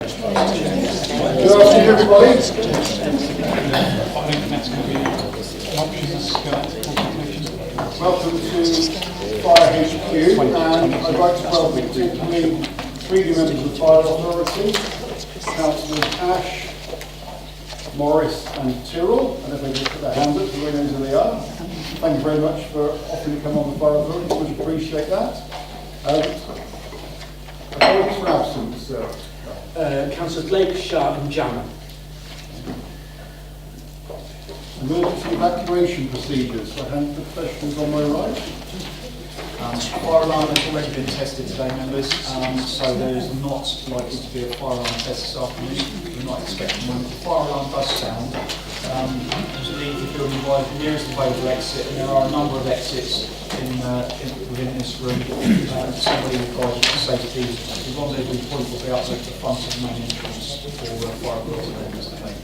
Good afternoon, everybody. Welcome to Fire HQ, and I'd like to welcome particularly three new members of the Fire Authority, Councillors Ash, Morris and Tyrrell, and if they just put their hands up so everybody knows who they are. Thank you very much for offering to come on the Fire Authority, we appreciate that. Apologies for absence, Councillors Blake, Sharp and Jammer. Emergency evacuation procedures. I hand the professionals on my right. Fire alarm has already been tested today, members, so there is not likely to be a fire alarm test this afternoon. We're not expecting one. If the fire alarm does sound, leave the building by the nearest available exit, and there are a number of exits within this room. Somebody will guide you to safety. The rendezvous point will be up at the front of the main entrance for fire alarm members today.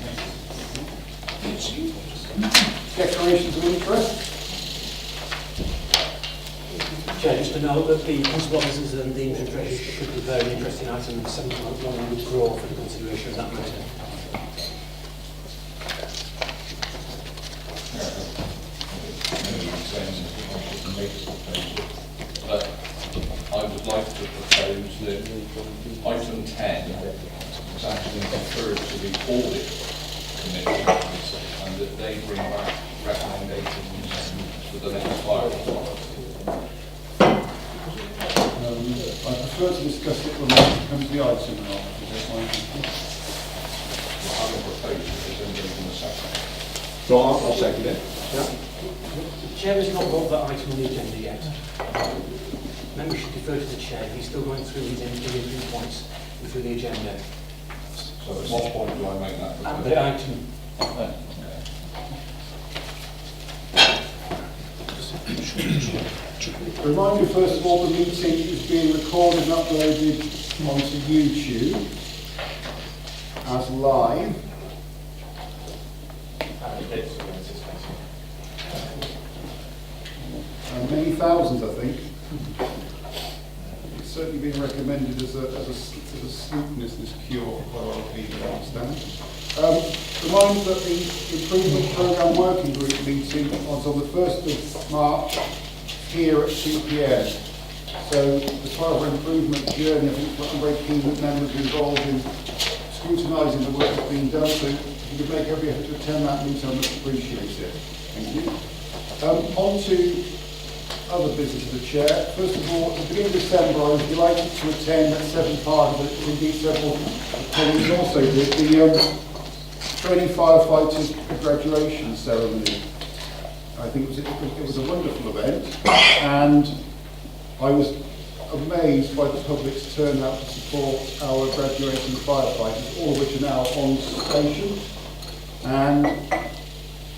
Declarations of interest. Chair, just to note that the principal officers and the interim treasurers could be very interesting item and 7 months long and withdraw for the consideration of that matter. But I would like to propose that item 10 is actually referred to the audit committee and that they bring back recommendations for the next fire audit. I prefer to discuss it when it comes to the item and not. I will propose it as anybody in the second. So I'll second it. The Chair has not brought that item on the agenda yet. Members should defer to the Chair. He's still going through his individual points and through the agenda. So at what point do I make that At proposal? the item. Remind you first of all the meeting is being recorded and uploaded onto YouTube as live. Many thousands, I think. It's certainly been recommended as a sleepiness, this cure for quite a lot of people, I understand. Remind that the Improvement Programme Working Group meeting was on the 1st of March here at 2 p.m. So as part of our improvement journey, I think I'm very keen that members are involved in scrutinising the work that's being done. So if you could make every effort to attend that meeting, I much appreciate it. Thank you. On to other business of the Chair. First of all, at the beginning of December, I was delighted to attend at 7 Park, but indeed several colleagues also did, the training firefighters graduation ceremony. I think it was a wonderful event, and I was amazed by the public's turnout to support our graduating firefighters, all of which are now on station. And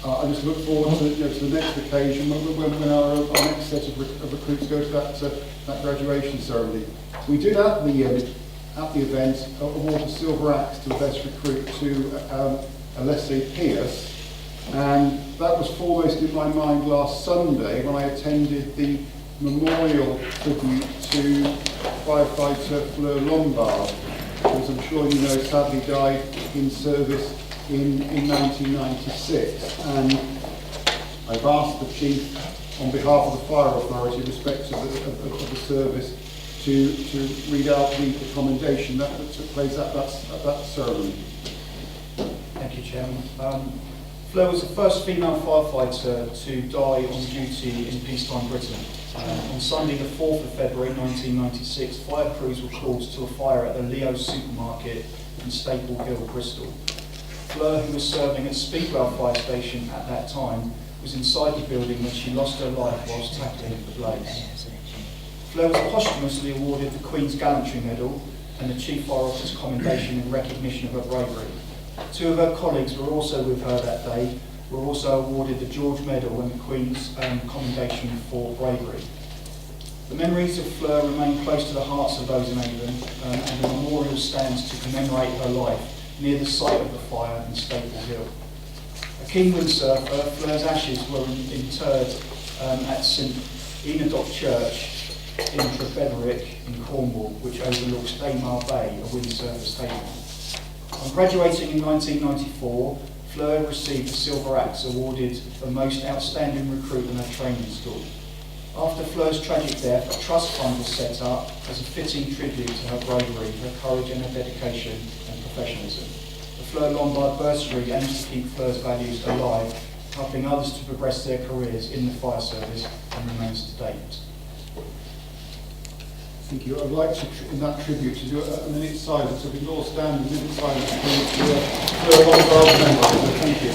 I just look forward to the next occasion when our next set of recruits go to that graduation ceremony. We did at the event award a silver axe to the best recruit to Alessia Pierce. And that was foremost in my mind last Sunday when I attended the memorial tribute to firefighter Fleur Lombard, who, as I'm sure you know, sadly died in service in 1996. And I've asked the Chief, on behalf of the Fire Authority, in respect of the service, to read out the commendation that took place at that ceremony. Thank you, Chairman. Fleur was the first female firefighter to die on duty in peacetime Britain. On Sunday the 4th of February 1996, fire crews were called to a fire at the Leo's supermarket in Staple Hill, Bristol. Fleur, who was serving at Speedwell Fire Station at that time, was inside the building when she lost her life whilst tackling the blaze. Fleur was posthumously awarded the Queen's Gallantry Medal and the Chief Fire Officer's Commendation in recognition of her bravery. 2 of her colleagues were also with her that day, were also awarded the George Medal and the Queen's Commendation for bravery. The memories of Fleur remain close to the hearts of those in England, and a memorial stands to commemorate her life near the site of the fire in Staple Hill. A keen windsurfer, Fleur's ashes were interred at St Enodoc Church in Trevetherick in Cornwall, which overlooks Daymar Bay, a windsurfer stadium. On graduating in 1994, Fleur received the Silver Axe awarded the most outstanding recruit in her training school. After Fleur's tragic death, a trust fund was set up as a fitting tribute to her bravery, her courage and her dedication and professionalism. The Fleur Lombard Bursary aims to keep Fleur's values alive, helping others to progress their careers in the fire service and remains to date. Thank you. I'd like to, in that tribute, to do a minute silence. So we can all stand a minute silence for a Lombard member. Thank you.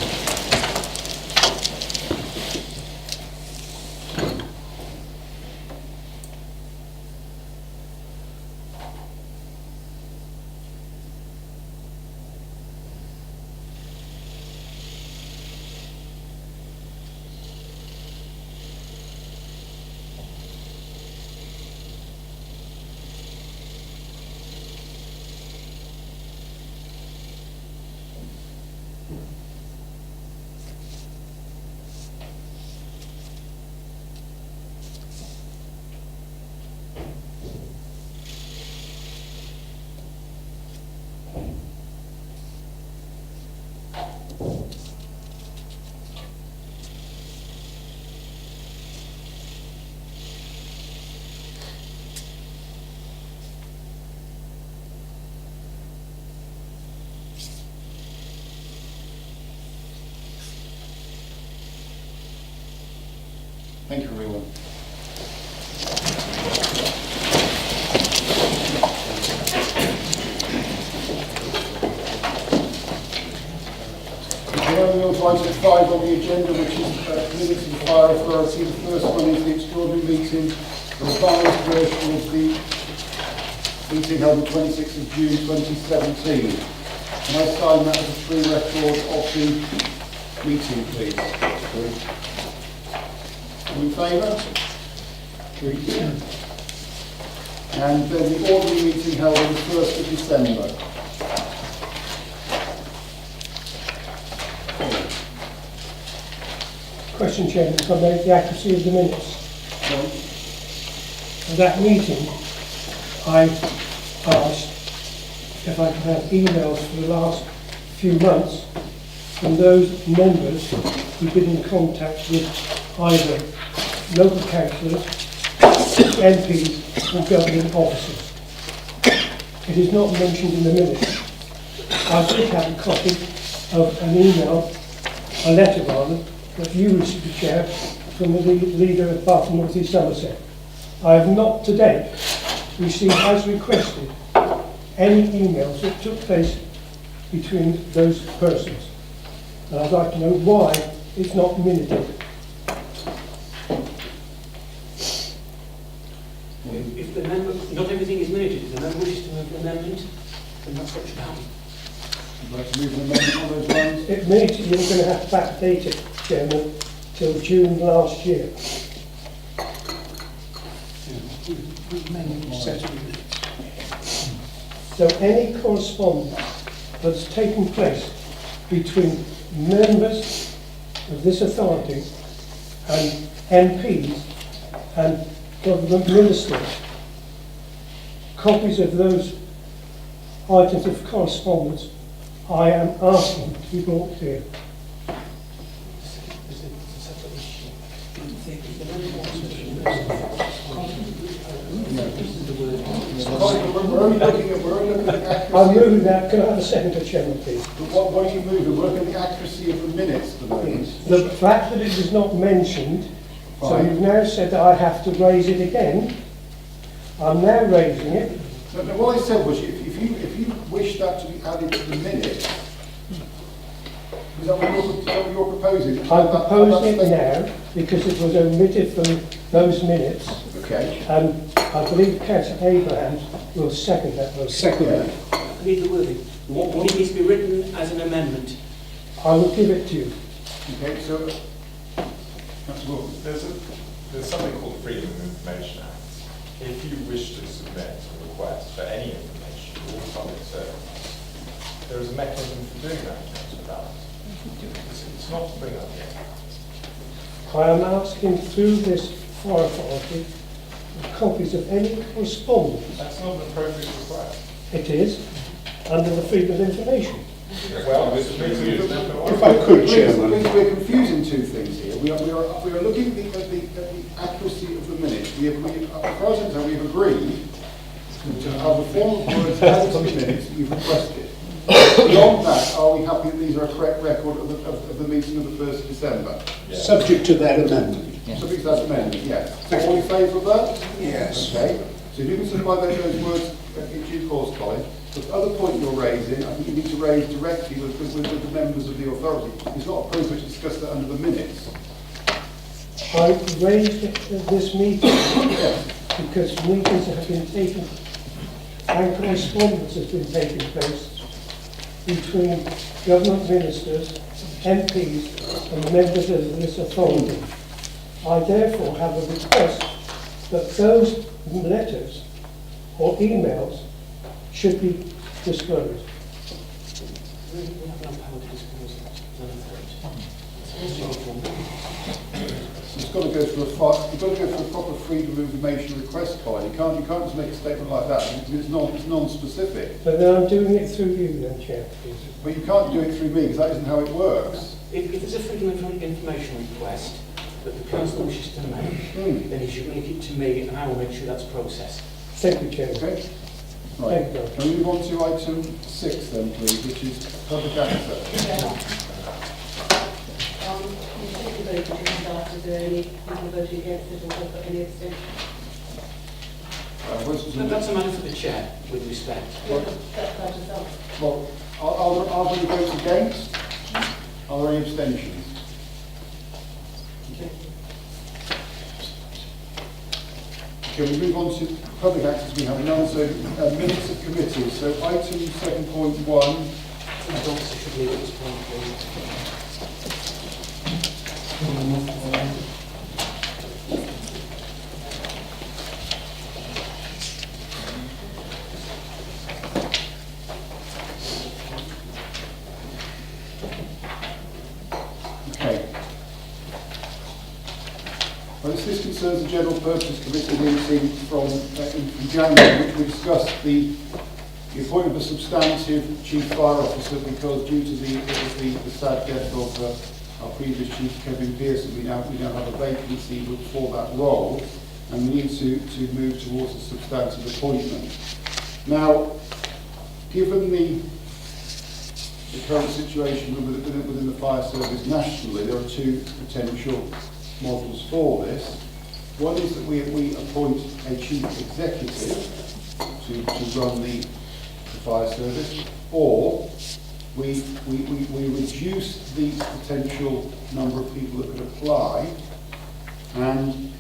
Thank you, everyone. We're on to item 5 on the agenda, which is Minutes of Fire Authority. The first one is the extraordinary meeting, the revised version of the meeting held on 26th of June 2017. Can I sign that as a true record of the meeting, please? All in favour? And then the ordinary meeting held on the 1st of December. Question, Chairman, if I make the accuracy of the minutes. At that meeting, I asked if I could have emails for the last few months from those members who've been in contact with either local councillors, MPs or governing officers. It is not mentioned in the minutes. I did have a copy of an email, a letter rather, that you received, Chair, from the leader of Bath and North East Somerset. I have not to date received, as requested, any emails that took place between those persons. And I'd like to know why it's not minuted. If the member, not everything is minuted, if the member wishes to move an amendment, then that's what should happen. I'd like to move an amendment on those lines. It means you're going to have to backdate it, Chairman, till June last year. So any correspondence that's taken place between members of this authority and MPs and government ministers, copies of those items of correspondence, I am asking to be brought here. We're only looking at accuracy. I'm moving that. Can I have a second, Chairman, please? What are you moving? We're looking at the accuracy of the minutes at the moment. The fact that it is not mentioned, so Fine. you've now said that I have to raise it again. I'm now raising it. No, what I said was, if you wish that to be added to the minutes, is that what you're proposing? I'm proposing it now because it was omitted from those minutes. Okay. And I believe Councillor Abrahams will second that motion. Second. I need the wording. It needs to be written as an amendment. I will give it to you. Okay, so that's what. There's something called the Freedom of Information Act. If you wish to submit a request for any information to all public servants, there is a mechanism for doing that, Councillor Dallas. It's not to bring up the I am asking through this fire authority copies of any correspondence. That's not an appropriate request. It is. under the freedom of information. Well, If I could, Chairman. We're confusing two things here. We are looking at the accuracy of the minutes. As far as I'm concerned, we've agreed to have the form of words added to the minutes that you've requested. Beyond that, are we happy that these are a correct record of the meeting of the 1st of December? Subject to that amendment. Subject to that amendment, yes. So all in favour of that? Yes. Okay. So if you can supply those words in due course, Colin. The other point you're raising, I think you need to raise directly with the members of the authority. It's not appropriate to discuss that under the minutes. I raised it at this meeting because meetings have been taken and correspondence has been taking place between government ministers, MPs and members of this authority. I therefore have a request that those letters or emails should be disclosed. We have no power to disclose that. It's got to go through you've got to go through a proper freedom of information request, Colin. You can't just make a statement like that because it's non-specific. But then I'm doing it through you then, Chair, please. But you can't do it through me because that isn't how it works. If there's a freedom of information request that the council wishes to make, then he should make it to me and I will make sure that's processed. Thank you, Chair. Okay? Thank Right. you. Can we move on to item 6 then, please, which is public access? You voted to start, is there any people voting against it or have got any abstentions? But that's a matter for the chair, with respect. That is up. Well, are there any votes against? Are there any abstentions? Okay, we move on to public access. We have none, so minutes of committees. So item 7.1. I don't should leave at this point, please. Okay. Well, this concerns the General Purpose Committee meeting from January, which we discussed the appointment of a substantive Chief Fire Officer because due to the sad death of our previous Chief Kevin Pearson, we now have a vacancy for that role and we need to move towards a substantive appointment. Now, given the current situation within the fire service nationally, there are two potential models for this. One is that we appoint a chief executive to run the fire service, or we reduce the potential number of people that could apply and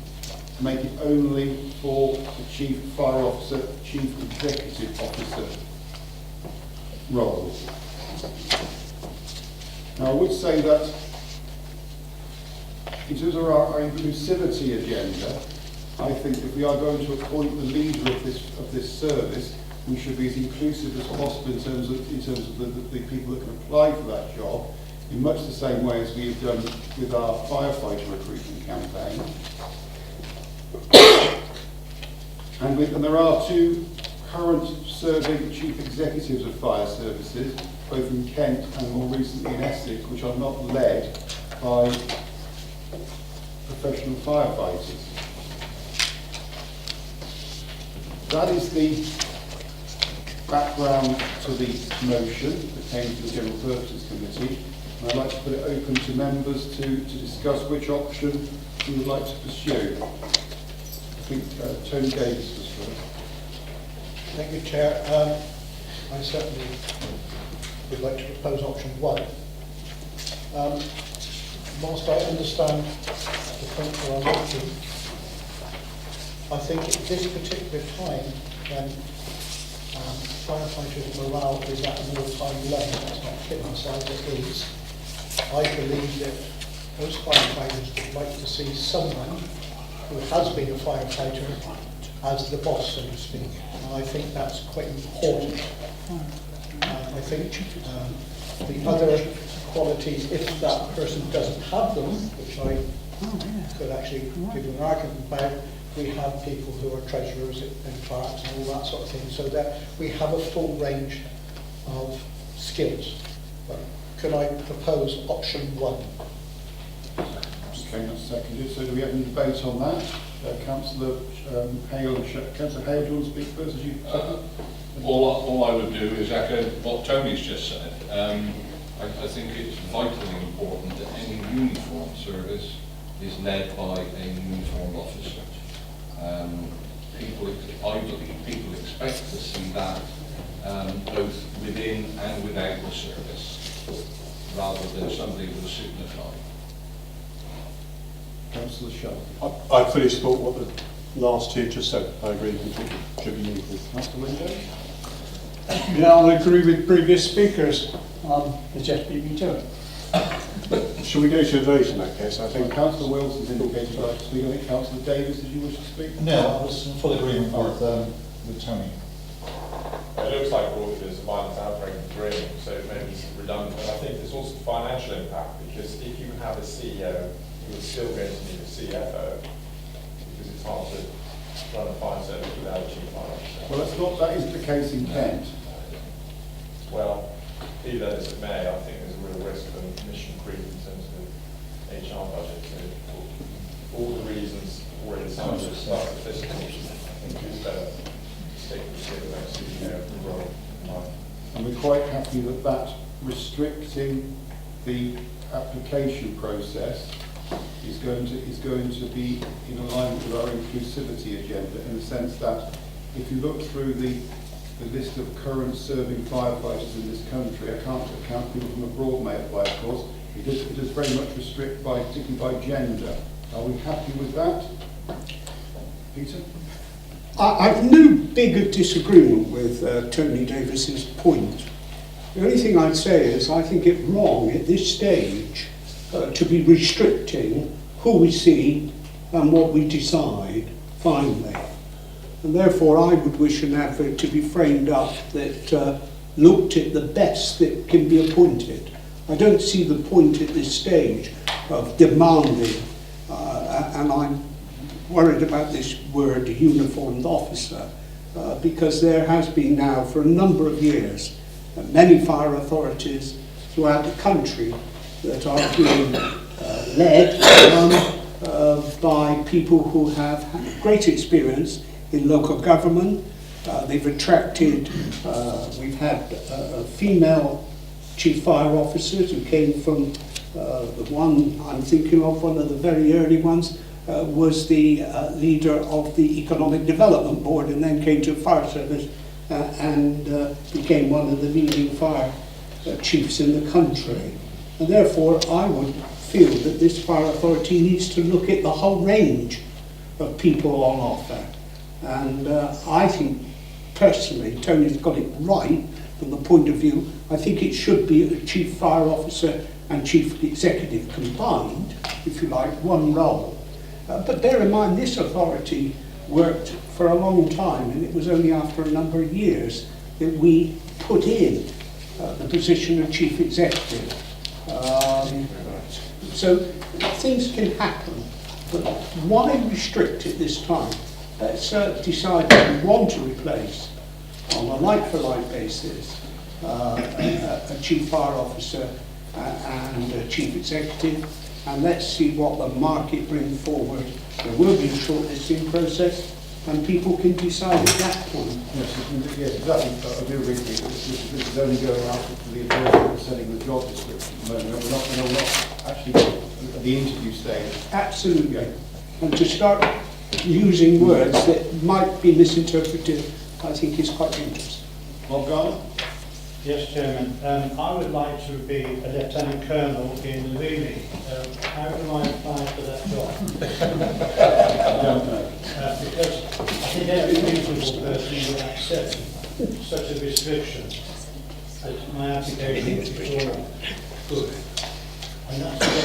make it only for the chief fire officer, chief executive officer role. Now I would say that in terms of our inclusivity agenda, I think if we are going to appoint the leader of this service, we should be as inclusive as possible in terms of the people that can apply for that job, in much the same way as we've done with our firefighter recruitment campaign. And there are two current serving chief executives of fire services, both in Kent and more recently in Essex, which are not led by professional firefighters. That is the background to the motion that came to the General Purposes Committee. And I'd like to put it open to members to discuss which option we would like to pursue. I think Tony Davis was first. Thank you, Chair. I certainly would like to propose option 1. Whilst I understand the point for our motion, I think at this particular time, when firefighters' morale is at an all-time low, it's not criticised as it is, I believe that those firefighters would like to see someone who has been a firefighter as the boss, so to speak. And I think that's quite important. I think the other qualities, if that person doesn't have them, which I could actually give you an argument about, we have people who are treasurers in clerks and all that sort of thing, so that we have a full range of skills. But could I propose option 1? Okay, that's seconded. So do we have any debate on that? Councillor Hale, Councillor Hale, do you want to speak first as you second? All I would do is echo what Tony's just said. I think it's vitally important that any uniformed service is led by a uniformed officer. I believe people expect to see that both within and without the service, rather than somebody with a suit and a tie. Councillor Shaw. I fully support what the last two just said. I agree completely. Should be uniform. Councillor Window. Yeah, I agree with previous speakers. They just beat me to it. Shall we go to a vote in that case? I think. Councillor Wilson's indicated he'd like to speak. I think Councillor Davis, did you wish to speak? No, I was in full agreement with Tony. It looks like we're all there's a violent outbreak in Green, so maybe it's redundant. But I think there's also the financial impact, because if you have a CEO, you're still going to need a CFO, because it's hard to run a fire service without a chief fire officer. That isn't the case in Kent. Well, be that as it may, I think there's a real risk of mission creep in terms of the HR budget. So for all the reasons already cited at the start of this meeting, I think it's better to stick with that CEO role. And we're quite happy that restricting the application process is going to be in alignment with our inclusivity agenda, in the sense that if you look through the list of current serving firefighters in this country, I can't account people from abroad may apply, of course. It does very much restrict particularly by gender. Are we happy with that? Peter? I've no bigger disagreement with Tony Davis's point. The only thing I'd say is I think it wrong at this stage to be restricting who we see and what we decide finally. And therefore I would wish an advert to be framed up that looked at the best that can be appointed. I don't see the point at this stage of demanding, and I'm worried about this word uniformed officer, because there has been now for a number of years many fire authorities throughout the country that are being led by people who have had great experience in local government. They've attracted, we've had female chief fire officers who came from the one I'm thinking of, one of the very early ones, was the leader of the Economic Development Board, and then came to fire service and became one of the leading fire chiefs in the country. And therefore I would feel that this fire authority needs to look at the whole range of people on offer. And I think personally Tony's got it right from the point of view, I think it should be a chief fire officer and chief executive combined, if you like, one role. But bear in mind, this authority worked for a long time, and it was only after a number of years that we put in the position of chief executive. So things can happen, but why restrict it this time? Let's decide that we want to replace, on a like-for-like basis, a chief fire officer and a chief executive, and let's see what the market brings forward. There will be a shortlisting process, and people can decide at that point. Yes, exactly. I do agree with you. This is only going out for the approval of setting the job description at the moment. We're not actually at the interview stage. Absolutely. Yeah. And to start using words that might be misinterpreted, I think is quite dangerous. Bob Garner? Yes, Chairman. I would like to be a Lieutenant Colonel in the Navy. How can I apply for that job? Because I think every reasonable person would accept such a restriction that my application is before good. And that's what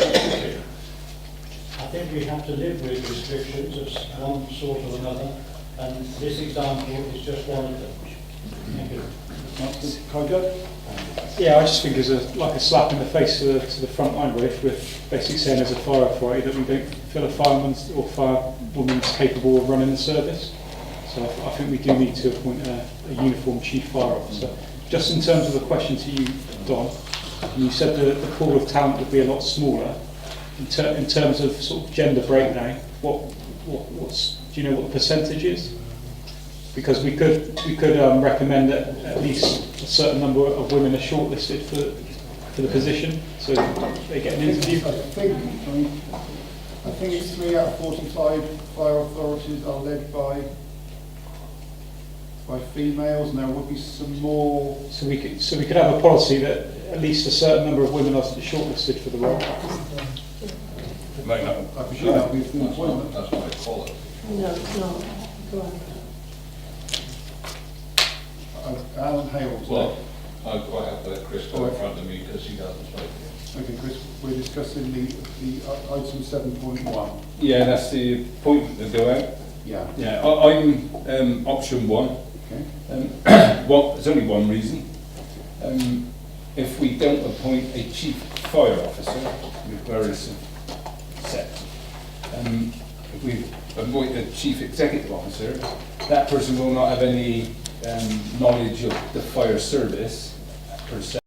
I think we have to live with restrictions of one sort or another, and this example is just one of them. Thank you. Yeah, I just think it's like a slap in the face to the front line, really, if we're basically saying as a fire authority that we don't feel a fireman's or firewoman's capable of running the service. So I think we do need to appoint a uniformed chief fire officer, just in terms of the question to you, Don, you said that the pool of talent would be a lot smaller. In terms of sort of gender breakdown, what's do you know what the percentage is? Because we could recommend that at least a certain number of women are shortlisted for the position, so they get an interview. I think it's 3 out of 45 fire authorities are led by females, and there would be some more. So we could have a policy that at least a certain number of women are shortlisted for the role. I presume that would be full employment. That's what they call it. No, it's not. Go on. Alan Hale. Well, I quite have to let Chris go in front of me because he hasn't spoken. Okay, Chris, we're discussing the item 7.1. Yeah, that's the appointment to go out. Yeah. Yeah, I'm option 1. Okay. There's only one reason. If we don't appoint a chief fire officer, regardless of sex, if we appoint a chief executive officer, that person will not have any knowledge of the fire service per se.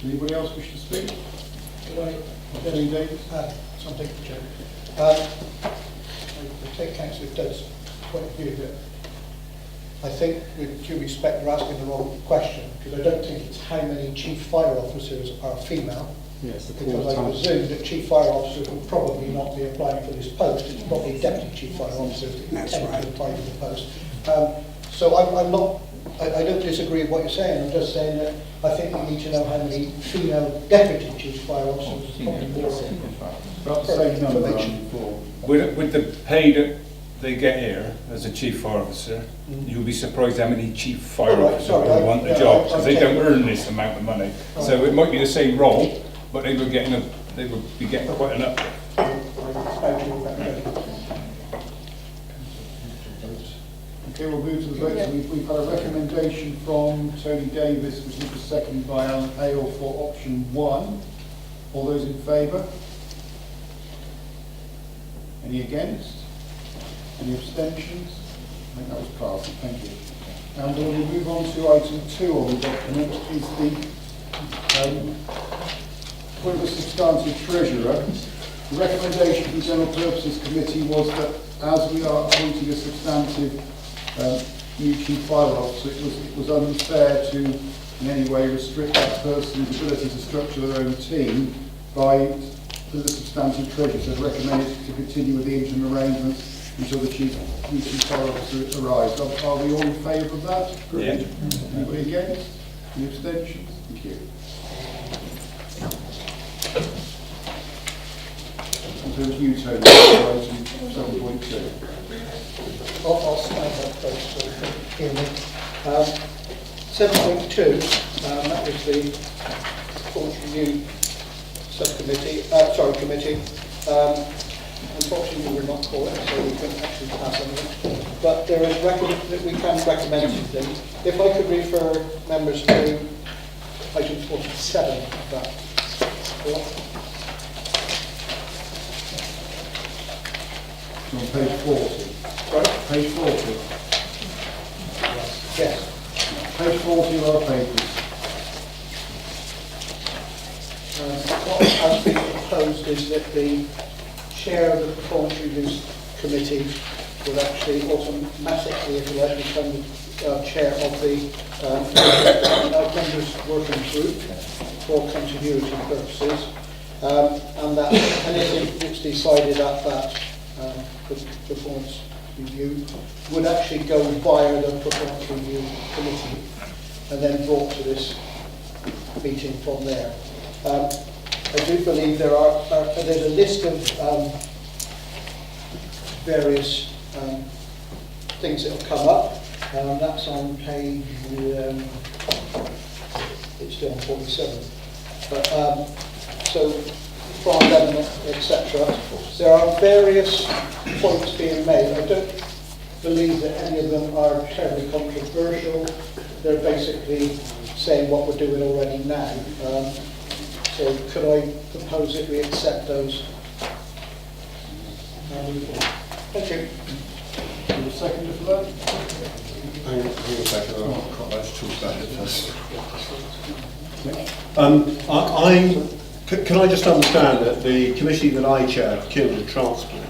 Anybody else wish to speak? Something, Chair. I take Councillor Dodd's point of view that I think, with due respect, we're asking the wrong question, because I don't think it's how many chief fire officers are female. Yes, because I presume that chief fire officers will probably not be applying for this post. It's probably deputy chief fire officers that tend to apply for the post. So I'm not. I don't disagree with what you're saying. I'm just saying that I think we need to know how many female deputy chief fire officers. Probably more. About the same number before. With the pay that they get here as a chief fire officer, you'll be surprised how many chief fire officers will want the job, because they don't earn this amount of money. So it might be the same role, but they would be getting quite an uplift. Okay, we'll move to the vote. So we've had a recommendation from Tony Davis, which was seconded by Alan Hale for option 1. All those in favour? Any against? Any abstentions? I think that was passed. Thank you. And we'll move on to item 2 on the document, is the appointment of substantive treasurer. The recommendation from the General Purposes Committee was that as we are appointing a substantive new chief fire officer, it was unfair to in any way restrict that person's ability to structure their own team by the substantive treasurer. So recommended to continue with the interim arrangements until the new chief fire officer arrives. Are we all in favour of that? Yeah. Anybody against? Any abstentions? Thank you. And to you, Tony, item 7.2. I'll stand up first so you can hear me. 7.2, that was the Torts Review Subcommittee, committee. Unfortunately, we were not called, so we couldn't actually pass on it. But there is that we can recommend something. If I could refer members to item 47 of that. On page 40. Right? Page 40. Yes. Page 40 of our papers. What has been proposed is that the chair of the Performance Reviews Committee would actually automatically, if you like, become the chair of the members' working group for continuity purposes, and that anything that's decided at that performance review would actually go via the Performance Review Committee and then brought to this meeting from there. I do believe there's a list of various things that have come up. That's on page, it's still on 47. But, so farm element, etc. There are various points being made. I don't believe that any of them are terribly controversial. They're basically saying what we're doing already now. So could I propose that we accept those? Thank you. Your second for that? Hang on a second, I've got to talk about it first. Can I just understand that the committee that I chair, Procurement and Transport,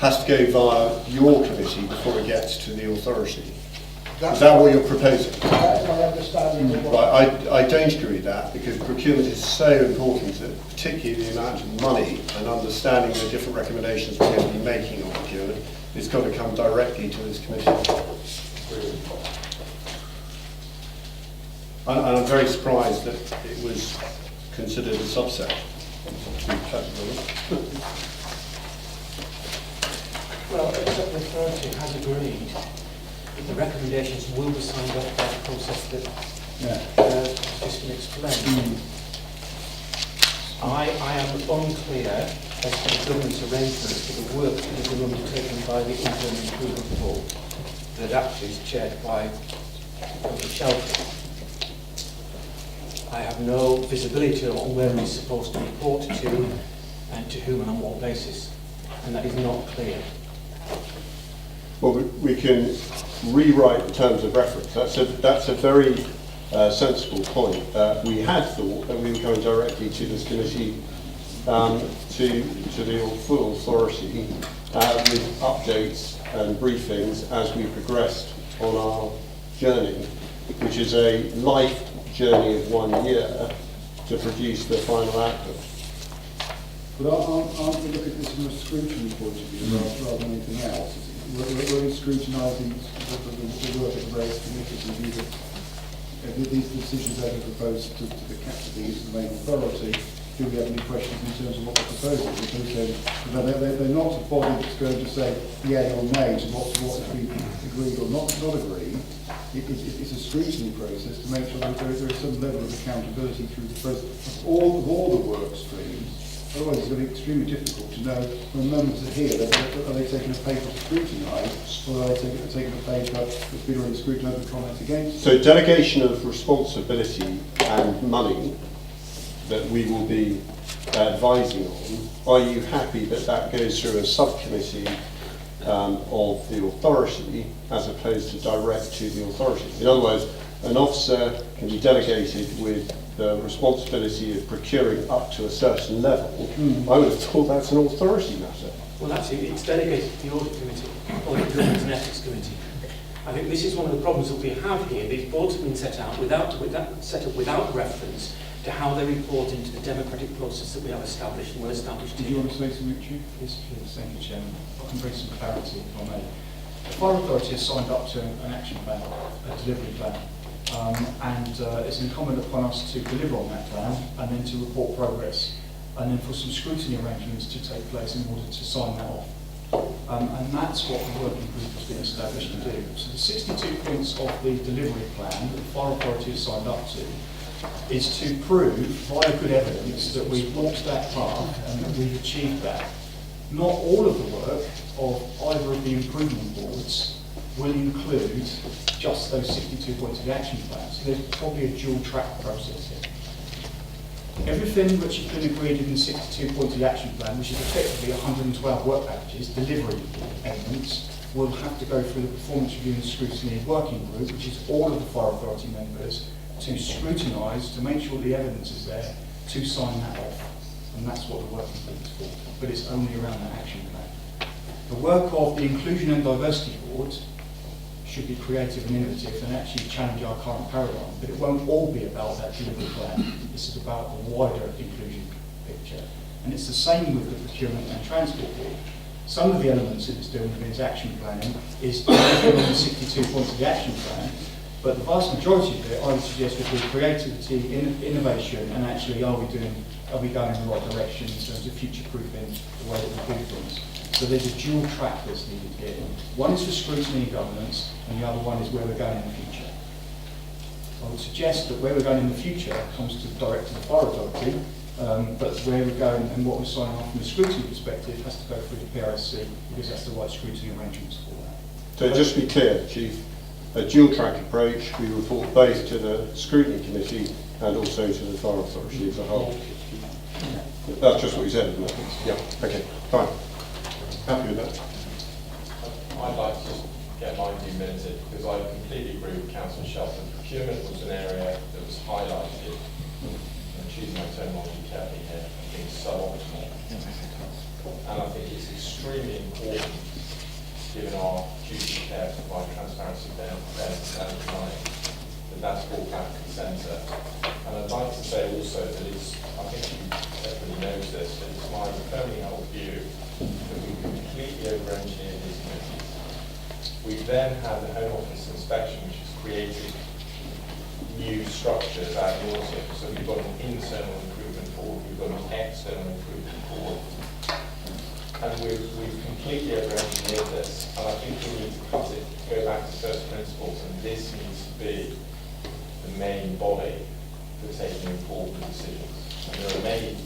has to go via your committee before it gets to the authority? Is that what you're proposing? That's my understanding of what... Right, I don't agree with that, because procurement is so important, that particularly the amount of money and understanding the different recommendations we're going to be making on procurement, it's got to come directly to this committee. And I'm very surprised that it was considered a subset. Well, except the authority has agreed that the recommendations will be signed off by the process that has just been explained. I am unclear as to the government's arrangements for the work that has been undertaken by the Internal Improvement Board that actually is chaired by Dr. Shelby. I have no visibility on where it's supposed to report to and to whom and on what basis, and that is not clear. Well, we can rewrite the terms of reference. That's a very sensible point. We had thought that we were going directly to this committee, to the full authority, with updates and briefings as we progressed on our journey, which is a life journey of 1 year to produce the final output. But aren't we looking at this from a scrutiny point of view rather than anything else? We're scrutinising the work of the various committees and view that these decisions that are proposed to the main authority. Do we have any questions in terms of what they're proposing? Because they're not a body that's going to say yay or nay to what has been agreed or not agreed. It's a scrutiny process to make sure that there is some level of accountability through the process of all the work streams. Otherwise it's going to be extremely difficult to know when members are here, are they taking a paper to scrutinise, or are they taking a paper that's been already scrutinised and comments against? So delegation of responsibility and money that we will be advising on, are you happy that that goes through a subcommittee of the authority as opposed to direct to the authority? In other words, an officer can be delegated with the responsibility of procuring up to a certain level. I would have thought that's an authority matter. Well, actually, it's delegated to the Audit Committee, or the Governance and Ethics Committee. I think this is one of the problems that we have here. These boards have been set up without reference to how they report into the democratic process that we have established and well established. Do you want to say something, Chief? Yes, thank you, Chairman. I can bring some clarity if I may. The Fire Authority has signed up to an action plan, a delivery plan, and it's incumbent upon us to deliver on that plan and then to report progress, and then for some scrutiny arrangements to take place in order to sign that off. And that's what the working group has been established to do. So the 62 points of the delivery plan that the Fire Authority has signed up to is to prove, via good evidence, that we've walked that path and that we've achieved that. Not all of the work of either of the improvement boards will include just those 62 points of the action plan. So there's probably a dual track process here. Everything which has been agreed in the 62 points of the action plan, which is effectively 112 work packages, delivery elements, will have to go through the performance review and scrutiny working group, which is all of the Fire Authority members, to scrutinise, to make sure the evidence is there, to sign that off. And that's what the working group is for. But it's only around that action plan. The work of the Inclusion and Diversity Board should be creative and innovative and actually challenge our current paradigm. But it won't all be about that delivery plan. This is about the wider inclusion picture. And it's the same with the Procurement and Transport Board. Some of the elements that it's doing with its action planning is delivering on the 62 points of the action plan, but the vast majority of it, I would suggest, would be creativity, innovation, and actually, are we going in the right direction in terms of future-proofing the way that we do things? So there's a dual track that's needed here. One is for scrutiny and governance, and the other one is where we're going in the future. I would suggest that where we're going in the future comes to direct to the Fire Authority, But where we're going and what we're signing off from a scrutiny perspective has to go through the PRSC because that's the right scrutiny arrangements for that. So just to be clear, Chief, a dual track approach, we report both to the scrutiny committee and also to the Fire Authority as a whole. That's just what you said, isn't it? Yeah, okay, fine. Happy with that. I'd like to just get my view minuted because I completely agree with Councillor Shelton. Procurement was an area that was highlighted, and choosing my terminology carefully here, I think suboptimal. And I think it's extremely important, given our duty of care to provide transparency, fairness and money, that that's brought back to the centre. And I'd like to say also that it's, I think everybody knows this, but it's my firmly held view that we completely over-engineered these committees. We then had the Home Office inspection, which has created new structures ad nauseam. So we've got an internal improvement board, we've got an external improvement board. And we've completely over-engineered this. And I think we need to cut it, go back to first principles, and this needs to be the main body for taking important decisions. And there are many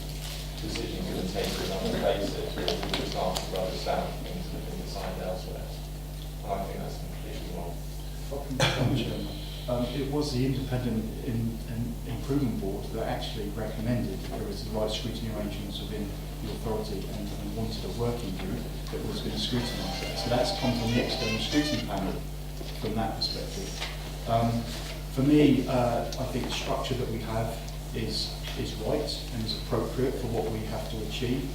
decisions that are taken on the basis where we just ask to rubber stamp things that have been decided elsewhere. And I think that's completely wrong. It was the independent improvement board that actually recommended that there was the right scrutiny arrangements within the authority and wanted a working group that was going to scrutinise that. So that's come from the external scrutiny panel from that perspective. For me, I think the structure that we have is right and is appropriate for what we have to achieve.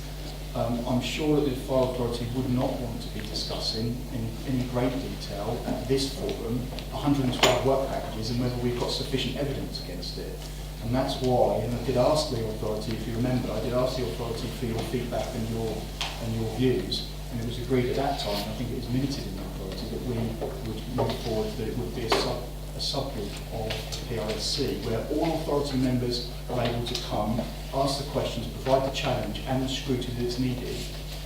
I'm sure that the Fire Authority would not want to be discussing in great detail at this forum 112 work packages and whether we've got sufficient evidence against it. And that's why, and I did ask the authority, if you remember, I did ask the authority for your feedback and your views, and it was agreed at that time, I think it was minuted in the authority, that we would move forward, that it would be a subgroup of PRSC, where all authority members are able to come, ask the questions, provide the challenge and the scrutiny that's needed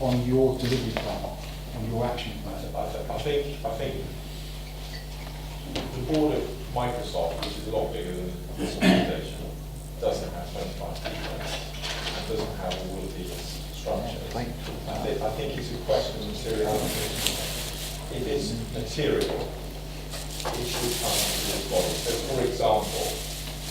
on your delivery plan, on your action plan. I think the board of Microsoft, which is a lot bigger than this organisation, doesn't have 25 people and doesn't have all of these structures. I think it's a question of materiality. If it's material, it should come to this body. So, for example,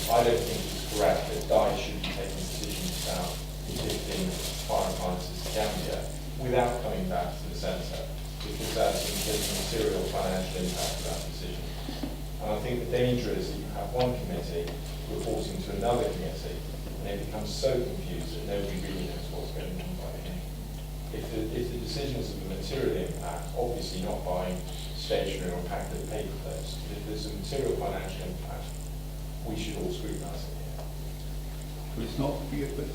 I don't think it's correct that DICE should be taking decisions about evicting fire appliances to Gambia without coming back to the centre, because there's a material financial impact of that decision. And I think the danger is that you have one committee reporting to another committee, and it becomes so confused that nobody really knows what's going on by the end. If the decision is of a material impact, obviously not buying stationery or packet of paper clips, but if there's a material financial impact, we should all scrutinise it here. But it's not. But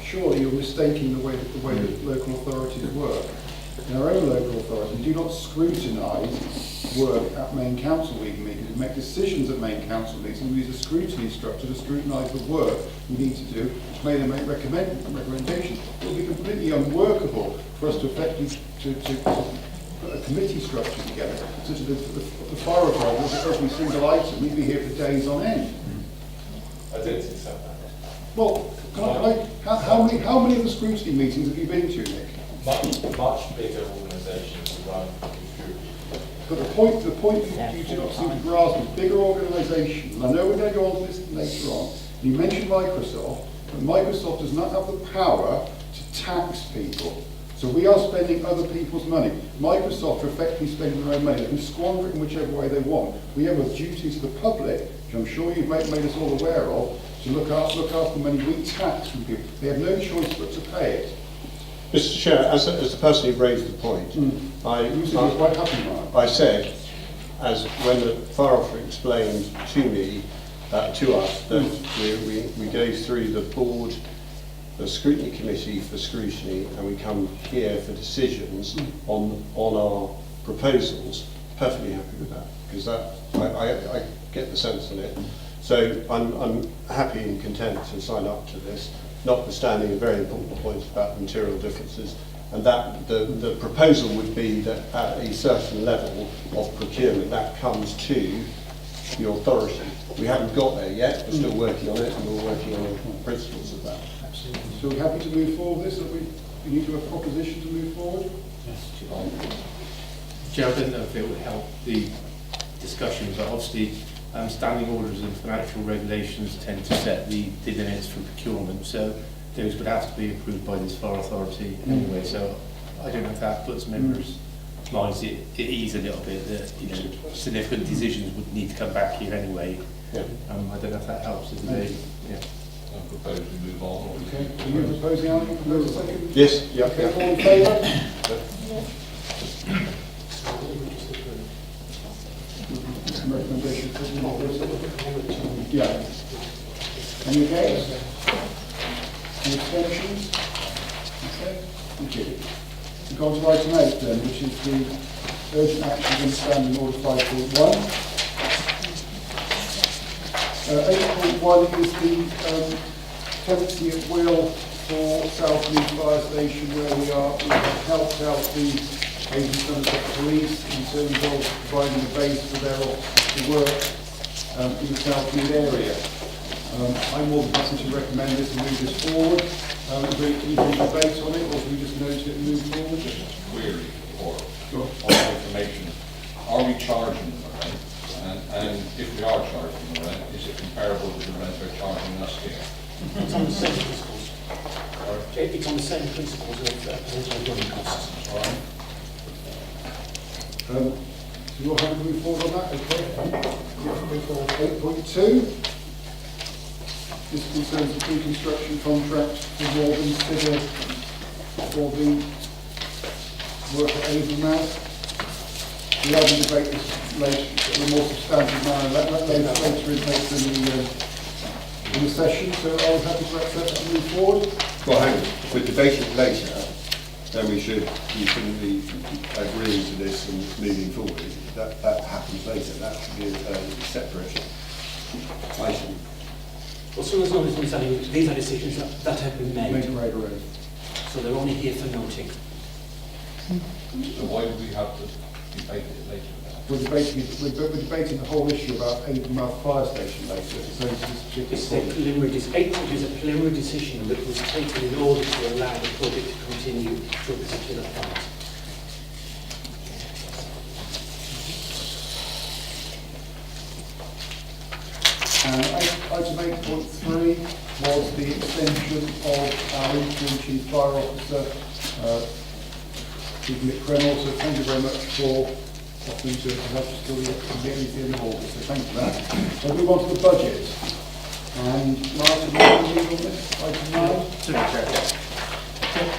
surely you're mistaking the way that local authorities work. In our own local authority, we do not scrutinise work at main council meetings. We make decisions at main council meetings. We use a scrutiny structure to scrutinise the work we need to do, which may then make recommendations. It would be completely unworkable for us to effectively to put a committee structure together, such as the fire authority, every single item. We'd be here for days on end. I didn't accept that. Well, how many of the scrutiny meetings have you been to, Nick? Much bigger organisations run with fewer people. But the point you do not seem to grasp is bigger organisations. And I know we're going to go on to this later on. You mentioned Microsoft, but Microsoft does not have the power to tax people. So we are spending other people's money. Microsoft are effectively spending their own money. They can squander it in whichever way they want. We have a duty to the public, which I'm sure you've made us all aware of, to look after the money we tax from people. They have no choice but to pay it. Mr. Chair, as the person who raised the point, I said, as when the Fire Authority explained to us, that we go through the board, the scrutiny committee for scrutiny, and we come here for decisions on our proposals. Perfectly happy with that, because I get the sense on it. So I'm happy and content to sign up to this, notwithstanding a very important point about material differences, and that the proposal would be that at a certain level of procurement that comes to the authority. We haven't got there yet, we're still working on it, and we're working on the principles of that. So we're happy to move forward with this, that we need to have a proposition to move forward? Chair, I don't know if it would help the discussion, but obviously standing orders and financial regulations tend to set the limits for procurement, so those would have to be approved by this fire authority anyway. So I don't know if that puts members' minds at ease a little bit that significant decisions would need to come back here anyway. I don't know if that helps the debate. I propose we move on. Okay, are you proposing, Alan? You propose a second? Yes, yeah. Okay, all in favour? Recommendation for the Yeah. Any against? Any abstentions? Okay, thank you. We go on to item 8 then, which is the urgent action in standing order 5.1. 8.1 is the tenancy at will for South Mead Fire Station, where we have helped out the Avon Somerset Police in terms of providing a base for their officers to work in the South Mead area. I'm more than happy to recommend this and move this forward. Is there any debate on it, or should we just note it and move forward? Just a query or information. Are we charging them a rent? And if we are charging them a rent, is it comparable to the rent they're charging us here? It's on the same principles. It's on the same principles of potential running costs. All right. So you're happy to move forward on that, okay? 8.2. This concerns the pre-construction contract for Morgan Sidder for the work at Avon Fire. We are going to debate this later in a more substantive manner later in the session, so I was happy to accept that and move forward. Well, hang on, if we're debating it later, then we shouldn't be agreeing to this and moving forward. That happens later, that should be a separate item. Well, so as long as we're saying these are decisions that have been made. Right. So they're only here for noting. So why do we have to debate it later? We're debating the whole issue about Avon Fire Station later. So It's a preliminary decision that was taken in order to allow the project to continue to a particular point. Item 8.3 was the extension of our interim chief fire officer, Chief Nick Kreml. So thank you very much for offering to help us till the end of August. So thank you for that. So we move on to the budget. And Martin, you want to lead on this? Item 9.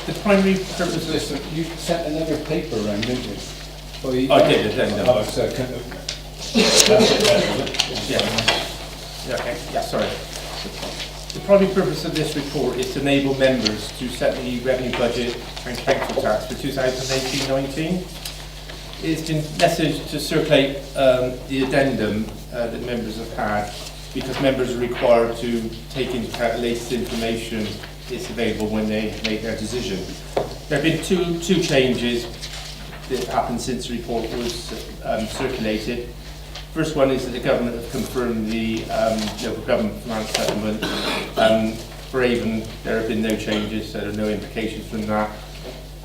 The primary purpose of Listen, you sent another paper around, didn't you? I did, Oh, so that's it. Okay, sorry. The primary purpose of this report is to enable members to set the revenue budget and council tax for 2018-19. It's been necessary to circulate the addendum that members have had, because members are required to take into account the latest information that's available when they make their decision. There have been two changes that happened since the report was circulated. First one is that the government have confirmed the local government finance settlement. For Avon, there have been no changes, so there are no implications from that.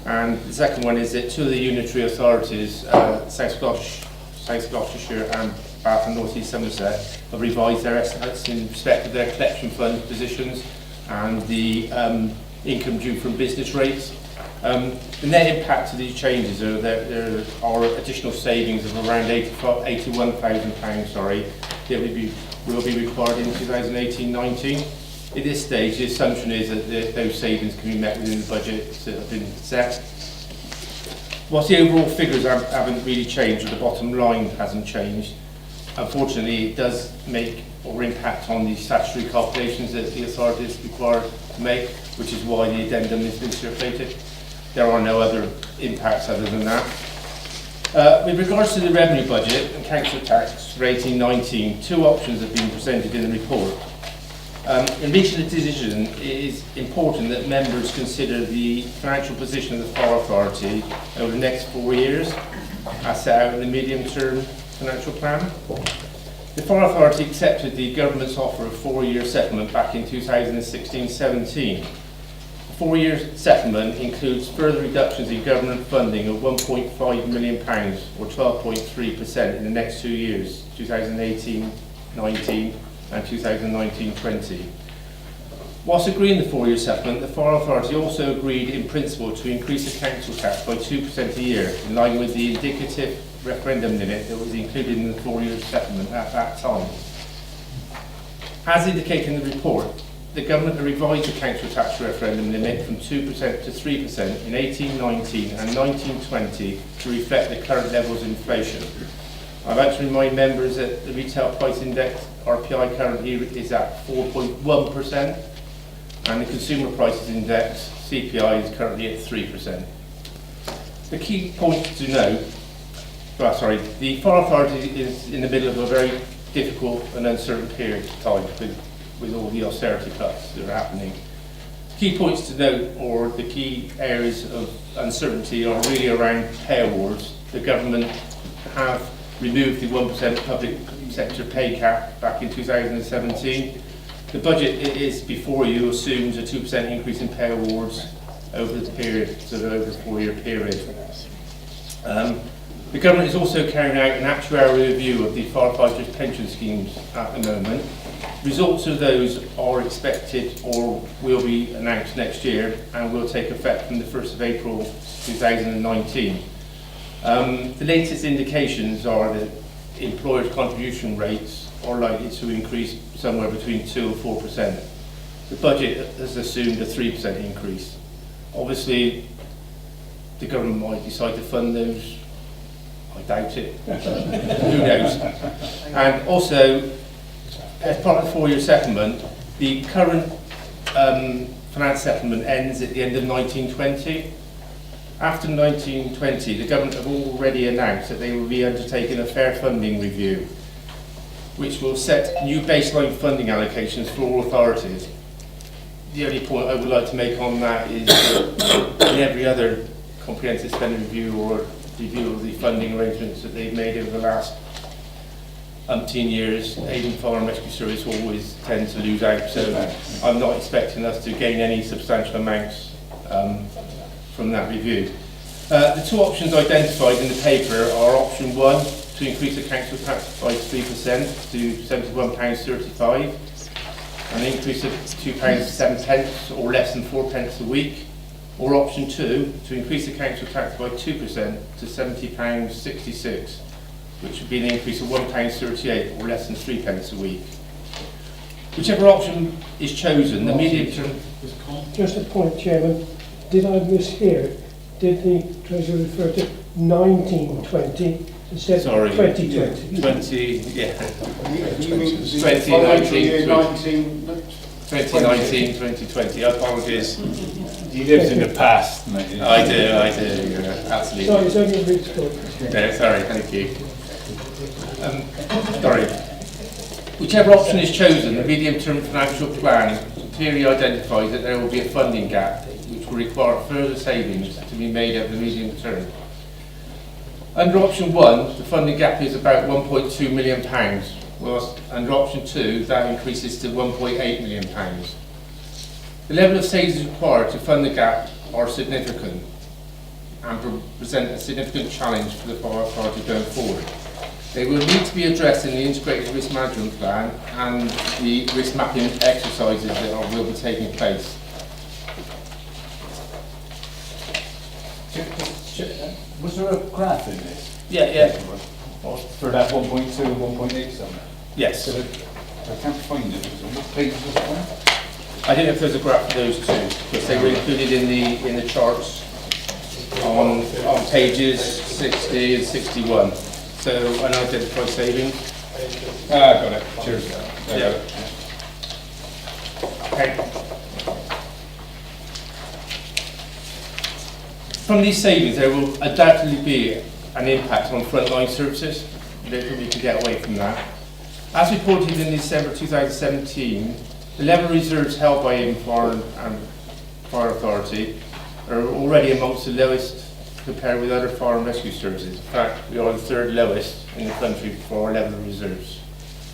And the second one is that two of the unitary authorities, South Gloucestershire and Bath and North East Somerset, have revised their estimates in respect of their collection fund positions and the income due from business rates. The net impact of these changes are that there are additional savings of around £81,000 that will be required in 2018-19. At this stage, the assumption is that those savings can be met within the budget that have been set. Whilst the overall figures haven't really changed, or the bottom line hasn't changed, unfortunately it does make or impact on the statutory calculations that the authority is required to make, which is why the addendum has been circulated. There are no other impacts other than that. With regards to the revenue budget and council tax for 18-19, two options have been presented in the report. In reaching a decision, it is important that members consider the financial position of the Fire Authority over the next 4 years, as set out in the medium-term financial plan. The Fire Authority accepted the government's offer of 4-year settlement back in 2016-17. The 4-year settlement includes further reductions in government funding of £1.5 million or 12.3% in the next 2 years, 2018-19 and 2019-20. Whilst agreeing the 4-year settlement, the Fire Authority also agreed in principle to increase the council tax by 2% a year, in line with the indicative referendum limit that was included in the 4-year settlement at that time. As indicated in the report, the government revised the council tax referendum limit from 2% to 3% in 1819 and 1920 to reflect the current levels of inflation. I'd like to remind members that the retail price index, RPI, currently is at 4.1%, and the consumer prices index, CPI, is currently at 3%. The key point to note, the Fire Authority is in the middle of a very difficult and uncertain period of time with all the austerity cuts that are happening. Key points to note, or the key areas of uncertainty, are really around pay awards. The government have removed the 1% public sector pay cap back in 2017. The budget it is before you assumes a 2% increase in pay awards over the period, so over the 4-year period. The government is also carrying out an actuarial review of the firefighters' pension schemes at the moment. Results of those are expected or will be announced next year and will take effect from the 1st of April 2019. The latest indications are that employers' contribution rates are likely to increase somewhere between 2 and 4%. The budget has assumed a 3% increase. Obviously, the government might decide to fund those. I doubt it. Who knows? And also, as part of the 4-year settlement, the current finance settlement ends at the end of 1920. After 1920, the government have already announced that they will be undertaking a fair funding review, which will set new baseline funding allocations for all authorities. The only point I would like to make on that is that in every other comprehensive spending review or review of the funding arrangements that they've made over the last umpteen years, Avon Fire and Rescue Service always tend to lose out, so I'm not expecting us to gain any substantial amounts from that review. The two options identified in the paper are option 1, to increase the council tax by 3% to £71.35, an increase of £2.07 or less than 4 pence a week, or option 2, to increase the council tax by 2% to £70.66, which would be an increase of £1.38 or less than 3 pence a week. Whichever option is chosen, the medium term... Just a point, Chairman, did I mishear? Did the Treasurer refer to 1920 instead of 2020? 2019, apologies. He lives in the past, mate. I do, absolutely. Sorry, it's only a brief story. No, sorry, thank you. Sorry. Whichever option is chosen, the medium-term financial plan clearly identifies that there will be a funding gap which will require further savings to be made over the medium term. Under option 1, the funding gap is about £1.2 million, whilst under option 2, that increases to £1.8 million. The level of savings required to fund the gap are significant and present a significant challenge for the Fire Authority going forward. They will need to be addressed in the integrated risk management plan and the risk mapping exercises that will be taking place. Was there a graph in this? Yeah. For that 1.2 and 1.8 somewhere? Yes. So I can't find it. What page was it on? I don't know if there's a graph for those two, because they were included in the charts on pages 60 and 61. So unidentified savings. Got it. Cheers. Yeah. Okay. From these savings, there will undoubtedly be an impact on frontline services. Little we can get away from that. As reported in December 2017, the level of reserves held by Avon Fire and Fire Authority are already amongst the lowest compared with other fire and rescue services. In fact, we are the 3rd lowest in the country for our level of reserves.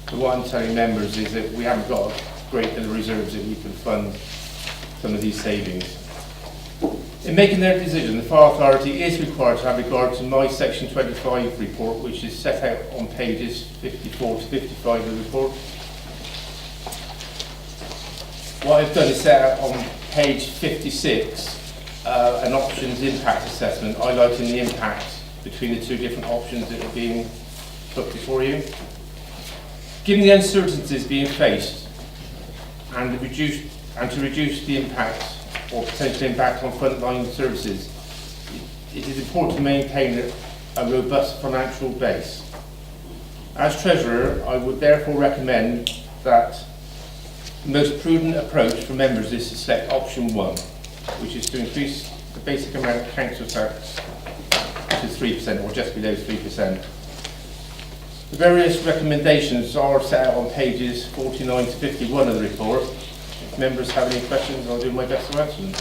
But what I'm telling members is that we haven't got a great deal of reserves that we can fund some of these savings. In making their decision, the Fire Authority is required to have regard to my Section 25 report, which is set out on pages 54 to 55 of the report. What I've done is set out on page 56 an options impact assessment, highlighting the impact between the two different options that are being put before you. Given the uncertainties being faced and to reduce the impact or potential impact on frontline services, it is important to maintain a robust financial base. As Treasurer, I would therefore recommend that the most prudent approach for members is to select option 1, which is to increase the basic amount of council tax to 3% or just below 3%. The various recommendations are set out on pages 49 to 51 of the report. If members have any questions, I'll do my best to answer them.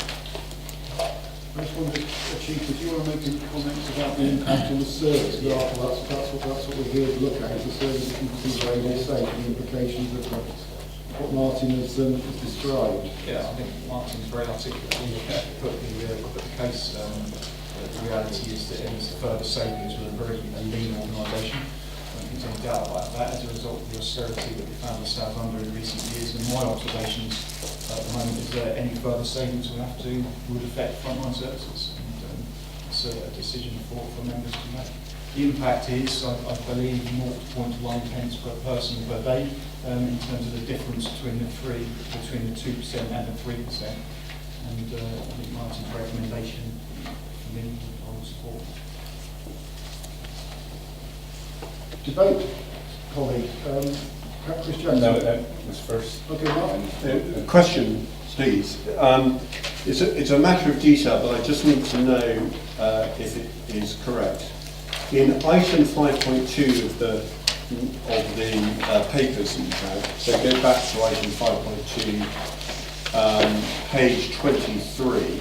I just wondered, Chief, did you want to make any comments about the impact on the service? That's what we're here to look at, is the service that people feel very well safe and the implications of what Martin has described. Yeah, I think Martin's very articulately put the case. The reality is that it is further savings with a very lean organisation. I don't think there's any doubt about that as a result of the austerity that we found ourselves under in recent years. And my observations at the moment is that any further savings would affect frontline services. And it's a decision for members to make. The impact is, I believe, 0.1 pence per person per day in terms of the difference between the 2% and the 3%. And I think Martin's recommendation for me, I would support. Debate, colleague. Chris Jackson. No, that was first. Okay, Martin. Question, please. It's a matter of detail, but I just need to know if it is correct. In item 5.2 of the papers that you have, so go back to item 5.2, page 23,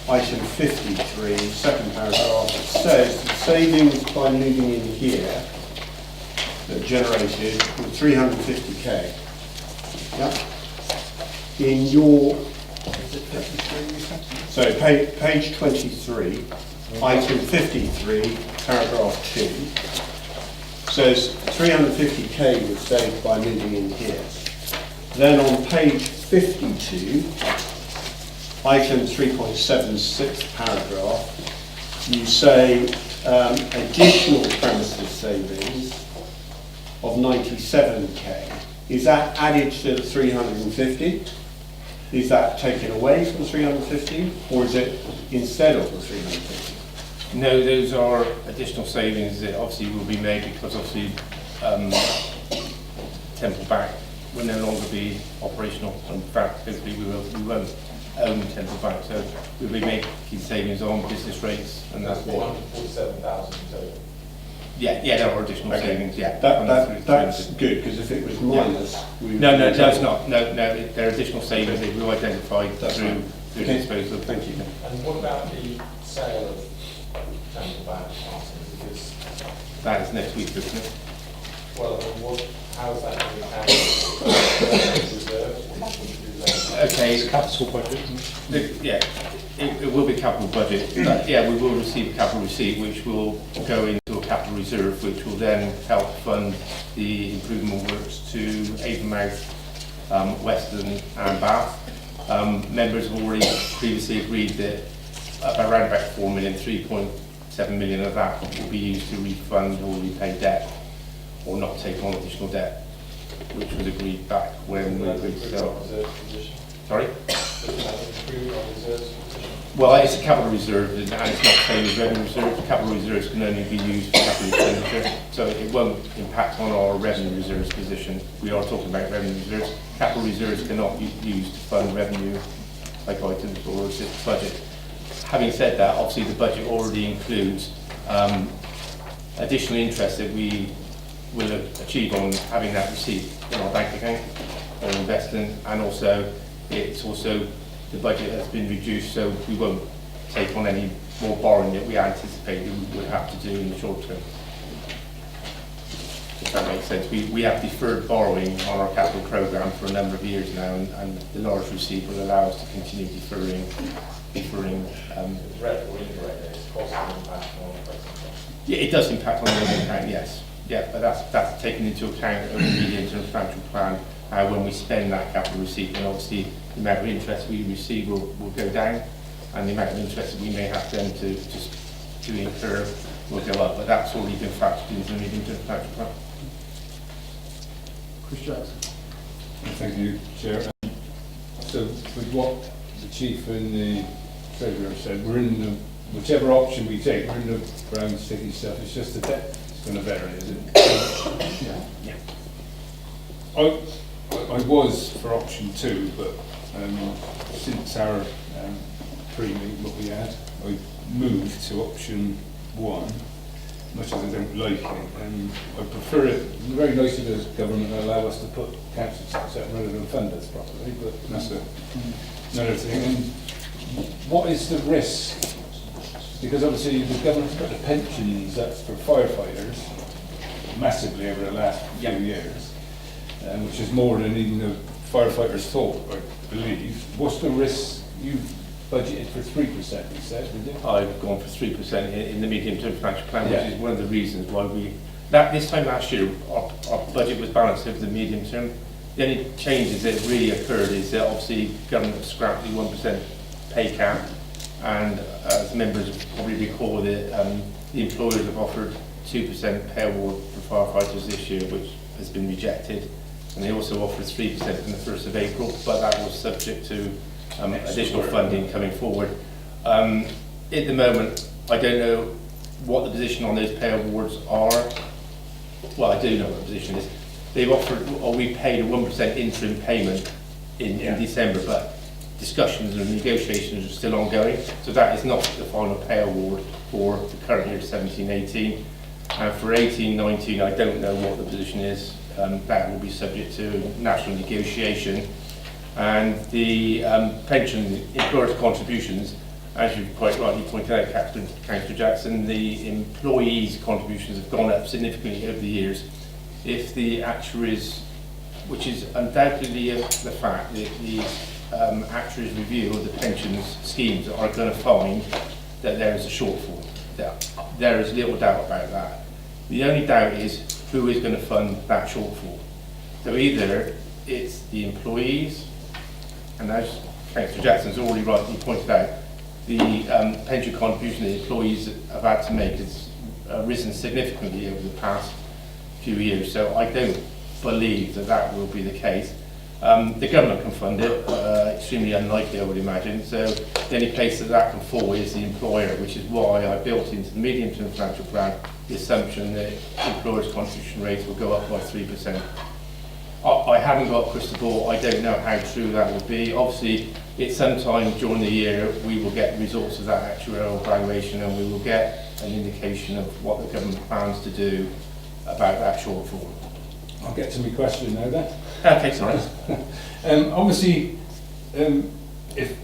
item 53, second paragraph, it says the savings by moving in here that generated were 350k. Yeah. In your so page 23. Item 53, paragraph 2, says 350k was saved by moving in here. Then on page 52, item 3.76 paragraph, you say additional premises savings of 97k. Is that added to the 350? Is that taken away from 350, or is it instead of the 350? No, those are additional savings that obviously will be made because obviously Temple Back will no longer be operational. In fact, hopefully we won't own Temple Back, so we'll be making savings on business rates, and that's what. 147,000 total. Yeah, there are additional savings. Yeah, that's good, because if it was minus, no, it's not. No, there are additional savings that we've identified through disposal. Thank you. And what about the sale of Temple Back? Because that is next week, isn't it? well, how is that going to be reserved? Okay, It's capital budget, isn't it? yeah, it will be capital budget. But yeah, we will receive a capital receipt, which will go into a capital reserve, which will then help fund the improvement works to Avon, Weston and Bath. Members have already previously agreed that around about 4 million, 3.7 million of that will be used to refund or repay debt or not take on additional debt, which was agreed back when we agreed to sell. Sorry? Well, it's a capital reserve and it's not the same as revenue reserve. Capital reserves can only be used for capital expenditure, so it won't impact on our revenue reserves position. We are talking about revenue reserves. Capital reserves cannot be used to fund revenue like items or the budget. Having said that, obviously the budget already includes additional interest that we will achieve on having that receipt in our bank account or investing, and also the budget has been reduced, so we won't take on any more borrowing that we anticipate we would have to do in the short term. if that makes sense. We have deferred borrowing on our capital programme for a number of years now, and the large receipt will allow us to continue deferring. Direct or indirect, it's cost and impact on operating costs. Yeah, it does impact on the revenue account, yes. Yeah, but that's taken into account over the medium-term financial plan. When we spend that capital receipt, then obviously the amount of interest we receive will go down, and the amount of interest that we may have then to incur will go up. But that's already been factored into the medium-term financial plan. Chris Jackson. Thank you, Chair. So with what the Chief and the Treasurer said, we're in the, whichever option we take, we're in the brown sticky stuff. It's just the debt it's going to vary, is it? Yeah. I was for option 2, but since our pre-meet what we had, I moved to option 1, much as I don't like it. I prefer it. Very nice of the government to allow us to put council tax out rather than fund us properly, but that's another thing. And what is the risk? Because obviously the government's put the pensions up for firefighters massively over the last few years, which is more than even the firefighters thought, I believe. What's the risk? You've budgeted for 3%, you said, did you? I've gone for 3% in the medium-term financial plan, which is one of the reasons why this time last year, our budget was balanced over the medium term. The only changes that really occurred is that obviously government scrapped the 1% pay cap, and as members probably recall, the employers have offered 2% pay award for firefighters this year, which has been rejected, and they also offered 3% from the 1st of April, but that was subject to additional funding coming forward. At the moment, I don't know what the position on those pay awards are. Well, I do know what the position is. They've offered, or we paid a 1% interim payment in December, but discussions and negotiations are still ongoing. So that is not the final pay award for the current year 17-18. And for 18-19, I don't know what the position is. That will be subject to national negotiation. And the pension employers' contributions, as you quite rightly pointed out, Councillor Jackson, the employees' contributions have gone up significantly over the years. If the actuaries, which is undoubtedly the fact that the actuaries' review of the pensions schemes are going to find that there is a shortfall. There is little doubt about that. The only doubt is who is going to fund that shortfall. So either it's the employees, and as Councillor Jackson's already rightly pointed out, the pension contribution the employees have had to make has risen significantly over the past few years. So I don't believe that that will be the case. The government can fund it, extremely unlikely I would imagine. So the only place that can fall is the employer, which is why I built into the medium-term financial plan the assumption that employers' contribution rates will go up by 3%. I haven't got a crystal ball. I don't know how true that will be. Obviously, at some time during the year, we will get results of that actuarial valuation, and we will get an indication of what the government plans to do about that shortfall. I'll get to my question now then. Okay, sorry. Obviously, if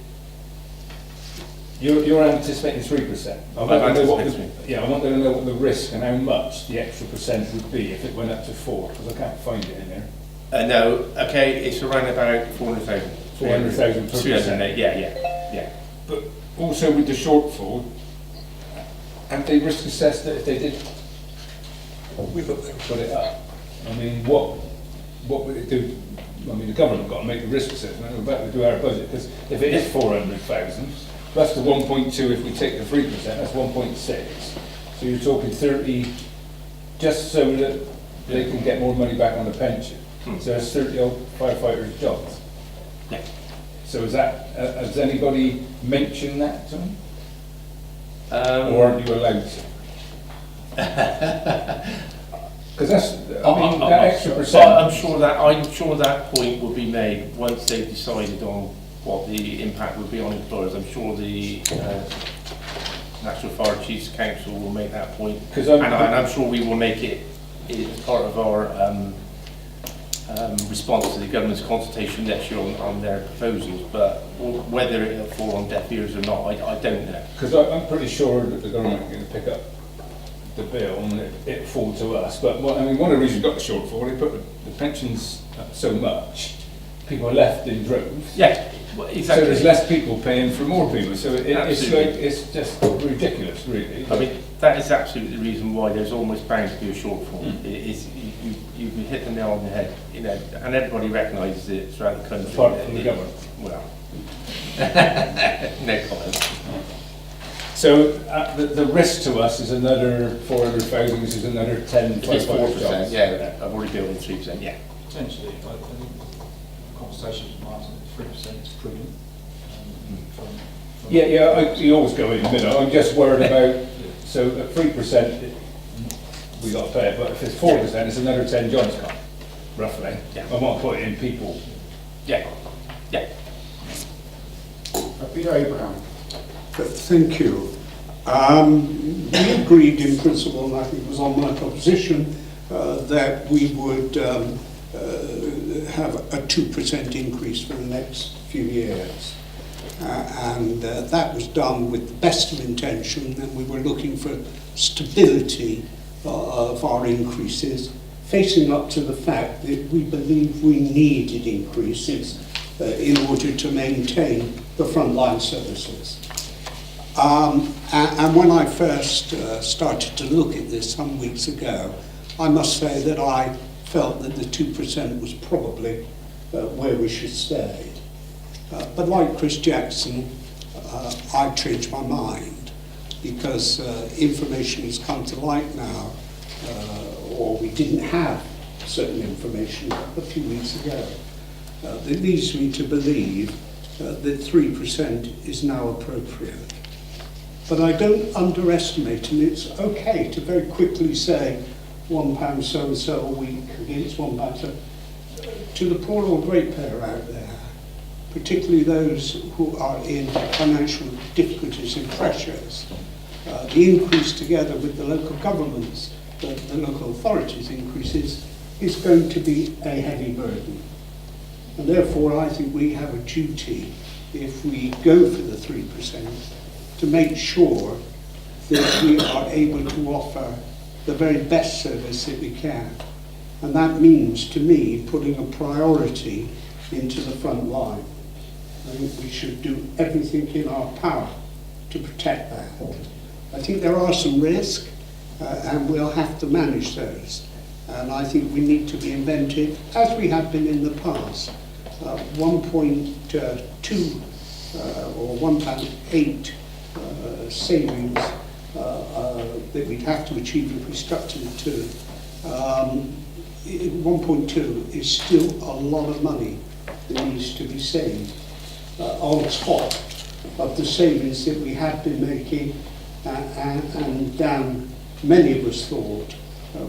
you're anticipating 3%, I want to know what the risk and how much the extra percent would be if it went up to 4, because I can't find it in there. No, okay, it's around about 400,000. 400,000 per percent. Yeah. But also with the shortfall, have they risk assessed that if they did put it up? I mean, what would it do? I mean, the government got to make the risk assessment. We're about to do our budget, because if it is 400,000, plus the 1.2, if we take the 3%, that's 1.6. So you're talking 30, just so that they can get more money back on the pension. So there's 30 old firefighters' jobs. Yeah. So is that, has anybody mentioned that to them? Or aren't you allowed to? Because that's, I mean, that extra percent. I'm sure that point will be made once they've decided on what the impact would be on employers. I'm sure the National Fire Chiefs Council will make that point, and I'm sure we will make it as part of our response to the government's consultation next year on their proposals. But whether it will fall on deaf ears or not, I don't know. Because I'm pretty sure that the government are going to pick up the bill and it fall to us. But one of the reasons we got the shortfall, they put the pensions up so much, people are left in droves. Yeah, well, exactly. So there's less people paying for more people. So it's just ridiculous, really. I mean, that is absolutely the reason why there's almost bound to be a shortfall. It is, you've hit the nail on the head, you know, and everybody recognises it throughout the country. Apart from the government. Well, no comment. So the risk to us is another 400,000, which is another 10, It's 4%, yeah, I've already built in 3%, yeah. Potentially, I think the conversation with Martin at 3% is prudent. You always go in the middle. I'm just worried about, so at 3%, we got to pay it, but if it's 4%, it's another 10 jobs gone, roughly. Yeah. I want to put it in people. Yeah, yeah. Peter Abraham. Thank you. We agreed in principle, and I think it was on my proposition, that we would have a 2% increase for the next few years. And that was done with the best of intention, and we were looking for stability of our increases, facing up to the fact that we believe we needed increases in order to maintain the frontline services. And when I first started to look at this some weeks ago, I must say that I felt that the 2% was probably where we should stay. But like Chris Jackson, I changed my mind because information has come to light now, or we didn't have certain information a few weeks ago. That leads me to believe that 3% is now appropriate. But I don't underestimate, and it's okay to very quickly say £1 so-and-so a week against £1 so. To the poor old ratepayer out there, particularly those who are in financial difficulties and pressures, the increase together with the local governments, the local authorities' increases, is going to be a heavy burden. And therefore I think we have a duty, if we go for the 3%, to make sure that we are able to offer the very best service that we can. And that means, to me, putting a priority into the front line. I think we should do everything in our power to protect that. I think there are some risks, and we'll have to manage those. And I think we need to be inventive, as we have been in the past. 1.2 or 1.8 savings that we'd have to achieve if we stuck to the 2. 1.2 is still a lot of money that needs to be saved on top of the savings that we have been making, and many of us thought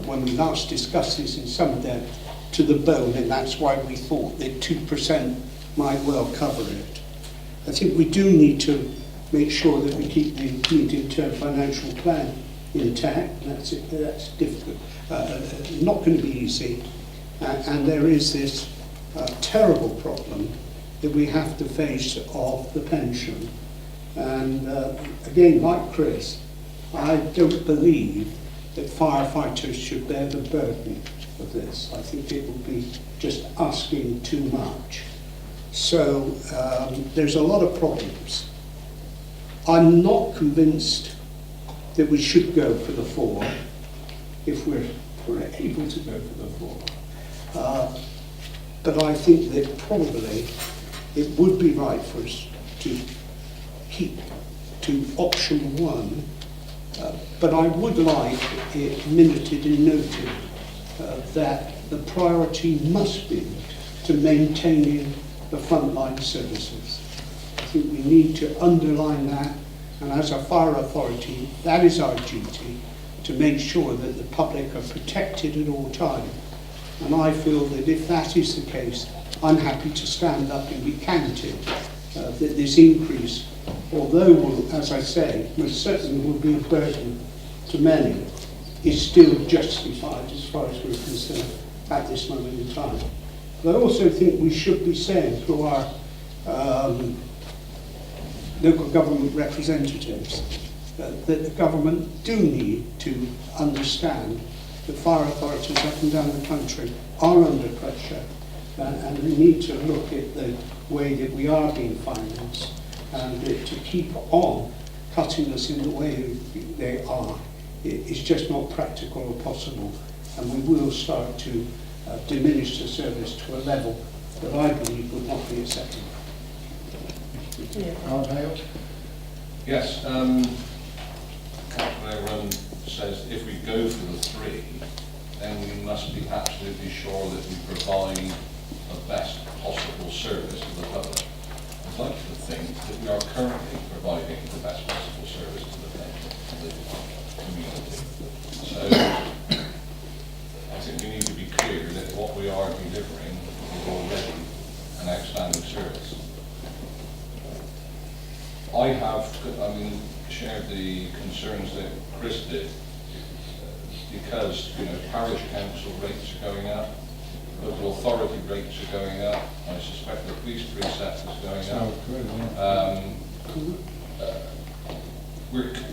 when we last discussed this in some depth, to the bone, and that's why we thought that 2% might well cover it. I think we do need to make sure that we keep the medium-term financial plan intact. That's difficult, not going to be easy. And there is this terrible problem that we have to face of the pension. And again, like Chris, I don't believe that firefighters should bear the burden of this. I think it would be just asking too much. So there's a lot of problems. I'm not convinced that we should go for the 4 if we're able to go for the 4. But I think that probably it would be right for us to keep to option 1. But I would like it minuted and noted that the priority must be to maintaining the frontline services. I think we need to underline that, and as a fire authority, that is our duty, to make sure that the public are protected at all times. And I feel that if that is the case, I'm happy to stand up and recant it, that this increase, although, as I say, most certainly will be a burden to many, is still justified as far as we're concerned at this moment in time. But I also think we should be saying through our local government representatives that the government do need to understand that fire authorities up and down the country are under pressure, and we need to look at the way that we are being financed, and that to keep on cutting us in the way they are, it's just not practical or possible, and we will start to diminish the service to a level that I believe would not be acceptable. Alan Hale? Yes, Councillor Run says if we go for the 3, then we must be absolutely sure that we provide the best possible service to the public. I'd like to think that we are currently providing the best possible service to the community. So I think we need to be clear that what we are delivering is already an outstanding service. I have, shared the concerns that Chris did, because, parish council rates are going up, local authority rates are going up, I suspect the police precept is going up.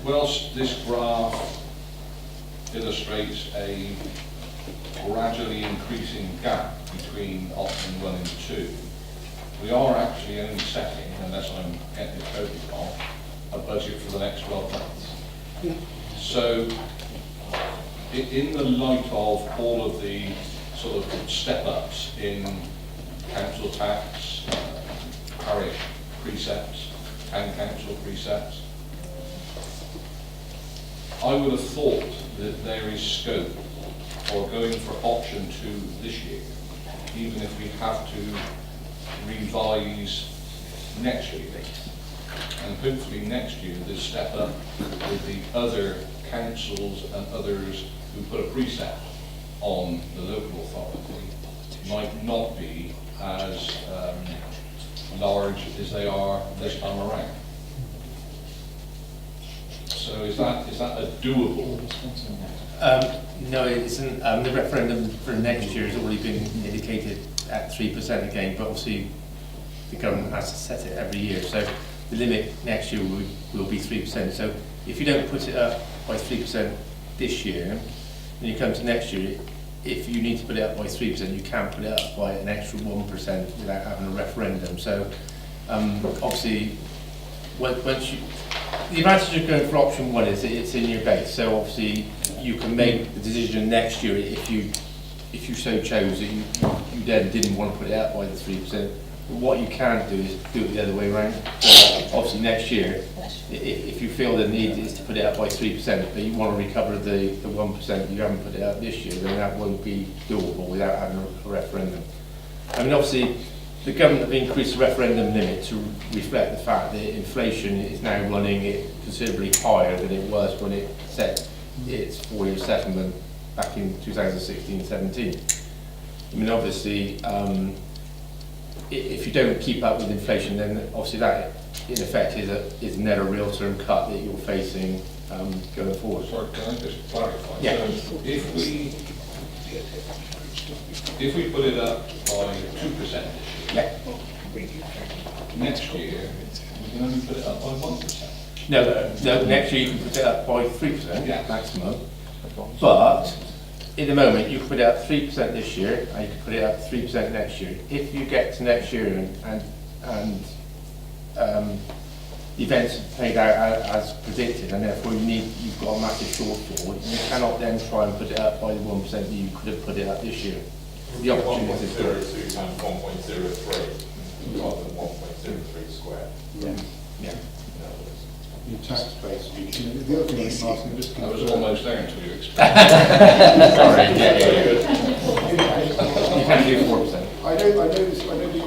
Whilst this graph illustrates a gradually increasing gap between option 1 and 2, we are actually only setting, unless I'm getting it totally wrong, a budget for the next 12 months. Yeah. So, in the light of all of the sort of step-ups in council tax, parish precepts, and council precepts, I would have thought that there is scope for going for option 2 this year, even if we have to revise next year. And hopefully next year the step up with the other councils and others who put a precept on the local authority might not be as large as they are this time around. So is that a doable? No, it isn't. The referendum for next year has already been indicated at 3% again, but obviously the government has to set it every year. So the limit next year will be 3%. So if you don't put it up by 3% this year, then you come to next year, if you need to put it up by 3%, you can put it up by an extra 1% without having a referendum. So obviously, once you, the advantage of going for option 1 is that it's in your base. So obviously, you can make the decision next year if you so chose that you then didn't want to put it up by the 3%. But what you can do is do it the other way around. So obviously next year, if you feel the need is to put it up by 3%, but you want to recover the 1% you haven't put it up this year, then that won't be doable without having a referendum. I mean, obviously, the government have increased the referendum limit to reflect the fact that inflation is now running it considerably higher than it was when it set its 4-year settlement back in 2016-17. I mean, obviously, if you don't keep up with inflation, then obviously that, in effect, is net a real term cut that you're facing going forward. Sorry, can I just clarify? Yeah. So if we put it up by 2% this year, yeah. Next year we can only put it up by 1%. No, next year you can put it up by 3% maximum. But in the moment, you can put it up 3% this year, and you can put it up 3% next year. If you get to next year and events have played out as predicted, and therefore you've got a massive shortfall, you cannot then try and put it up by the 1% that you could have put it up this year. The opportunity is there. 1.02 times 1.03 rather than 1.03 squared. Yeah. Yeah. Your tax base. The other thing I'm asking, just I was almost there until you explained. Sorry, you can do 4%. I know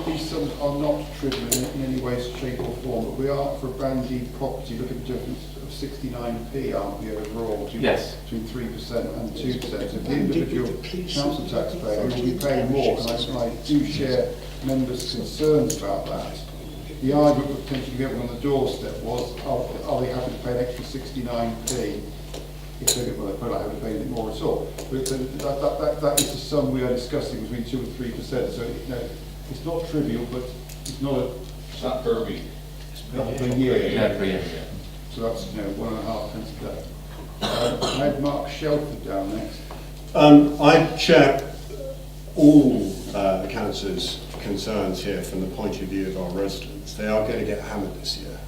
these sums are not trivial in any way, shape or form, but we are, for a brand new property, look at the difference of 69p, aren't we, overall, yes, between 3% and 2%. So the individual council taxpayer will be paying more, and I do share members' concerns about that. The argument that potentially given on the doorstep was, are they happy to pay an extra 69p? If they didn't, well, they probably haven't paid it more at all. But that is the sum we are discussing between 2 and 3%. So it's not trivial, but it's not a... Is that per week? Not per year. Yeah, per year. So that's 1.5 pence a day. I had Mark Shelford down next. I share all the councillor's concerns here from the point of view of our residents. They are going to get hammered this year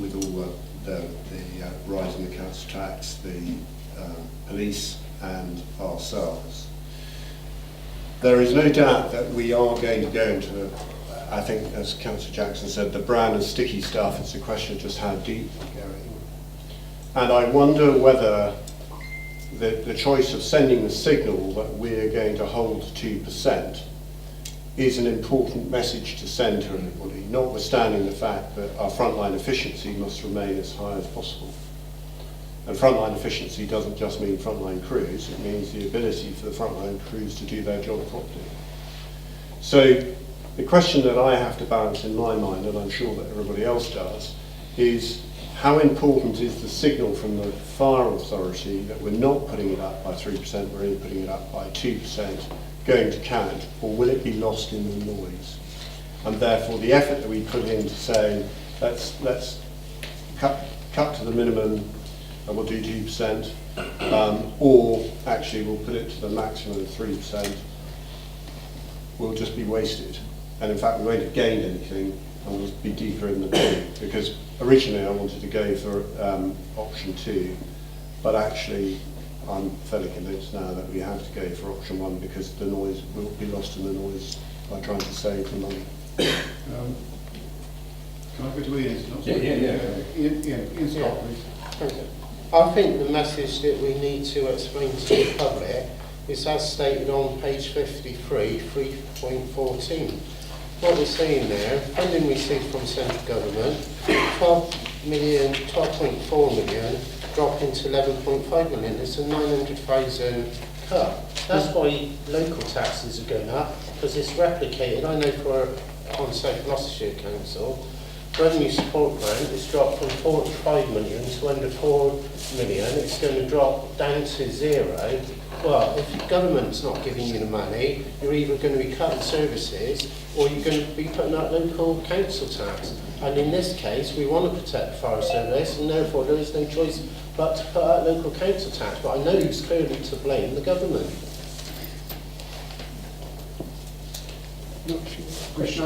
with all the rise in the council tax, the police and ourselves. There is no doubt that we are going to go into, I think, as Councillor Jackson said, the brown and sticky stuff. It's a question of just how deep we're going. And I wonder whether the choice of sending the signal that we're going to hold 2% is an important message to send to everybody, notwithstanding the fact that our frontline efficiency must remain as high as possible. And frontline efficiency doesn't just mean frontline crews, it means the ability for the frontline crews to do their job properly. So the question that I have to balance in my mind, and I'm sure that everybody else does, is how important is the signal from the Fire Authority that we're not putting it up by 3%, we're only putting it up by 2%, going to count, or will it be lost in the noise? And therefore the effort that we put into saying, let's cut to the minimum and we'll do 2%, or actually we'll put it to the maximum of 3%, will just be wasted. And in fact we won't have gained anything and we'll be deeper in the pool, because originally I wanted to go for option 2, but actually I'm fairly convinced now that we have to go for option 1 because the noise will be lost in the noise by trying to save the money. Can I go to Ian? Ian Scott, please. I think the message that we need to explain to the public is as stated on page 53, 3.14. What we're saying there, funding received from central government, 12.4 million, dropping to 11.5 million. It's a 900,000 cut. That's why local taxes are going up, because it's replicated. I know for on South Gloucestershire Council, revenue support grant is dropped from 45 million to under 4 million. It's going to drop down to 0. Well, if the government's not giving you the money, you're either going to be cutting services or you're going to be putting out local council tax. And in this case, we want to protect the fire service, and therefore there is no choice but to put out local council tax. But I know who's clearly to blame, the government. Just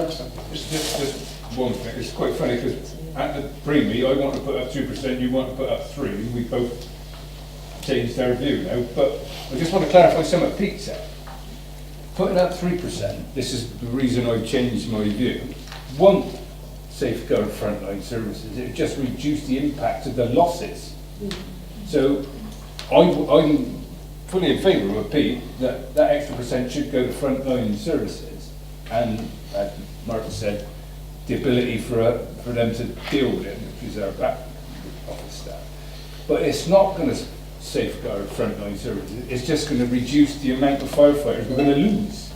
one thing, it's quite funny because at the pre-meet I want to put up 2%, you want to put up 3%, we both changed our view now, but I just want to clarify something Pete said. Putting up 3%, this is the reason I changed my view, won't safeguard frontline services, it just reduce the impact of the losses. So I'm fully in favour with Pete that that extra percent should go to frontline services, and as Martin said, the ability for them to deal with it, which is our back office staff. But it's not going to safeguard frontline services, it's just going to reduce the amount of firefighters we're going to lose.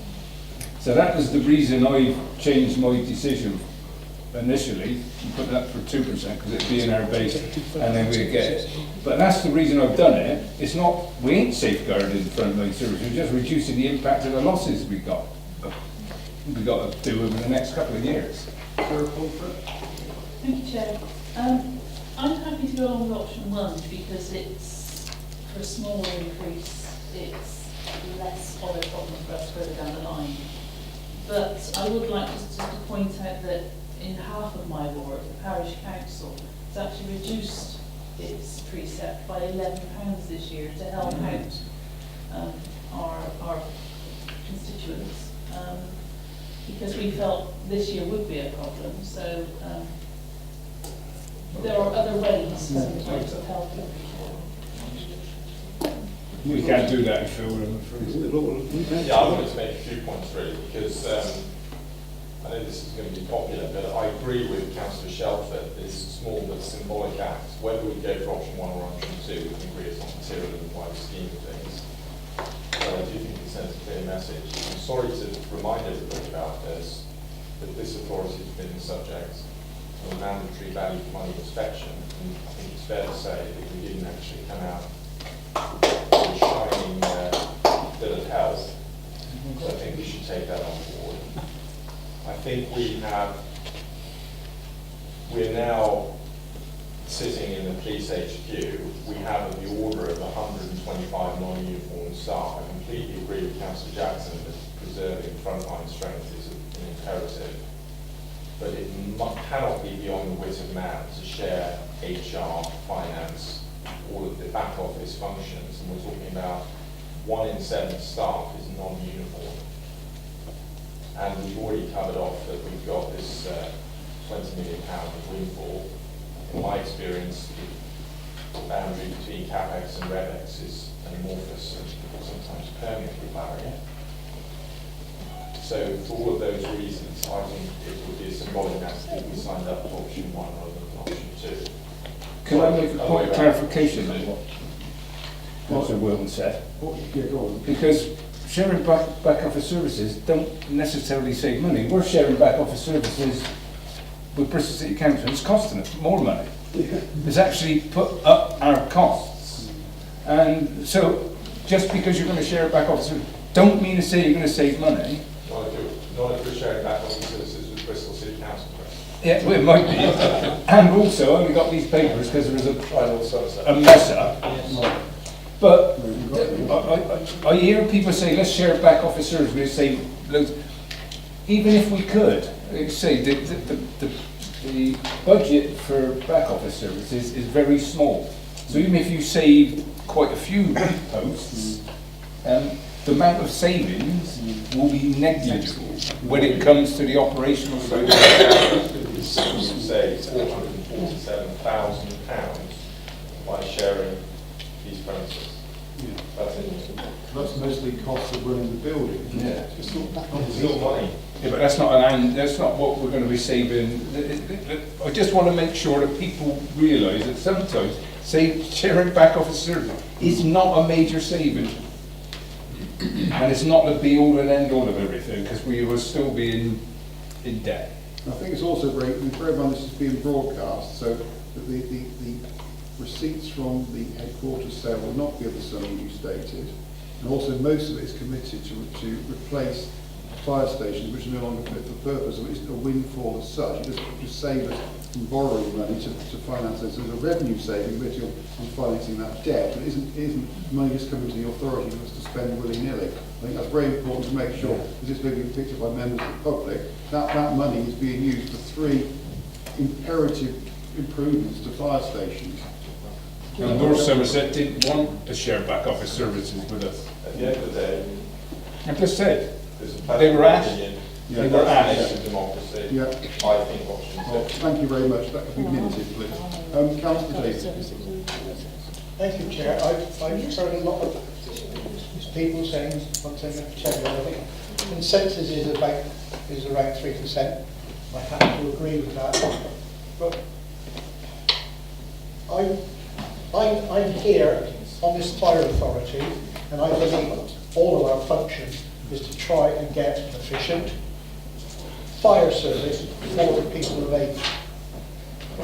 So that was the reason I changed my decision initially, and put that for 2% because it'd be in our base and then we'd get it. But that's the reason I've done it. It's not, we ain't safeguarding frontline services, we're just reducing the impact of the losses we got to do over the next couple of years. Thank you, Chair. I'm happy to go along with option 1 because it's, for a smaller increase, it's less of a problem for us further down the line. But I would like just to point out that in half of my ward, the parish council has actually reduced its precept by £11 this year to help out our constituents. Because we felt this year would be a problem, so there are other ways sometimes of helping. We can't do that in Phil. Yeah, I wanted to make a few points really, because I know this is going to be popular, but I agree with Councillor Shelford, this small but symbolic act. Whether we go for option 1 or option 2, we can agree it's not material in the wider scheme of things. But I do think it sends a clear message. I'm sorry to remind everybody about this, that this authority has been the subject of a mandatory value for money inspection, and I think it's fair to say that we didn't actually come out with a shining bill of health. So I think we should take that on board. I think we're now sitting police HQ, we have of the order of 125 non-uniformed staff. I completely agree with Councillor Jackson that preserving frontline strength is an imperative, but it cannot be beyond the wit of man to share HR, finance, all of the back office functions, and we're talking about 1 in 7 staff is non-uniform. And we've already covered off that we've got this £20 million windfall. In my experience, the boundary between CapEx and RevEx is an amorphous and sometimes permeable barrier. So for all of those reasons, I think it would be a symbolic act if we signed up to option 1 rather than option 2. Can I make a point of clarification on what Councillor Wilton said? Because sharing back office services don't necessarily save money. We're sharing back office services with Bristol City Council. It's costing us more money. It's actually put up our costs. And so just because you're going to share back office services, don't mean to say you're going to save money. Not if we're sharing back office services with Bristol City Council. Yeah, well, it might be. And also, I only got these papers because there was a mess up. But I hear people say, let's share back office services, we say loads. Even if we could, like say, the budget for back office services is very small. So even if you save quite a few posts, the amount of savings will be negligible when it comes to the operational side. Say £447,000 by sharing these premises. That's mostly costs of running the building. Yeah. It's still money. Yeah, but that's not what we're going to be saving. I just want to make sure that people realise that sometimes sharing back office service is not a major saving. And it's not the be-all and end-all of everything, because we will still be in debt. I think it's also very, bear in mind this is being broadcast, so that the receipts from the headquarters sale will not be of the sum you stated, and also most of it is committed to replace fire stations which are no longer fit for purpose, so it isn't a windfall as such. It doesn't just save us from borrowing money to finance this. There's a revenue saving which on financing that debt, but it isn't money just coming to the authority for us to spend willy-nilly. I think that's very important to make sure, because it's going to be picked up by members of the public, that money is being used for 3 imperative improvements to fire stations. And North Somerset didn't want to share back office services with us. At the end of the day, I just said, they were asked. They were asked. Democracy. Yeah. I think option 2. Thank you very much. That could be minuted, please. Councillor Davis. Thank you, Chair. I've heard a lot of people saying one thing at Chair. I think consensus is around 3%. I have to agree with that. But I'm here on this fire authority, and I believe all of our function is to try and get an efficient fire service for the people of Avon.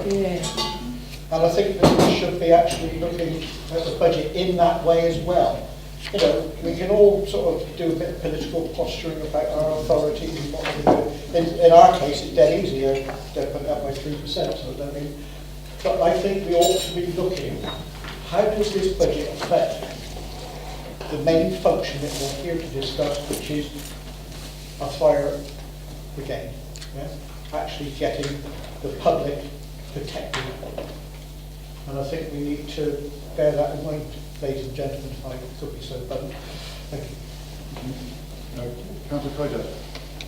Yeah. And I think that we should be actually looking at the budget in that way as well. You know, we can all sort of do a bit of political posturing about our authority and what we do. In our case, it's dead easy. They're put that by 3%. So I don't mean, but I think we ought to be looking, how does this budget affect the main function that we're here to discuss, which is a fire brigade, yeah? Actually getting the public protected. And I think we need to bear that in mind, ladies and gentlemen, if I could be so blunt. Thank you. Councillor Coder.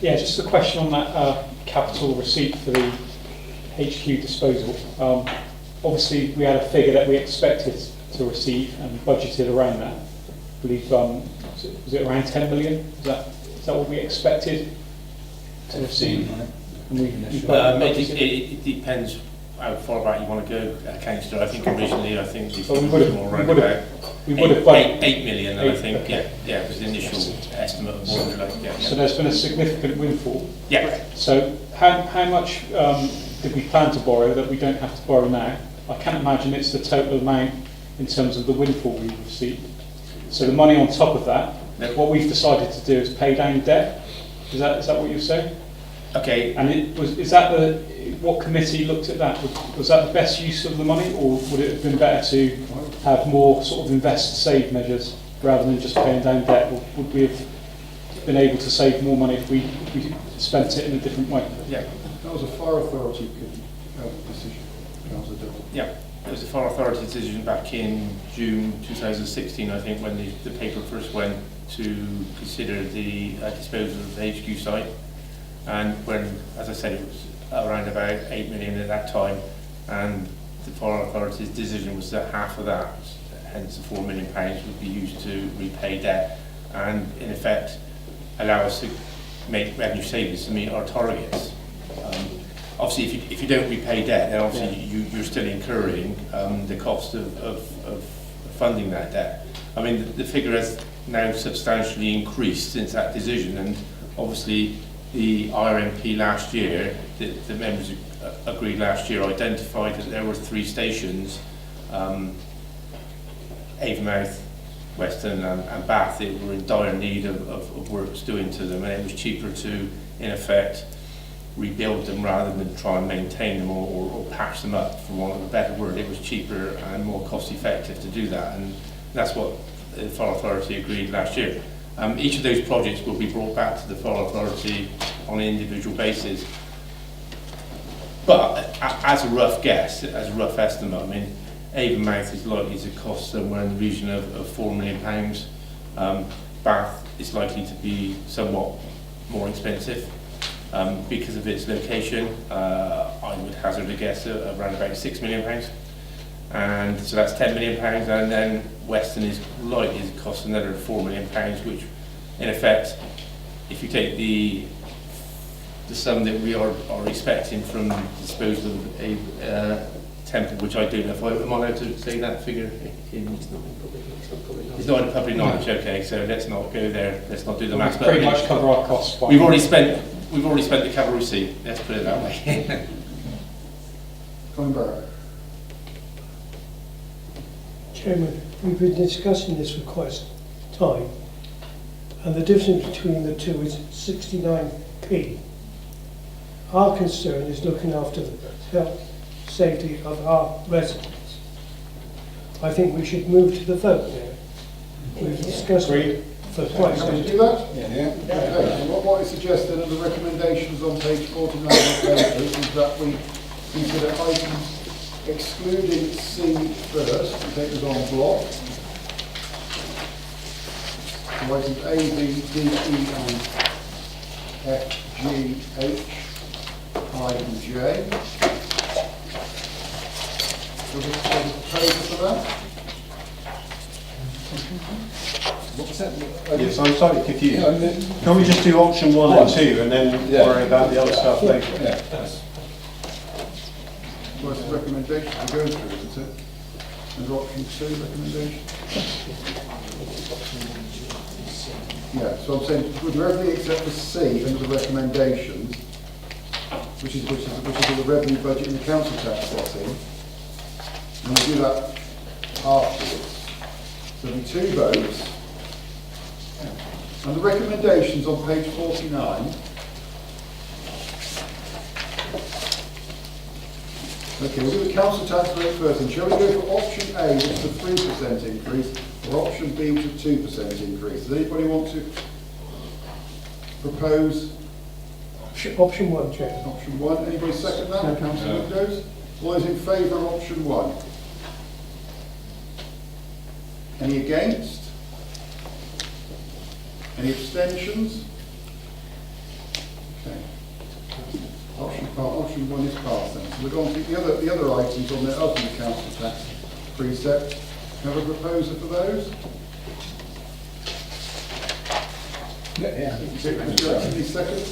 Yeah, just a question on that capital receipt for the HQ disposal. Obviously, we had a figure that we expected to receive and budgeted around that. I believe, was it around 10 million? Is that what we expected to receive? It depends how far back you want to go, Councillor. I think originally, we would have 8 million, and I think, it was the initial estimate of what we were like. So there's been a significant windfall. Yeah. So how much did we plan to borrow that we don't have to borrow now? I can't imagine it's the total amount in terms of the windfall we received. So the money on top of that, what we've decided to do is pay down debt. Is that what you're saying? Okay. And is that what committee looked at that? Was that the best use of the money, or would it have been better to have more sort of invest-save measures rather than just paying down debt? Or would we have been able to save more money if we spent it in a different way? Yeah. That was a Fire Authority decision, Councillor Dillon. Yeah. It was a Fire Authority decision back in June 2016, I think, when the paper first went to consider the disposal of the HQ site. And when, as I said, it was around about 8 million at that time, and the Fire Authority's decision was that half of that, hence the £4 million, would be used to repay debt and, in effect, allow us to make revenue savings to meet our targets. Obviously, if you don't repay debt, then obviously you're still incurring the cost of funding that debt. I mean, the figure has now substantially increased since that decision, and obviously the RMP last year, the members agreed last year, identified that there were 3 stations, Avonmouth, Weston and Bath, that were in dire need of works doing to them, and it was cheaper to, in effect, rebuild them rather than try and maintain them or patch them up, for want of a better word. It was cheaper and more cost effective to do that, and that's what the Fire Authority agreed last year. Each of those projects will be brought back to the Fire Authority on an individual basis. But as a rough guess, as a rough estimate, I mean, Avonmouth is likely to cost somewhere in the region of £4 million. Bath is likely to be somewhat more expensive because of its location. I would hazard a guess around about £6 million. And so that's £10 million, and then Weston is likely to cost another £4 million, which, in effect, if you take the sum that we are expecting from the disposal of a temple, which I don't know if am I allowed to say that figure? It's not in public knowledge. Okay, so let's not go there. Let's not do the maths. Pretty much cover our costs. We've already spent the cavalry seat. Let's put it that way. Coming back. Chairman, we've been discussing this for quite some time, and the difference between the two is 69p. Our concern is looking after the health, safety of our residents. I think we should move to the vote now. We've discussed it for quite some time. Do that? Yeah. Okay. So what is suggested in the recommendations on page 49 of the papers is that we consider items excluding C first, and take those en bloc. So items A, B, D, E, and F, G, H, I, and J. So there's a proposal for that? What was that? Yes, I'm slightly confused. Can we just do option 1 and 2 and then worry about the other stuff later? Yeah. Well, it's a recommendation to go through, isn't it? Under option 2, recommendation. Yeah, so I'm saying we'll do everything except for C under the recommendations, which is the revenue budget and the council tax setting. And we'll do that afterwards. So there'll be 2 votes. And the recommendations on page 49. Okay, we'll do the council tax rate first. And shall we go for option A, which is a 3% increase, or option B, which is a 2% increase? Does anybody want to propose? Option 1, Chair. Option 1. Anybody second that? Councillor Windows? All those in favour of option 1? Any against? Any abstentions? Okay. Option 1 is passed then. So we're going to the other items on the other council tax precept. Have a proposer for those? Yeah. Mr. Jackson, second.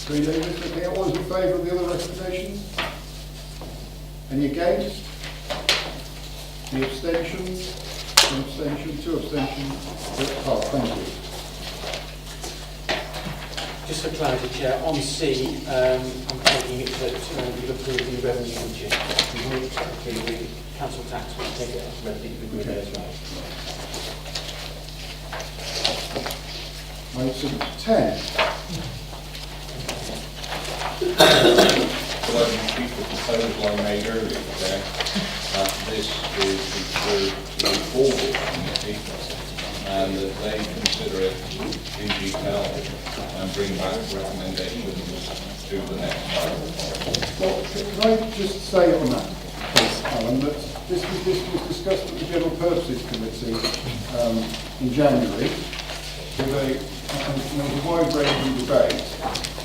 Green Davis, okay. All those in favour of the other recommendations? Any against? Any abstentions? One abstention, 2 abstentions. Thank you. Just for clarity, Chair, on C, I'm taking it that you've approved the revenue budget. You've moved the council tax, we'll take it as read that you've agreed as well. Item 10. committee and that they consider it in detail and bring back recommendations to the next time. Well, can I just say on that, please, Alan, that this was discussed at the General Purposes Committee in January with a wide-ranging debate.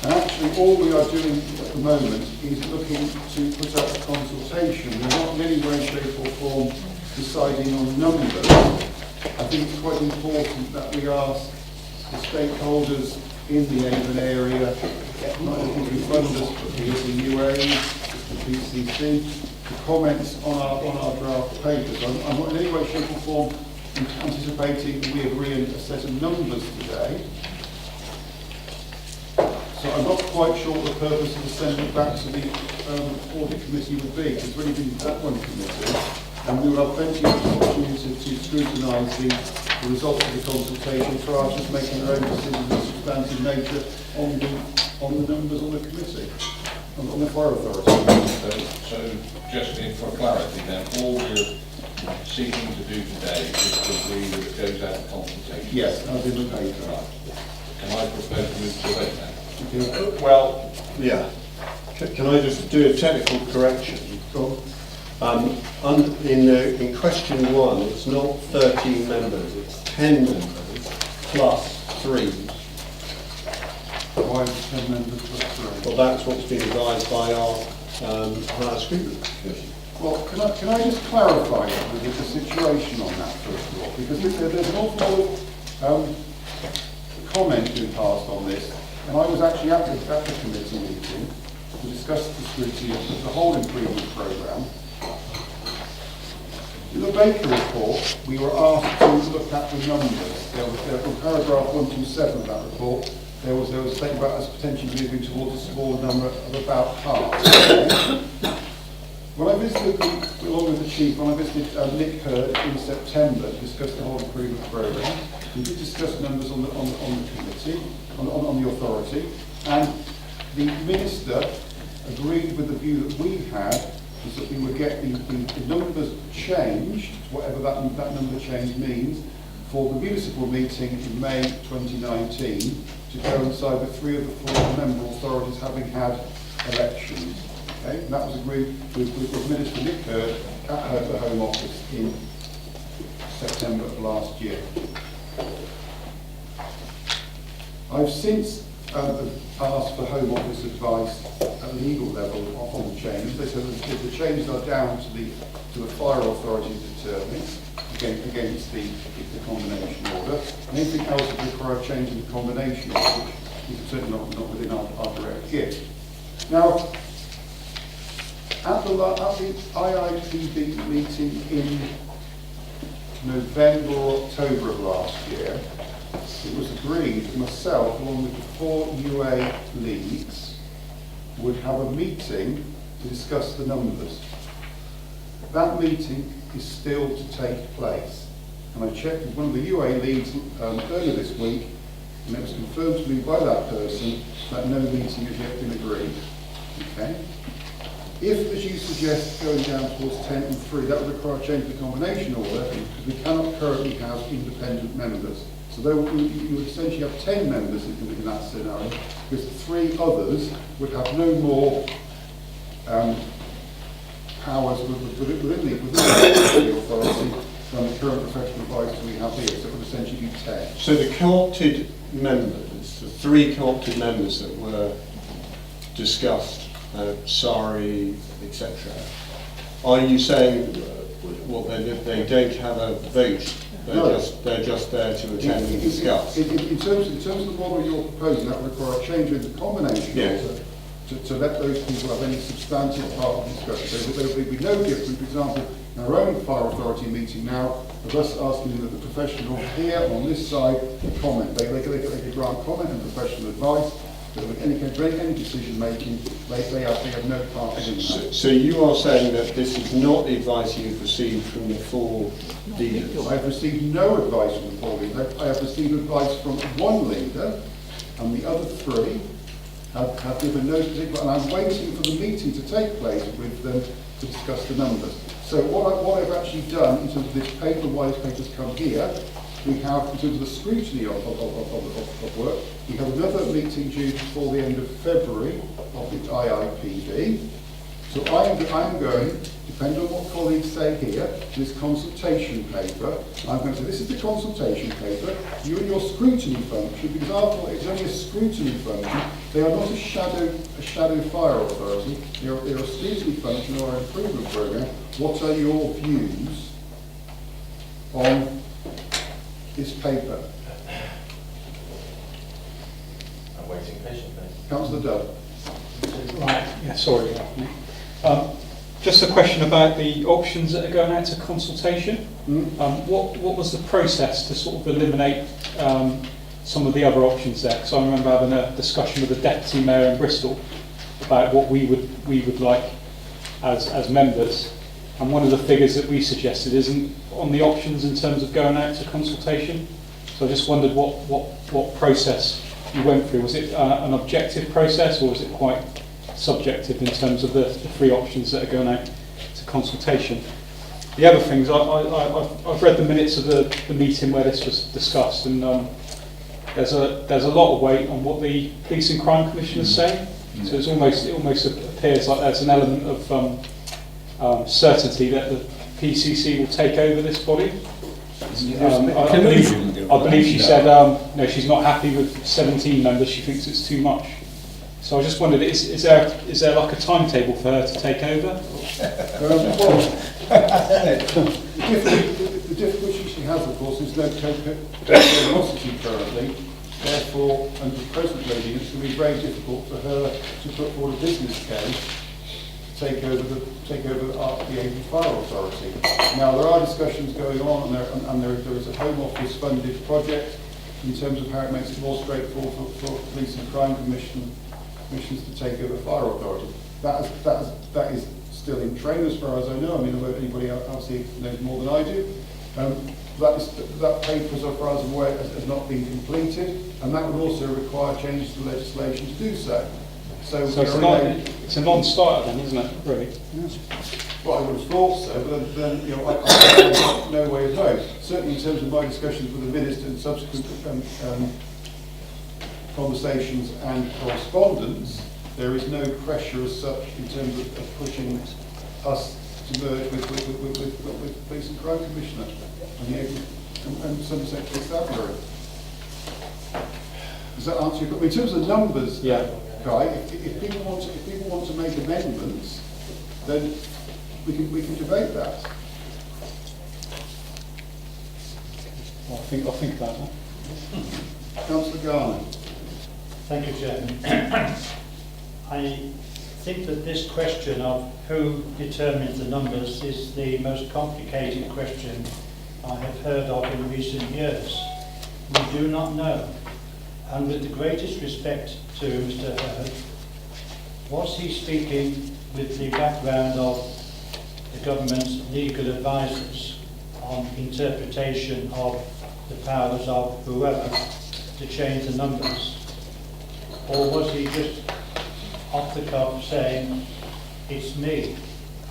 And actually, all we are doing at the moment is looking to put out a consultation. We're not in any way, shape or form deciding on numbers. I think it's quite important that we ask the stakeholders in the Avon area, not only the funders, but the UAs, the PCC, to comment on our draft papers. I'm not in any way, shape or form anticipating we agree on a set of numbers today. So I'm not quite sure what the purpose of the sending it back to the audit committee would be. It's really been that one committee, and we will have plenty of opportunity to scrutinise the results of the consultation for us just making our own decisions of substantive nature on the numbers on the committee, on the Fire Authority. So just for clarity then, all we're seeking to do today is to agree that it goes out of consultation. Yes, as in the paper. Right. Can I propose to move to vote now? Well, yeah. Can I just do a technical correction? In question 1, it's not 13 members, it's 10 members plus 3. Why is 10 members plus 3? Well, that's what's been advised by our higher scrutiny commission. Well, can I just clarify the situation on that first of all? Because there's an awful lot of comment being passed on this, and I was actually at the committee meeting to discuss the scrutiny of the whole improvement programme. In the Baker report, we were asked to look at the numbers. There was in paragraph 127 of that report, there was a statement about us potentially moving towards a small number of about half. When I visited, along with the chief, when I visited Nick Hurd in September to discuss the whole improvement programme, we did discuss numbers on the committee, on the authority, and the minister agreed with the view that we had, was that we would get the numbers changed, whatever that number change means, for the municipal meeting in May 2019 to coincide with 3 of the 4 member authorities having had elections. Okay? And that was agreed with Minister Nick Hurd at the Home Office in September of last year. I've since asked for Home Office advice at legal level on the changes. They said that the changes are down to the Fire Authority to determine against the combination order. And anything else would require a change in the combination order, which is certainly not within our direct gift. Now, at the IIPB meeting in November or October of last year, it was agreed that myself, along with the 4 UA leads, would have a meeting to discuss the numbers. That meeting is still to take place. And I checked with one of the UA leads earlier this week, and it was confirmed to me by that person that no meeting has yet been agreed. Okay? If, as you suggest, going down towards 10 and 3, that would require a change of the combination order, because we cannot currently have independent members. So you would essentially have 10 members in that scenario, because 3 others would have no more powers within the authority than the current professional advice we have here. So it would essentially be 10. So the co-opted members, the 3 co-opted members that were discussed, sorry, etc. Are you saying they don't have a vote? They're just there to attend and discuss. In terms of the model you're proposing, that would require a change in the combination order to let those people have any substantive part of the discussion. There would be no difference, for example, in our own Fire Authority meeting now, of us asking the professional here on this side to comment. They could grant comment and professional advice. But with any decision making, they have no part in that. So you are saying that this is not the advice you've received from the 4 leaders? I have received no advice from the 4 leaders. I have received advice from 1 leader, and the other 3 have given no particular, and I'm waiting for the meeting to take place with them to discuss the numbers. So what I've actually done in terms of this paper, why this paper's come here, we have, in terms of the scrutiny of work, we have another meeting due before the end of February of the IIPD. So I'm going, depending on what colleagues say here, this consultation paper, I'm going to say, this is the consultation paper, you and your scrutiny function, because after all, it's only a scrutiny function, they are not a shadow fire authority, they're a scrutiny function or an improvement programme. What are your views on this paper? I'm waiting patiently. Councillor Dove. Right, yeah, sorry. Just a question about the options that are going out to consultation. What was the process to sort of eliminate some of the other options there? Because I remember having a discussion with the Deputy Mayor in Bristol about what we would like as members. And one of the figures that we suggested isn't on the options in terms of going out to consultation. So I just wondered what process you went through. Was it an objective process, or was it quite subjective in terms of the three options that are going out to consultation? The other things, I've read the minutes of the meeting where this was discussed, and there's a lot of weight on what the Police and Crime Commission is saying. So it almost appears like there's an element of certainty that the PCC will take over this body. I believe she said no, she's not happy with 17 members. She thinks it's too much. So I just wondered, is there like a timetable for her to take over? The difficulty she has, of course, is no co-velocity currently. Therefore, under present regime, it's going to be very difficult for her to put forward a business case to take over the Avon Fire Authority. Now, there are discussions going on, and there is a Home Office funded project in terms of how it makes it more straightforward for Police and Crime Commissions to take over Fire Authority. That is still in train as far as I know. I mean, anybody else here knows more than I do. That paper, as far as I'm aware, has not been completed, and that would also require changes to legislation to do so. So it's a non-starter then, isn't it, really? Yes. Well, I would have thought so, but then I have no way of knowing. Certainly in terms of my discussions with the Minister and subsequent conversations and correspondence, there is no pressure as such in terms of pushing us to merge with Police and Crime Commissioner and some Secretary Constabulary. Does that answer your question? In terms of numbers, yeah. Guy, if people want to make amendments, then we can debate that. Well, I'll think about that. Councillor Garner. Thank you, Chairman. I think that this question of who determines the numbers is the most complicated question I have heard of in recent years. We do not know. And with the greatest respect to Mr. Hurd, was he speaking with the background of the government's legal advisors on interpretation of the powers of whoever to change the numbers? Or was he just off the cuff saying, it's me,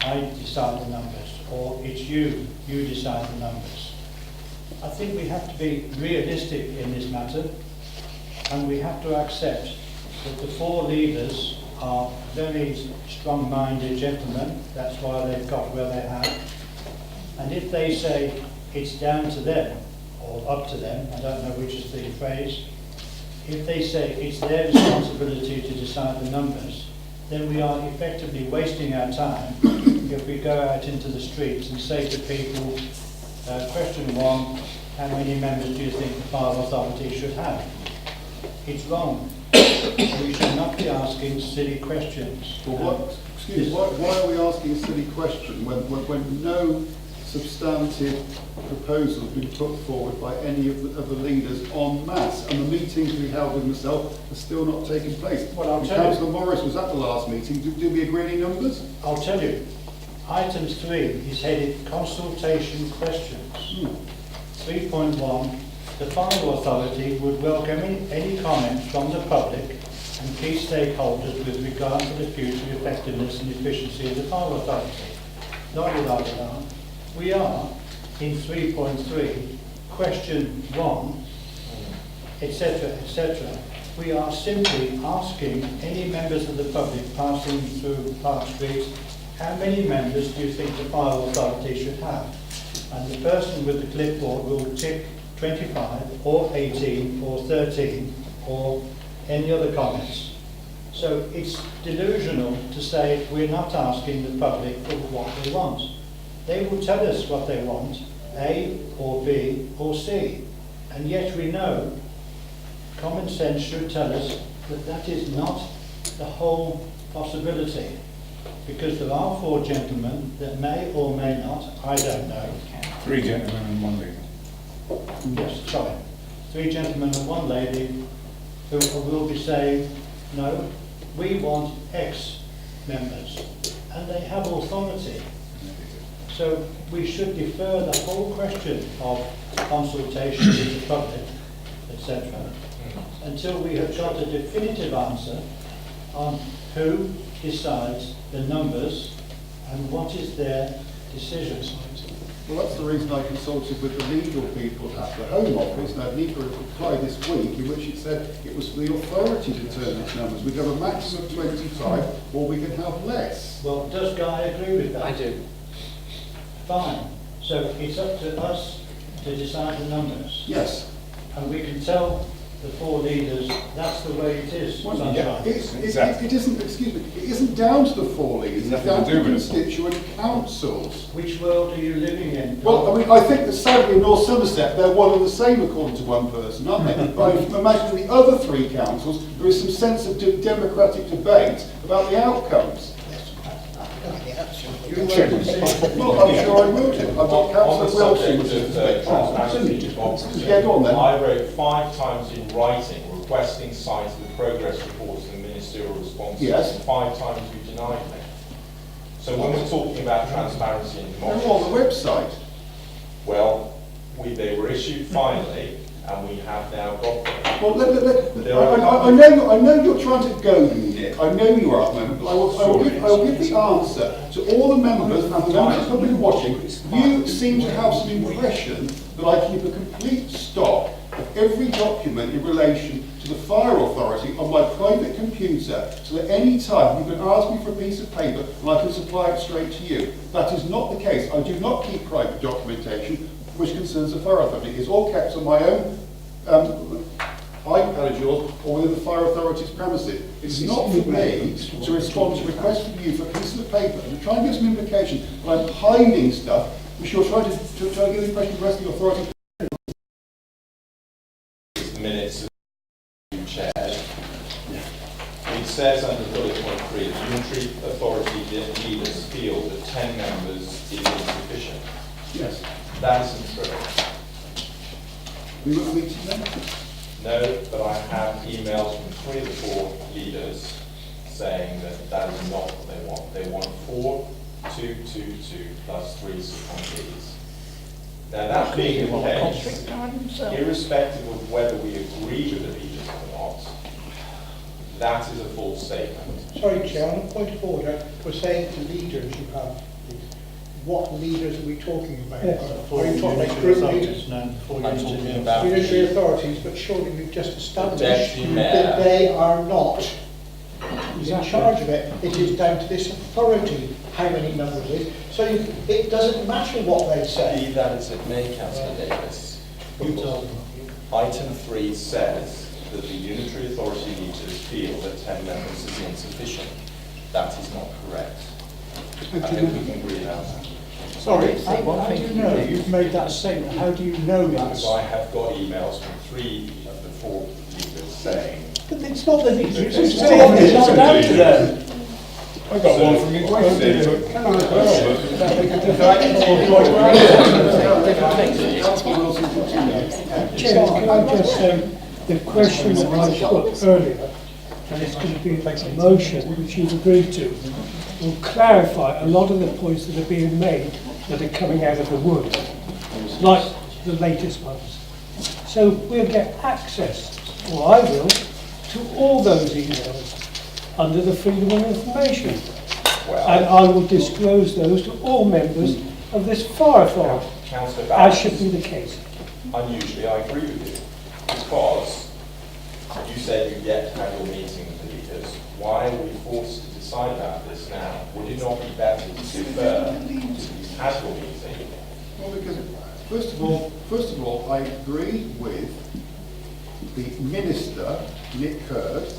I decide the numbers, or it's you decide the numbers? I think we have to be realistic in this matter, and we have to accept that the four leaders are very strong-minded gentlemen. That's why they've got where they have. And if they say it's down to them, or up to them, I don't know which is the phrase, if they say it's their responsibility to decide the numbers, then we are effectively wasting our time if we go out into the streets and say to people, question one, how many members do you think the Fire Authority should have? It's wrong. We should not be asking silly questions. Well, why are we asking a silly question when no substantive proposal has been put forward by any of the leaders en masse, and the meetings we held with myself are still not taking place? Well, I'll tell Councillor Morris was at the last meeting. Did we agree any numbers? I'll tell you. Item 3 is headed consultation questions. 3.1, the Fire Authority would welcome any comments from the public and key stakeholders with regard to the future effectiveness and efficiency of the Fire Authority. la-di-la-di-la, we are in 3.3, question 1, etc., etc. We are simply asking any members of the public passing through Park Street, how many members do you think the fire authority should have? And the person with the clipboard will tick 25 or 18 or 13 or any other comments. So it's delusional to say we're not asking the public for what they want. They will tell us what they want, A or B or C. And yet we know common sense should tell us that that is not the whole possibility. Because there are 4 gentlemen that may or may not, I don't know. 3 gentlemen and 1 lady. Yes, sorry. 3 gentlemen and 1 lady who will be saying, no, we want X members. And they have authority. So we should defer the whole question of consultation with the public, etc., until we have got a definitive answer on who decides the numbers and what is their decision. Well, that's the reason I consulted with the legal people at the Home Office, and I've neither reply this week, in which it said it was for the authority to determine its numbers. We can have a maximum of 25, or we can have less. Well, does Guy agree with that? I do. Fine. So it's up to us to decide the numbers. Yes. And we can tell the 4 leaders that's the way it is. Well, Sunshine. it isn't, excuse me, it isn't down to the 4 leaders, it's down to the constituent councils. Which world are you living in? Well, I mean, I think that sadly in North Somerset, they're one and the same according to one person, aren't they? But I imagine in the other 3 councils, there is some sense of democratic debate about the outcomes. You won't see. Well, I'm sure I will do. I've got Councillor Wilson. Yeah, go on then. I wrote 5 times in writing requesting sight of the progress reports and ministerial responses. Yes. And 5 times you denied me. So when we're talking about transparency and They're democracy, on the website. well, they were issued finally, and we have now got them. Well, I know you're trying to goad me, Nick. I know you are at the moment, but I will give the answer to all the members and the members who have been watching. You seem to have some impression that I keep a complete stock of every document in relation to the Fire Authority on my private computer, so that any time you can ask me for a piece of paper and I can supply it straight to you. That is not the case. I do not keep private documentation which concerns the Fire Authority. It's all kept on my own iPad of yours or within the Fire Authority's premises. It's not for me to respond to requests from you for a piece of paper and to try and give some indication that I'm hiding stuff which you're trying to give the impression of the rest of the authority. Minutes of the chair. It says under bullet point 3, the unitary authority leaders feel that 10 members is insufficient. Yes. That isn't true. We were meeting then? No, but I have emails from 3 of the 4 leaders saying that that is not what they want. They want 4, 2, 2, 2 plus 3 appointees. Now that being the case, irrespective of whether we agree with the leaders or not, that is a false statement. Sorry, Chair, on a point of order, we're saying to leaders you have. What leaders are we talking about? Yes. Are you talking about group leaders? No, I'm talking about Unitary authorities, but surely we've just established Deputy Mayor. that they are not in charge of it. It is down to this authority how many members it is. So it doesn't matter what they say. Be that as it may, Councillor Davis. Item 3 says that the unitary authority leaders feel that 10 members is insufficient. That is not correct. I think we can agree on that. Sorry, how do you know? You've made that statement. How do you know that? Because I have got emails from 3 of the 4 leaders saying. But it's not the leaders. It's not down to them. I got one from you yesterday. Chair, can I just say, the question that I put earlier, and it's going to be a motion which you've agreed to, will clarify a lot of the points that are being made that are coming out of the wood, like the latest ones. So we'll get access, or I will, to all those emails under the Freedom of Information. Well- and I will disclose those to all members of this fire authority, Councillor as Barnes, should be the case. unusually I agree with you, because you said you yet to have your meeting with the leaders. Why are we forced to decide about this now? Would it not be better to defer to these had your meeting? Well, because first of all, I agree with the Minister, Nick Hurd,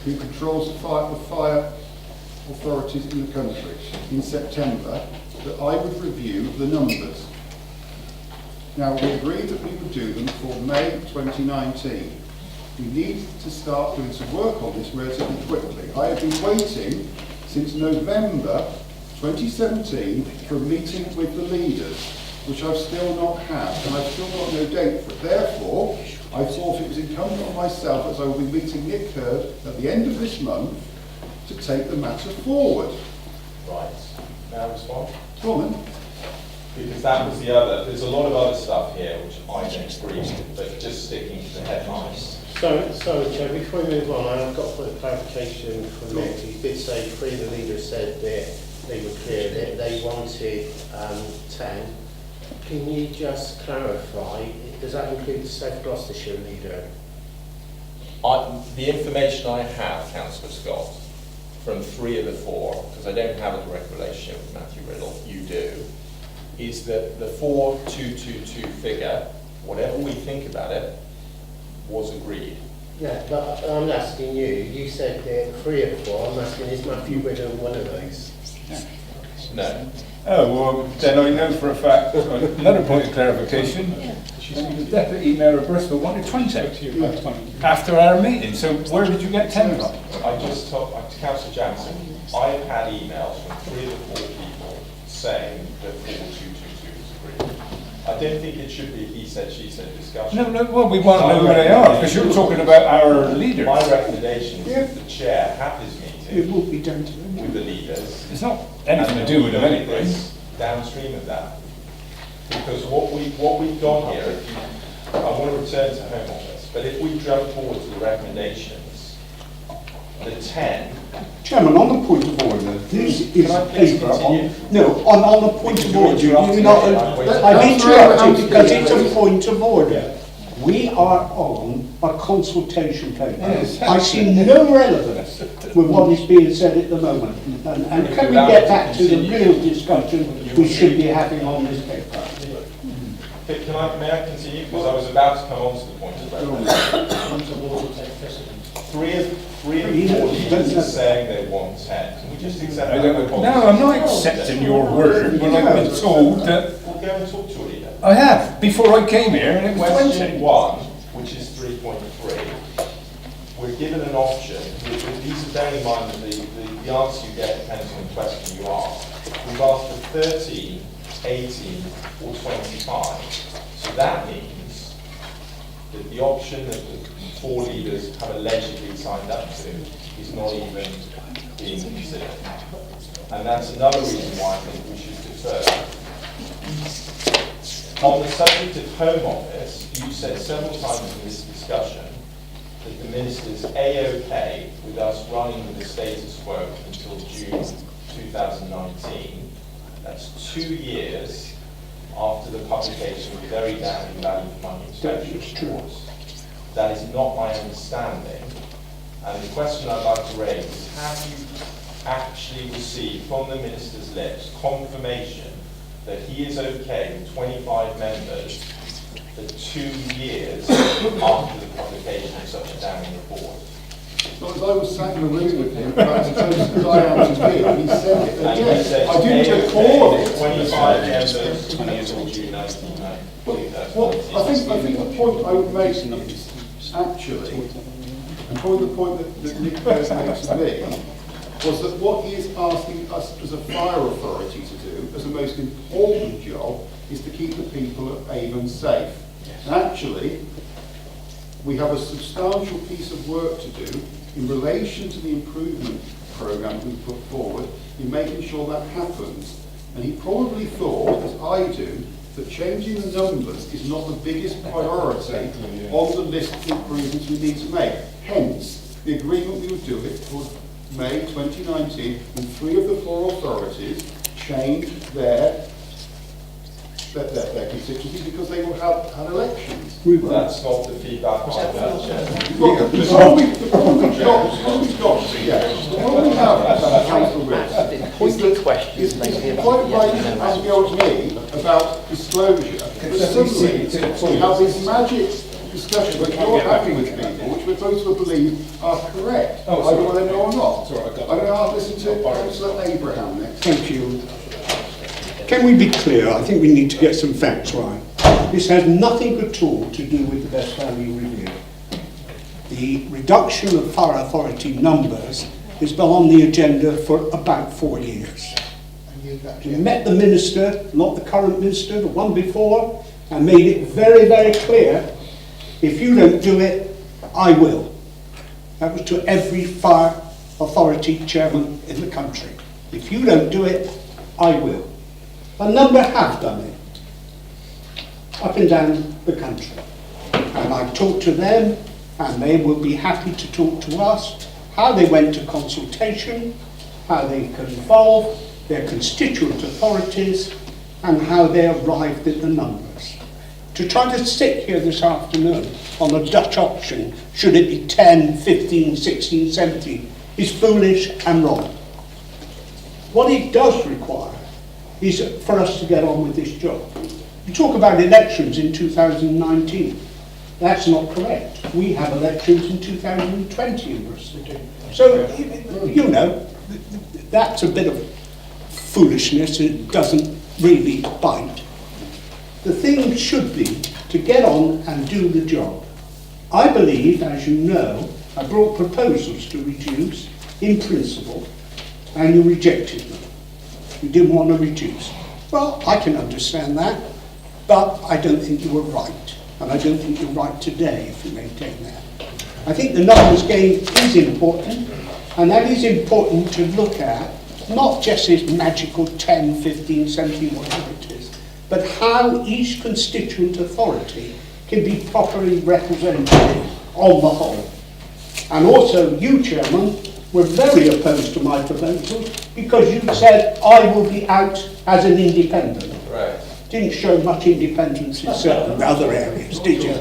who controls the fire authorities in the country, in September, that I would review the numbers. Now, we agreed that we would do them for May 2019. We need to start doing some work on this relatively quickly. I have been waiting since November 2017 for a meeting with the leaders, which I've still not had, and I've still got no date for it. Therefore, I thought it was incumbent on myself, as I will be meeting Nick Hurd at the end of this month, to take the matter forward. Right. May I respond? Go on then. Because that was the other, there's a lot of other stuff here which I don't agree with, but just sticking to the headlines. Sorry, Chair, before we move on, I've got a point of clarification from Nick. He did say three of the leaders said that they were clear that they wanted 10. Can you just clarify, does that include the South Gloucestershire leader? The information I have, Councillor Scott, from 3 of the 4, because I don't have a direct relationship with Matthew Riddle, you do, is that the 4222 figure, whatever we think about it, was agreed. Yeah, but I'm asking you, you said that 3 of the 4, I'm asking, is Matthew Riddle one of those? No. Oh, well, then I know for a fact, another point of clarification, the Deputy Mayor of Bristol wanted 20 after our meeting, so where did you get 10 from? I just told Councillor Jansen, I've had emails from 3 of the 4 people saying that 4222 is agreed. I don't think it should be he said, she said discussion. No, well, we want to know who they are, because you're talking about our leaders. My recommendation is that the chair have his meeting. It will be down to them. With the leaders. It's not anything to do with them anyway. Downstream of that. Because what we've got here, if you, I want to return to Home Office, but if we jump forward to the recommendations, the 10. Chairman, on the point of order, this is Can I please paper continue? on the point of order, interrupting you're not, me. I've interrupted because it's a point of order. We are on a consultation paper. Yes. I see no relevance with what is being said at the moment. And can we get back to the real discussion we should be having on this paper? May I continue? Because I was about to come on to the point of reference. 3 of 4 leaders are saying they want 10. Can we just accept that? No, I'm not accepting your word when I've been told that. We'll go and talk to a leader. I have, before I came here, and it was Question 20. 1, which is 3.3, we're given an option. These are bearing in mind that the answer you get depends on the question you ask. We've asked for 13, 18, or 25. So that means that the option that the 4 leaders have allegedly signed up to is not even being considered. And that's another reason why I think we should defer. On the subject of Home Office, you said several times in this discussion that the Minister's A-OK with us running with the status quo until June 2019. That's 2 years after the publication of the very damning value for money inspection reports. That is not my understanding. And the question I'd like to raise is, have you actually received from the Minister's lips confirmation that he is okay with 25 members for 2 years after the publication of such a damning report? Well, as I was sat in the room with him, perhaps in terms of the dialogue to me, he said it. And Yes, he said, I didn't recall it. 25 members until June 1990. Well, I think the point I would make is, actually, and probably the point that Nick Hurd made to me, was that what he is asking us as a fire authority to do, as the most important job, is to keep the people of Avon safe. And actually, we have a substantial piece of work to do in relation to the improvement programme we put forward in making sure that happens. And he probably thought, as I do, that changing the numbers is not the biggest priority on the list of improvements we need to make. Hence, the agreement we would do it for May 2019, when 3 of the 4 authorities changed their constituency because they will have had elections. That's not the feedback I had, Chair. The problem we've got, yeah, the problem we have, Councillor Wills, is quite right as you go to me about disclosure, but suddenly we have this magic discussion that you're having with people, which we're supposed to believe are correct, either whether they know or not. I'm going to listen to Councillor Abraham next. Thank you. Can we be clear? I think we need to get some facts right. This has nothing at all to do with the best value review. The reduction of Fire Authority numbers has been on the agenda for about 4 years. We met the minister, not the current minister, the one before, and made it very, very clear, if you don't do it, I will. That was to every Fire Authority chairman in the country. If you don't do it, I will. A number have done it, up and down the country. And I've talked to them, and they will be happy to talk to us, how they went to consultation, how they can involve their constituent authorities, and how they arrived at the numbers. To try to sit here this afternoon on a Dutch auction, should it be 10, 15, 16, 17, is foolish and wrong. What it does require is for us to get on with this job. You talk about elections in 2019. That's not correct. We have elections in 2020 in Bristol. So, you know, that's a bit of foolishness. It doesn't really bite. The thing should be to get on and do the job. I believe, as you know, I brought proposals to reduce in principle, and you rejected them. You didn't want to reduce. Well, I can understand that, but I don't think you were right. And I don't think you're right today if you maintain that. I think the numbers game is important, and that is important to look at, not just this magical 10, 15, 17, whatever it is, but how each constituent authority can be properly represented on the whole. And also, you, Chairman, were very opposed to my proposals because you said I will be out as an independent. Right. Didn't show much independence in certain other areas, did you?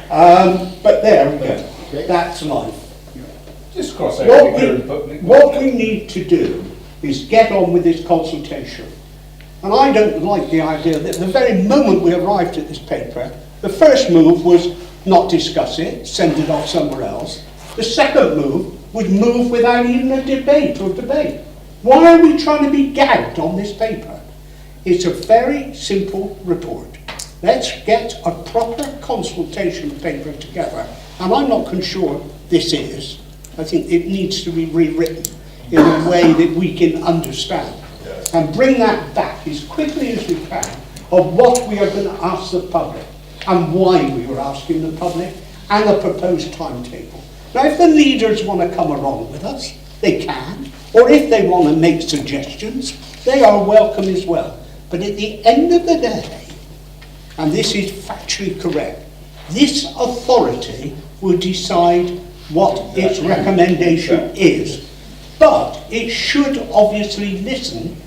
But there we go. That's life. Just cross out the public. What we need to do is get on with this consultation. And I don't like the idea that the very moment we arrived at this paper, the first move was not discuss it, send it off somewhere else. The second move would move without even a debate or debate. Why are we trying to be gagged on this paper? It's a very simple report. Let's get a proper consultation paper together. And I'm not sure this is. I think it needs to be rewritten in a way that we can understand. Yes. And bring that back as quickly as we can of what we are going to ask the public and why we were asking the public and a proposed timetable. Now, if the leaders want to come along with us, they can. Or if they want to make suggestions, they are welcome as well. But at the end of the day, and this is factually correct, this authority will decide what its recommendation is. But it should obviously listen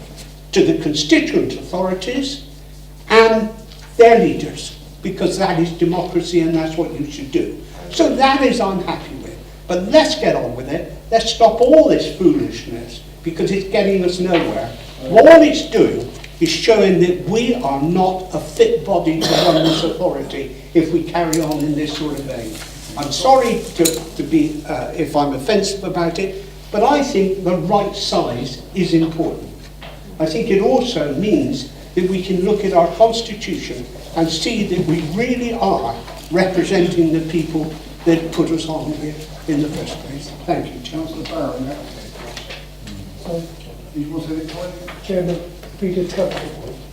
to the constituent authorities and their leaders, because that is democracy and that's what you should do. So that is I'm happy with. But let's get on with it. Let's stop all this foolishness, because it's getting us nowhere. All it's doing is showing that we are not a fit body to run this authority if we carry on in this sort of vein. I'm sorry to be, if I'm offensive about it, but I think the right size is important. I think it also means that we can look at our constitution and see that we really are representing the people that put us on here in the first place. Thank you, Chancellor Barron. You want to say the comment? Chairman, Peter Tucker.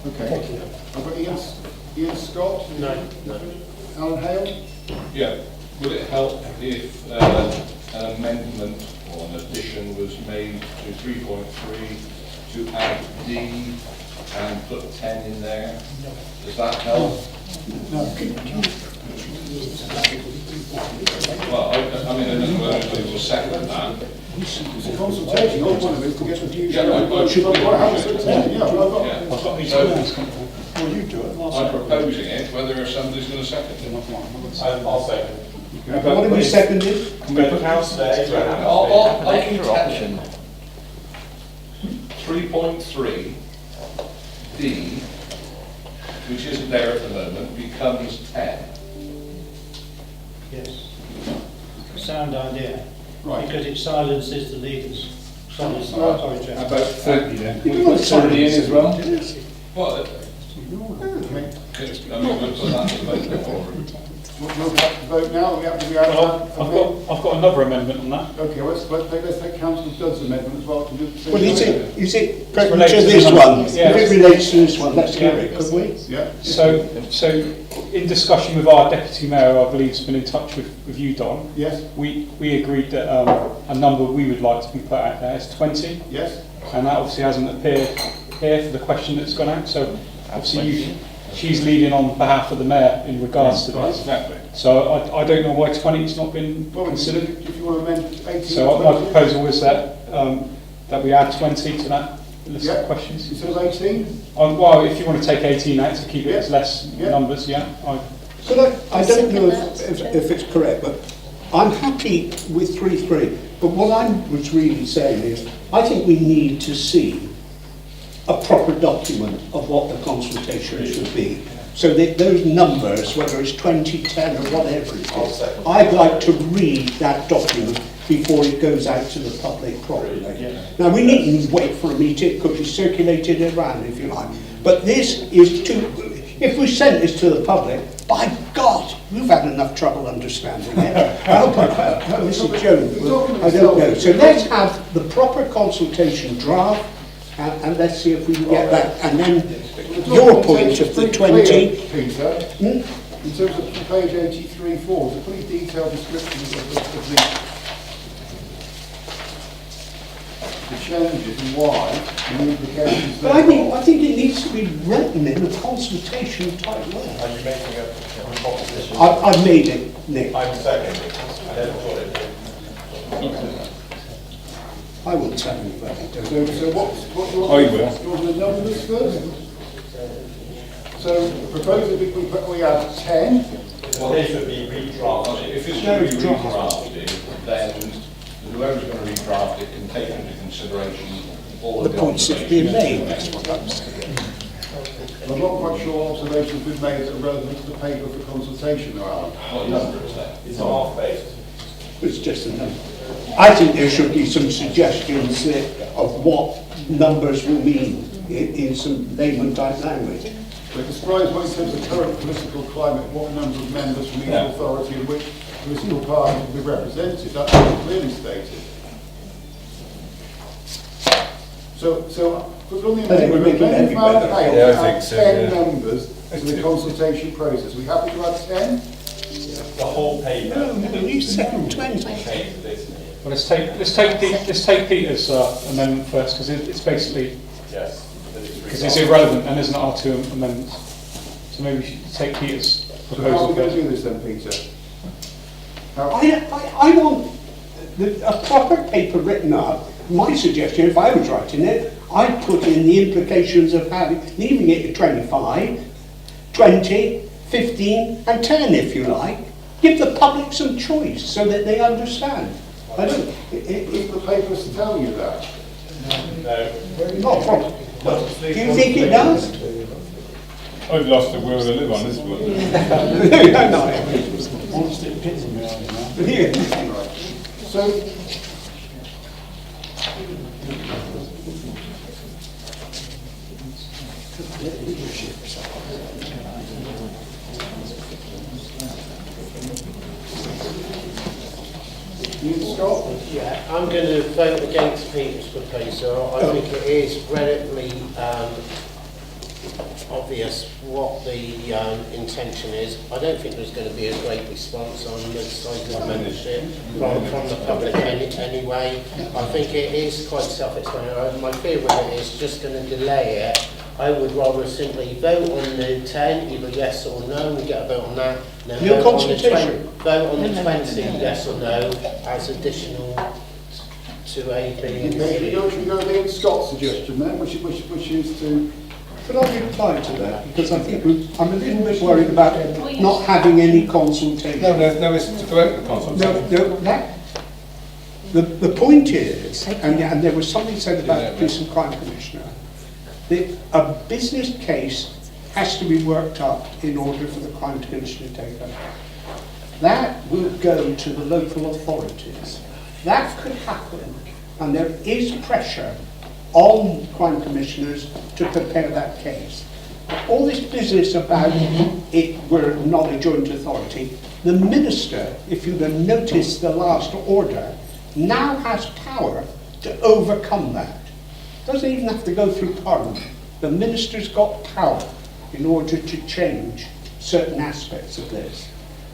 Okay. Thank you. I've got Ian Scott. No. Alan Hale. Yeah, would it help if an amendment or an addition was made to 3.3 to add D and put 10 in there? Does that help? Well, I mean, I don't know whether anybody will second that. It's a consultation, all one of it to get the views. Yeah, I've got these so, Well, you do it. I'm proposing it, whether somebody's going to second it. I'll second. What have we seconded? Can we put house there? I can option 3.3 D, which isn't there at the moment, becomes 10. Yes. Sound idea. Right. Because it silences the leaders. Sorry, Chair. About 30 then. Can we put 30 in as well? Well, we'll put that in the vote. We'll have to vote now. I've got another amendment on that. Okay, let's take Councillor Dudd's amendment as well. Well, is it to related to this the one? numbers, yeah. If it relates to this one, let's hear it, could we? Yeah. So in discussion with our deputy mayor, I believe, has been in touch with you, Don. Yes. We agreed that a number we would like to be put out there is 20. Yes. And that obviously hasn't appeared here for the question that's gone out. So obviously she's leading on behalf of the mayor in regards to this. Exactly. So I don't know why 20 has not been considered. If you want to amend 18. So my proposal is that that we add 20 to that list of questions. Instead of 18? Well, if you want to take 18 out to keep it as less numbers, So I don't know if it's correct, but I'm happy with 3.3. But what I was really saying is, I think we need to see a proper document of what the consultation should be. So that those numbers, whether it's 20, 10 or whatever it is, I'd like to read that document before it goes out to the public properly. Now we needn't wait for a meeting, it could be circulated around if you like. But this is if we sent this to the public, by God, we've had enough trouble understanding it. Mr. Jones, I don't know. So let's have the proper consultation draft and let's see if we can get that. And then your point of the 20. Peter, in terms of page 83.4, it's a pretty detailed description of the changes and why and the implications. But I think it needs to be written in a consultation type way. Are you making a proposition? I've made it, Nick. I'm seconding. I never thought it. I will tell you about it. So what do you want? I will. You want the numbers first? So proposing we add 10. Well, this would be redrafted. If it's going to be redrafted, then whoever's going to redraft it can take into consideration all The points that have been made, that's what I'm saying. I'm not quite sure what observations have been made that are relevant to the paper for consultation, though, Alan. What number is that? It's half-based. It's just a number. I think there should be some suggestions of what numbers will mean in some layman type language. But it describes what in terms of current political climate, what number of members from each authority and which political party will be represented. That's clearly stated. So put on the amendment, amend Van Hale to add 10 members to the consultation process. Are we happy to add 10? The whole paper. No, you said 20. Well, let's take Peter's amendment first because it's basically because it's irrelevant and isn't our two amendments. So maybe we should take Peter's So how are proposal we going to first. do this then, Peter? I want a proper paper written up. My suggestion, if I was writing it, I'd put in the implications of leaving it at 25, 20, 15 and 10 if you like. Give the public some choice so that they understand. I don't. If the papers tell you that. No. Not a problem. Do you think it does? I've lost the will to live on this one. So, Yeah, I'm going to vote against Peter's proposal. I think it is relatively obvious what the intention is. I don't think there's going to be a great response on the side of membership from the public anyway. I think it is quite self-explanatory. My fear with it is just going to delay it. I would rather simply vote on the 10, either yes or no, and get a vote on that. Then Your vote on the consultation. Vote on the 20, yes or no, as additional to to A, B and You're C. going against Scott's suggestion then, which is to... Could I reply to that? Because I think I'm a little bit worried about not having any consultation. No, it's to go out the consultation. The point is, and there was something said about the Police and Crime Commissioner, that a business case has to be worked up in order for the Crime Commissioner to take over. That will go to the local authorities. That could happen, and there is pressure on crime commissioners to prepare that case. All this business about we're not a joint authority, the minister, if you have noticed the last order, now has power to overcome that. Doesn't even have to go through Parliament. The minister's got power in order to change certain aspects of this.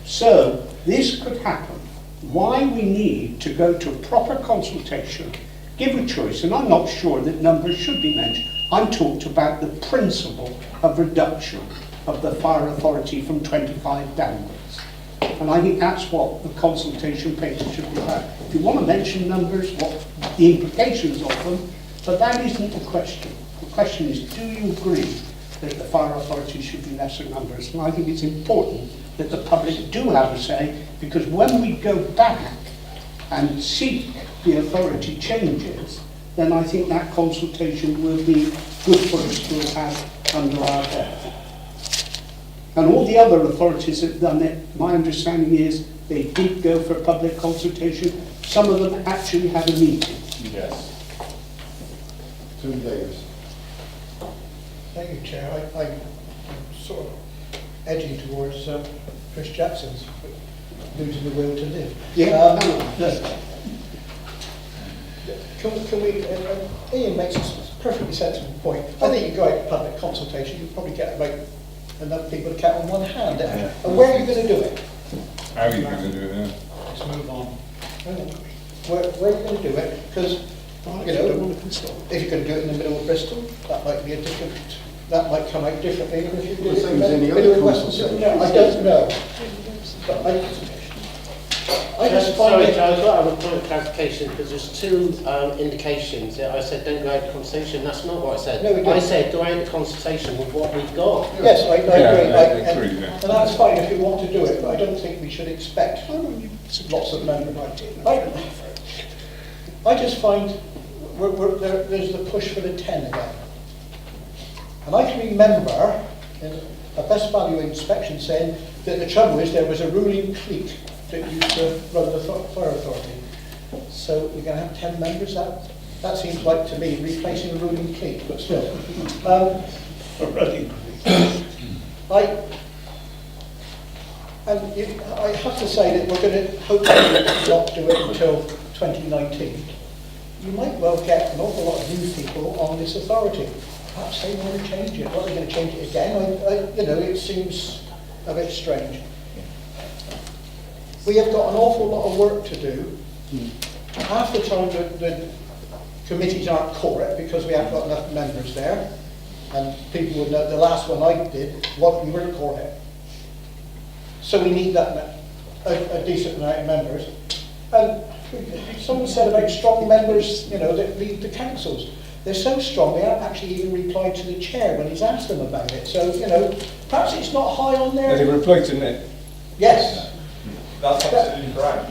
So this could happen. Why we need to go to a proper consultation, give a choice, and I'm not sure that numbers should be mentioned. I'm talked about the principle of reduction of the fire authority from 25 downwards. And I think that's what the consultation paper should be about. If you want to mention numbers, what the implications of them, but that isn't the question. The question is, do you agree that the fire authority should be lesser numbers? And I think it's important that the public do have a say, because when we go back and seek the authority changes, then I think that consultation will be good for us to have under our belt. And all the other authorities that have done it, my understanding is they did go for public consultation. Some of them actually had a meeting. Yes. Tony Davis. Thank you, Chair. I'm sort of edging towards Chris Jackson's losing the will to live. Yeah. Can we, Ian makes a perfectly sensible point. I think you go out to public consultation, you probably get about enough people to count on one hand. And where are you going to do it? How are you going to do it, yeah? Let's move on. Where are you going to do it? Because, you know, if you're going to do it in the middle of Bristol, that might be a different, that might come out differently than if you do it in the middle of Weston-Super-Mare. I don't know. But I just find Sorry, it... Joe, I've got to have a point of clarification because there's two indications. I said don't go out to consultation. That's not what I said. No, we didn't. I said go out to consultation with what we've got. Yes, I agree. I agree, yeah. And that's fine if you want to do it, but I don't think we should expect lots of members. I just find there's the push for the 10 again. And I can remember in a best value inspection saying that the trouble is there was a ruling clique that used to run the fire authority. So we're going to have 10 members. That seems like to me replacing a ruling clique, but still. I have to say that we're going to hopefully not do it until 2019. You might well get an awful lot of new people on this authority. Perhaps they want to change it. What are they going to change it again? You know, it seems a bit strange. We have got an awful lot of work to do. Half the time the committees aren't core because we haven't got enough members there. And people would know the last one I did, we weren't core. So we need that a decent amount of members. And someone said about strong members, you know, that lead the councils. They're so strong, they haven't actually even replied to the chair when he's asked them about it. So, you know, perhaps it's not high on there. They replied to it. Yes. That's absolutely correct.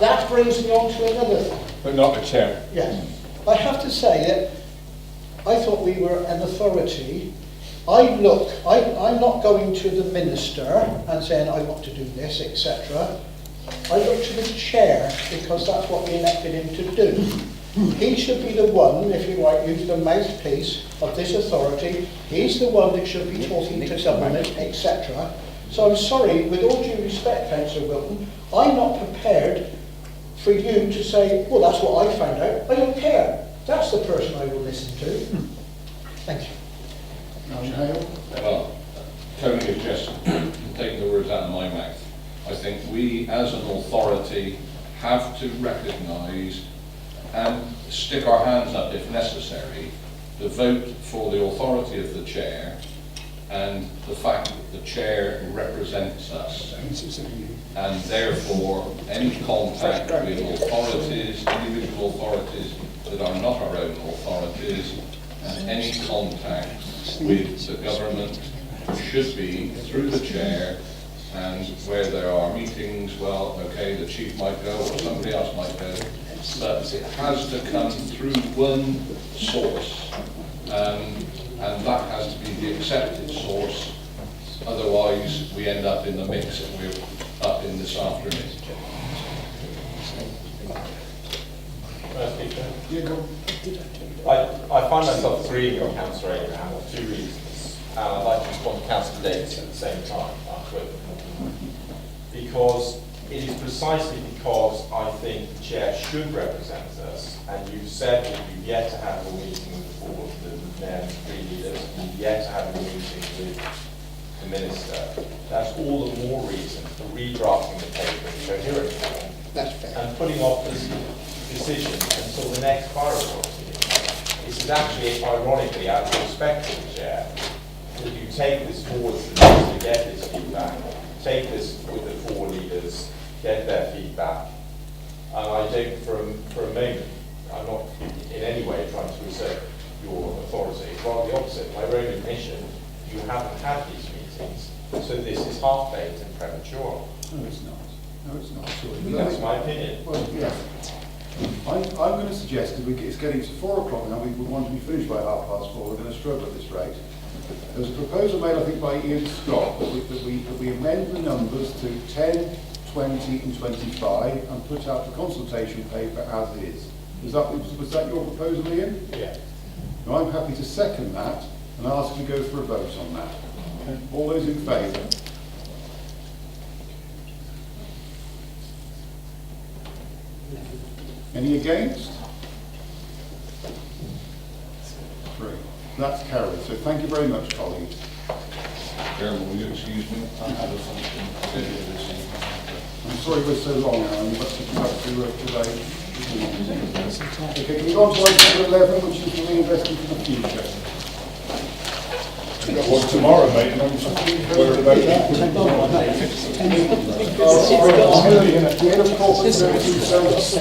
That brings me on to another thing. But not the chair. Yes. I have to say that I thought we were an authority. I'm not going to the minister and saying I want to do this, etc. I look to the chair because that's what we elected him to do. He should be the one, if you like, use the mouthpiece of this authority. He's the one that should be talking to government, etc. So I'm sorry, with all due respect, Councillor Wilton, I'm not prepared for you to say, well, that's what I found out. I don't care. That's the person I will listen to. Thank you. Well, Tony has just taken the words out of my mouth. I think we, as an authority, have to recognise and stick our hands up if necessary to vote for the authority of the chair and the fact that the chair represents us. And therefore, any contact with authorities, individual authorities that are not our own authorities, and any contact with the government should be through the chair. And where there are meetings, well, okay, the chief might go or somebody else might go, but it has to come through one source, and that has to be the accepted source. Otherwise, we end up in the mix that we're up in this afternoon. I find myself agreeing with Councillor Abraham for two reasons, and I'd like to respond to Councillor Davis at the same time. Because it is precisely because I think the chair should represent us, and you've said that you've yet to have a meeting with the board, the mayor and three leaders, and you've yet to have a meeting with the minister. That's all the more reason for redrafting the paper in coherent form. That's fair. And putting off this decision until the next fire authority meeting. This is actually, ironically, out of respect for the chair, that you take this forward to the minister, get this feedback, take this with the four leaders, get their feedback. And I don't, for a moment, I'm not in any way trying to usurp your authority. Rather the opposite. My own admission, you haven't had these meetings, so this is half-baked and premature. No, it's not. No, it's not. That's my opinion. Well, yeah. I'm going to suggest, because it's getting to 4 o'clock now, we want to be finished by 4:30, we're going to struggle at this rate. There was a proposal made, I think, by Ian Scott that we amend the numbers to 10, 20 and 25 and put out the consultation paper as is. Was that your proposal, Ian? Yeah. Now, I'm happy to second that and ask you to go for a vote on that. Okay. All those in favour? Any against? 3. That's carried. So thank you very much, colleagues. Chairman, will you excuse me? I have a function scheduled this evening. I'm sorry we're so long, Aaron, but to come back to work today. Okay, can we go on to item 11, which is reinvesting for the future? We've got one tomorrow, mate, and I'm just worried about that. The head of corporate services services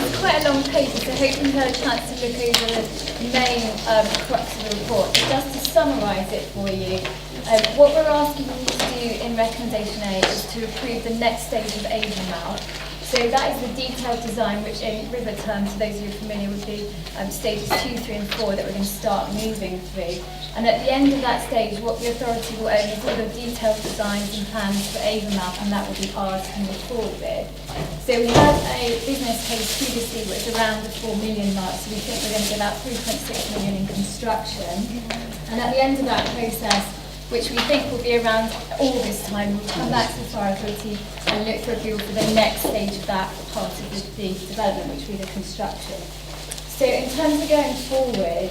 it's quite a long paper, so hoping you've had a chance to look over the main crux of the report. Just to summarise it for you, what we're asking you to do in recommendation A is to approve the next stage of Avon. So that is the detailed design, which in river terms, for those of you familiar, would be stages 2, 3 and 4 that we're going to start moving through. And at the end of that stage, what the authority will own is all the detailed designs and plans for Avonmouth, and that will be ours to move forward with. So we had a business case previously which was around the 4 million mark, so we think we're going to get about 3.6 million in construction. And at the end of that process, which we think will be around August time, we'll come back to the Fire Authority and look for approval for the next stage of that part of the development, which will be the construction. So in terms of going forward,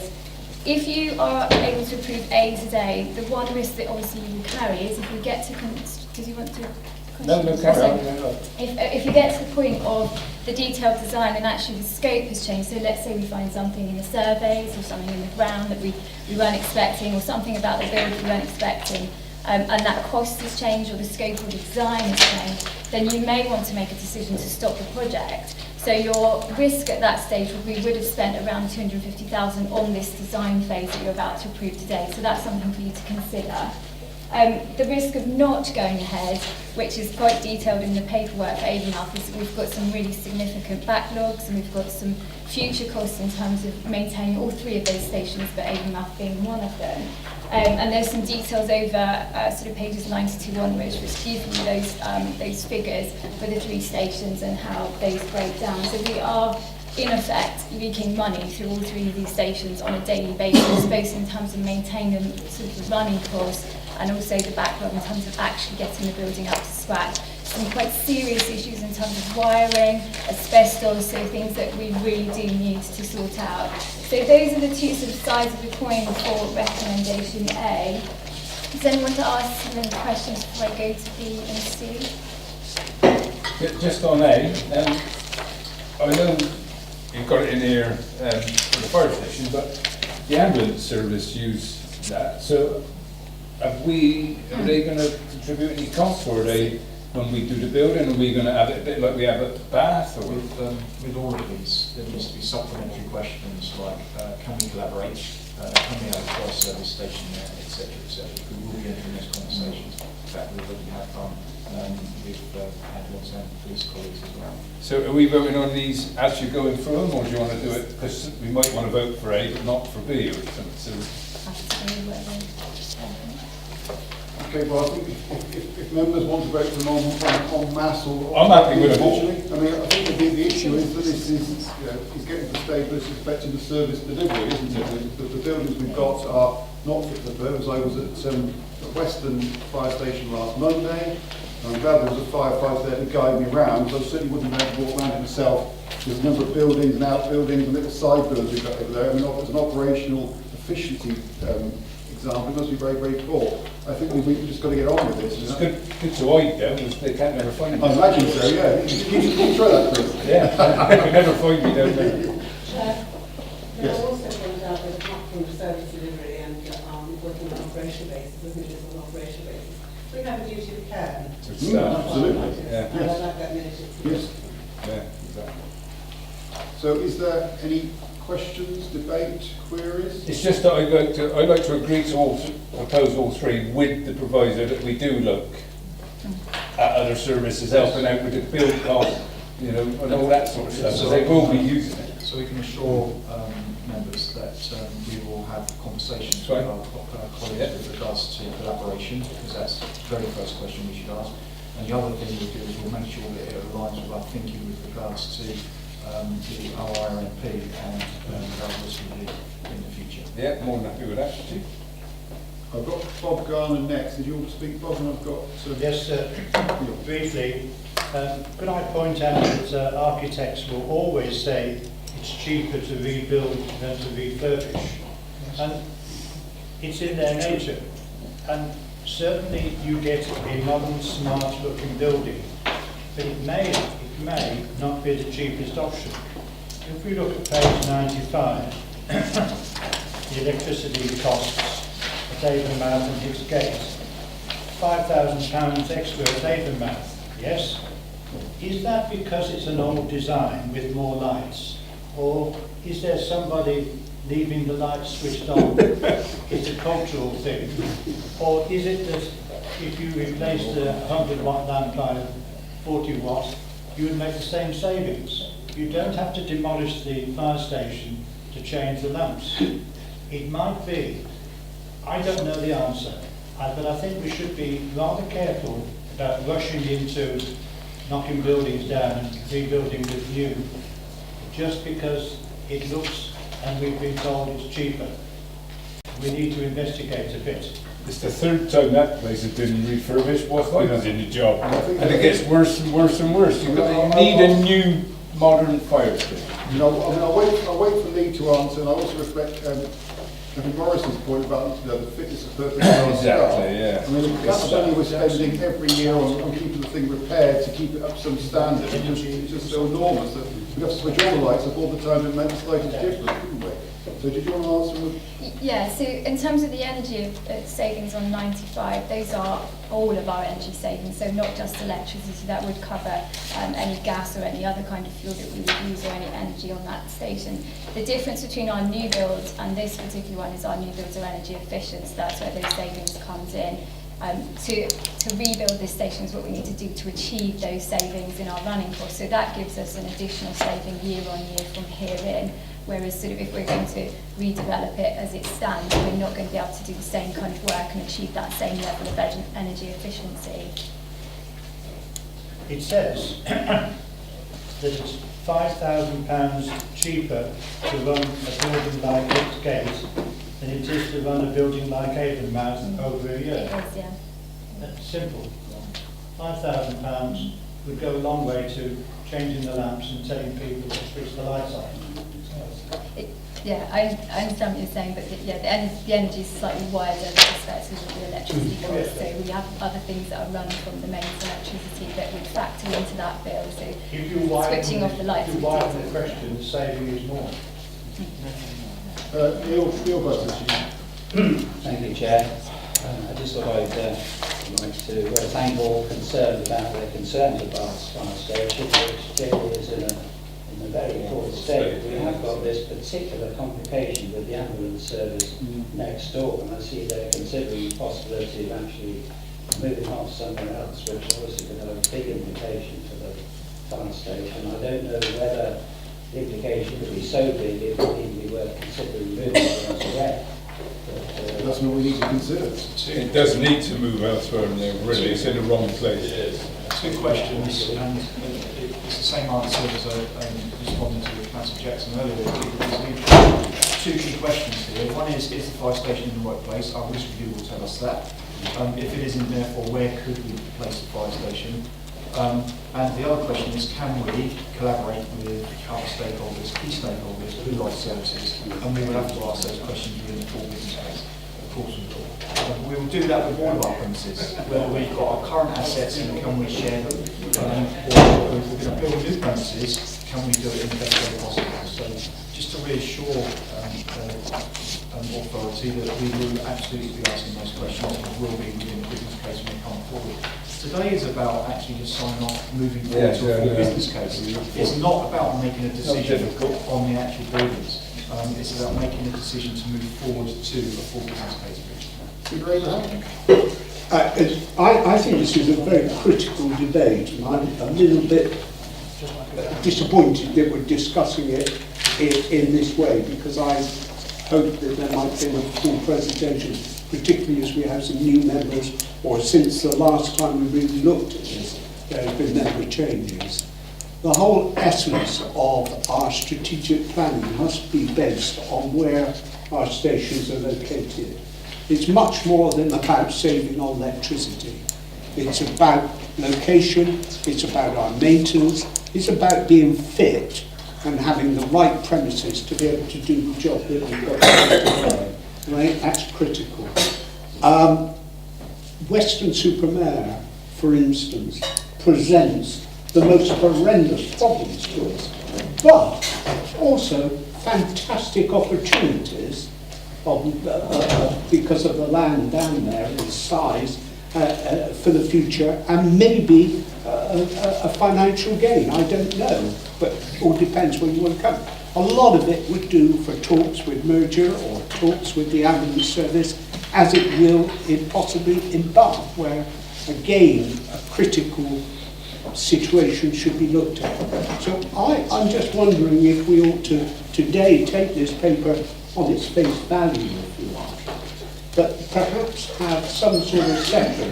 if you are able to approve A today, the one risk that obviously you will carry is if we get to... Did you want to... No, carry on. If you get to the point of the detailed design and actually the scope has changed, so let's say we find something in the surveys or something in the ground that we weren't expecting, or something about the build we weren't expecting, and that cost has changed or the scope of the design has changed, then you may want to make a decision to stop the project. So your risk at that stage would we would have spent around 250,000 on this design phase that you're about to approve today. So that's something for you to consider. The risk of not going ahead, which is quite detailed in the paperwork for Avonmouth, is that we've got some really significant backlogs and we've got some future costs in terms of maintaining all 3 of those stations, but Avonmouth being one of them. And there's some details over sort of pages 90 to 1, which give you those figures for the 3 stations and how those break down. So we are in effect leaking money through all 3 of these stations on a daily basis, both in terms of maintaining sort of the running costs and also the backlog in terms of actually getting the building up to scratch. Some quite serious issues in terms of wiring, asbestos, so things that we really do need to sort out. So those are the 2 sort of sides of the coin for recommendation A. Does anyone want to ask some questions before I go to B and C? Just on A, I know you've got it in here for the fire station, but the ambulance service use that. So are they going to contribute any costs, or are they, when we do the building, are we going to have it a bit like we have at Bath? Or? With all of these, there needs to be supplementary questions like, can we collaborate? Can we have a fire service station there, etc., etc. We will be entering those conversations. In fact, we've already had fun with ambulance and police colleagues as well. So are we voting on these as you're going through them, or do you want to do it, because we might want to vote for A but not for B or something? Okay, well, I think if members want to vote for them en masse or... I'm happy with them all. I mean, I think the issue is that this is, is getting to the stage where it's affecting the service delivery, isn't it? The buildings we've got are not fit for purpose. I was at Weston Fire Station last Monday. I'm glad there was a firefighter there to guide me around, so I certainly wouldn't be able to walk around it myself. There's a number of buildings and outbuildings and little side buildings we've got over there. I mean, as an operational efficiency example, it must be very, very poor. I think we've just got to get on with this. It's good to hide though, because they can't never find me. I imagine so, yeah. You try that, Chris. Yeah, they can never find me down there. There are also pointed out that apart from the service delivery and working on an operational basis, isn't it, just on an operational basis, we have a duty of care. Absolutely. Yeah. And I like that minute. Yes. Yeah, exactly. So is there any questions, debate, queries? It's just that I'd like to agree to propose all three with the proviso that we do look at other services helping out with the build cost, and all that sort of stuff. So they will be using it. So we can assure members that we will have conversations with our colleagues with regards to collaboration, because that's the very first question we should ask. And the other thing we'll do is we'll make sure that it aligns with our thinking with regards to the RRMP and how this will be in the future. Yeah, more than happy with that, Chief. I've got Bob Garner next. Did you want to speak, Bob? And I've got... Yes, briefly. Could I point out that architects will always say it's cheaper to rebuild than to refurbish. And it's in their nature. And certainly you get a modern, smart-looking building, but it may not be the cheapest option. If we look at page 95, the electricity costs at Avonmouth and Hicks Gate, £5,000 extra at Avonmouth, yes? Is that because it's an old design with more lights? Or is there somebody leaving the lights switched on? It's a cultural thing. Or is it that if you replace the 100-watt lamp by 40 watt, you would make the same savings? You don't have to demolish the fire station to change the lamps. It might be. I don't know the answer. But I think we should be rather careful about rushing into knocking buildings down and rebuilding with new, just because it looks and we've been told it's cheaper. We need to investigate a bit. It's the third time that place has been refurbished whilst I was in the job. And it gets worse and worse and worse. You need a new modern fire station. I'll wait for Lee to answer, and I also respect Morrison's point about the fitness of purpose. Exactly, yeah. I mean, that's money we're spending every year on keeping the thing repaired to keep it up to some standard. It's just so enormous that we have to switch all the lights up all the time to make the slightest difference, couldn't we? So did you want to answer with... Yeah, so in terms of the energy savings on 95, those are all of our energy savings, so not just electricity. That would cover any gas or any other kind of fuel that we would use or any energy on that station. The difference between our new builds and this particular one is our new builds are energy efficient, so that's where those savings comes in. To rebuild this station is what we need to do to achieve those savings in our running costs. So that gives us an additional saving year on year from here in. Whereas sort of if we're going to redevelop it as it stands, we're not going to be able to do the same kind of work and achieve that same level of energy efficiency. It says that it's £5,000 cheaper to run a building like Hicks Gate than it is to run a building like Avonmouth over a year. It is, yeah. That's simple. £5,000 would go a long way to changing the lamps and telling people to switch the lights on. Yeah, I understand what you're saying, but yeah, the energy is slightly wider in respect of the electricity cost. So we have other things that are run from the mains electricity that would factor into that bill. So switching off the lights. If you widen the question, saving is more. Your question. Thank you, Chair. I just thought I'd like to thank all concerned about their concerns about the fire station, which clearly is in a very poor state. We have got this particular complication with the ambulance service next door, and I see they're considering the possibility of actually moving off somewhere else, which obviously could have a big implication for the fire station. I don't know whether the implication would be so big it would even be worth considering moving it elsewhere. That's what we need to consider. It does need to move elsewhere, and really, it's in the wrong place. It is. Two questions, and it's the same answer as I responded to Councillor Jackson earlier. There's two key questions here. One is the fire station in the right place? Our risk review will tell us that. If it isn't, therefore, where could we place the fire station? And the other question is, can we collaborate with other stakeholders, key stakeholders, blue light services? And we will have to ask those questions within the full business case. Of course we will. We will do that with all of our premises, whether we've got our current assets and can we share them, or if we're going to build new premises, can we do it in the best way possible? So just to reassure authority that we will absolutely be asking those questions and will be within the business case when we come forward. Today is about actually just signing off, moving forward to a full business case. It's not about making a decision on the actual buildings. It's about making a decision to move forward to a full business case. I think this is a very critical debate, and I'm a little bit disappointed that we're discussing it in this way, because I hope that there might be a full presentation, particularly as we have some new members, or since the last time we really looked at this, there have been member changes. The whole essence of our strategic planning must be based on where our stations are located. It's much more than about saving on electricity. It's about location, it's about our maintenance, it's about being fit and having the right premises to be able to do the job that we've got to do. Right? That's critical. Weston-Super-Mare, for instance, presents the most horrendous problems to us, but also fantastic opportunities because of the land down there and its size for the future, and maybe a financial gain. I don't know, but it all depends where you want to come. A lot of it would do for talks with merger or talks with the ambulance service, as it will possibly in Bath, where again a critical situation should be looked at. So I'm just wondering if we ought to today take this paper on its face value, if you like, but perhaps have some sort of session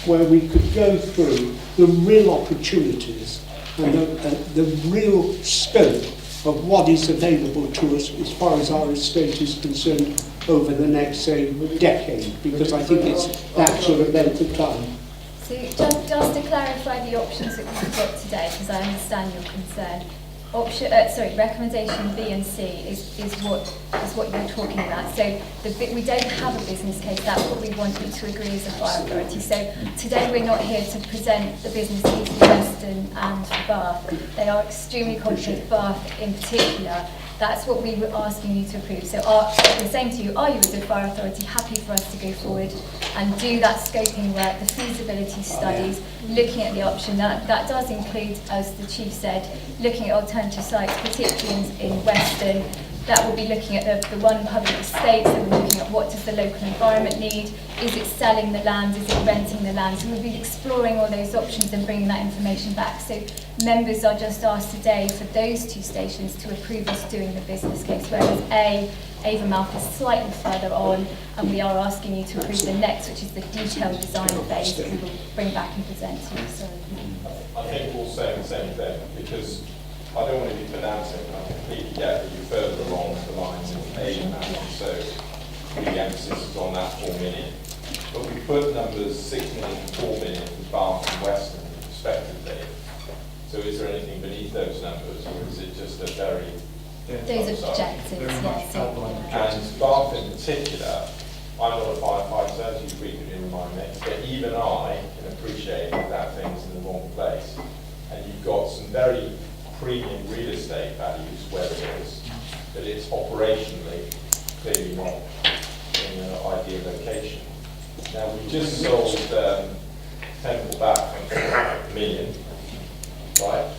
where we could go through the real opportunities and the real scope of what is available to us as far as our estate is concerned over the next, say, decade, because I think it's that sort of length of time. So just to clarify the options that we've got today, because I understand your concern. Recommendation B and C is what you're talking about. So we don't have a business case. That's what we want you to agree as a fire authority. So today we're not here to present the business case for Weston and for Bath. They are extremely competent, Bath in particular. That's what we were asking you to approve. So we're saying to you, are you as a fire authority happy for us to go forward and do that scoping work, the feasibility studies, looking at the option? That does include, as the Chief said, looking at alternative sites, particularly in Weston. That will be looking at the one public estate, so we're looking at what does the local environment need, is it selling the land, is it renting the land? So we'll be exploring all those options and bringing that information back. So members are just asked today for those two stations to approve us doing the business case, whereas Avon is slightly further on, and we are asking you to approve the next, which is the detailed design phase that we will bring back and present to you. So, I think we'll say the same thing, because I don't want to be pronouncing, and I completely get that you're further along the lines of Avon, so the emphasis is on that 4 million. But we put numbers 6 million and 4 million for Bath and Weston respectively. So is there anything beneath those numbers, or is it just a very Those objectives, very much yes. outlined objectives. And Bath in particular, I'm not a firefighter, as you frequently remind me, but even I can appreciate that thing's in the wrong place. And you've got some very premium real estate values where it is, but it's operationally clearly not in an ideal location. Now, we just sold Temple back for £1 million, right?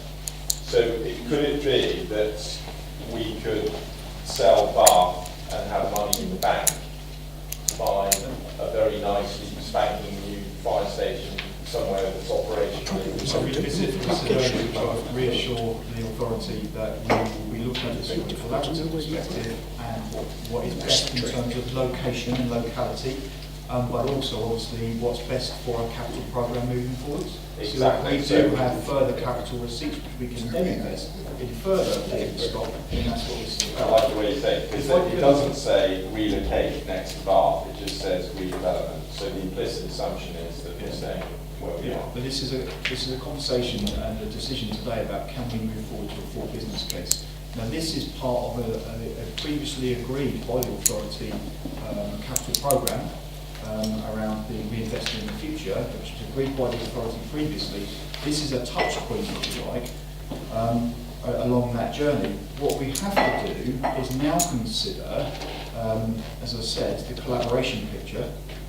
So could it be that we could sell Bath and have money in the bank to buy a very nicely spanking new fire station somewhere that's operationally? So we visit the consideration to reassure the authority that we will be looking at this from a collaborative perspective and what is best in terms of location and locality, but also obviously what's best for our capital programme moving forward. Exactly. So we do have further capital receipts which we can then invest in further building stock, and that's what this is I like the way you say it, because it doesn't say relocate next to Bath, it just says redevelopment. So the implicit assumption is that you're saying where we are. But this is a conversation and a decision today about can we move forward to a full business case. Now this is part of a previously agreed by the authority capital programme around being reinvested in the future, which was agreed by the authority previously. This is a touch point, if you like, along that journey. What we have to do is now consider, as I said, the collaboration picture.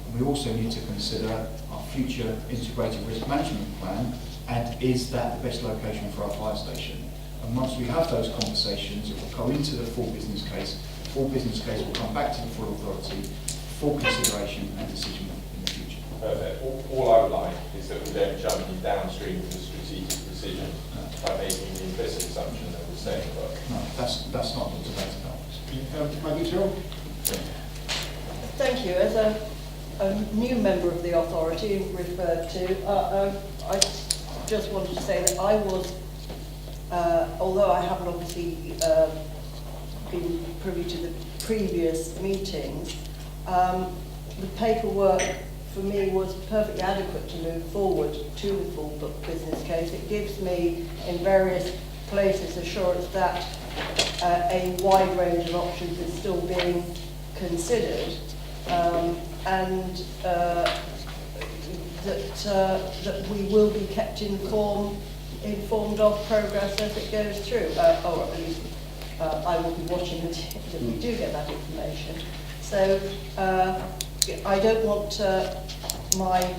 And we also need to consider our future integrated risk management plan, and is that the best location for our fire station? And once we have those conversations, it will go into the full business case. The full business case will come back to the full authority, full consideration and decision in the future. Perfect. All I would like is that we don't jump in downstream to the strategic decision by making the implicit assumption that we're saying, but no, that's not what debate's about. Maggie Tyrrell? Thank you. As a new member of the authority referred to, I just wanted to say that I was, although I haven't obviously been privy to the previous meetings, the paperwork for me was perfectly adequate to move forward to the full business case. It gives me in various places assurance that a wide range of options is still being considered, and that we will be kept informed of progress as it goes through, or at least I will be watching that we do get that information. So I don't want my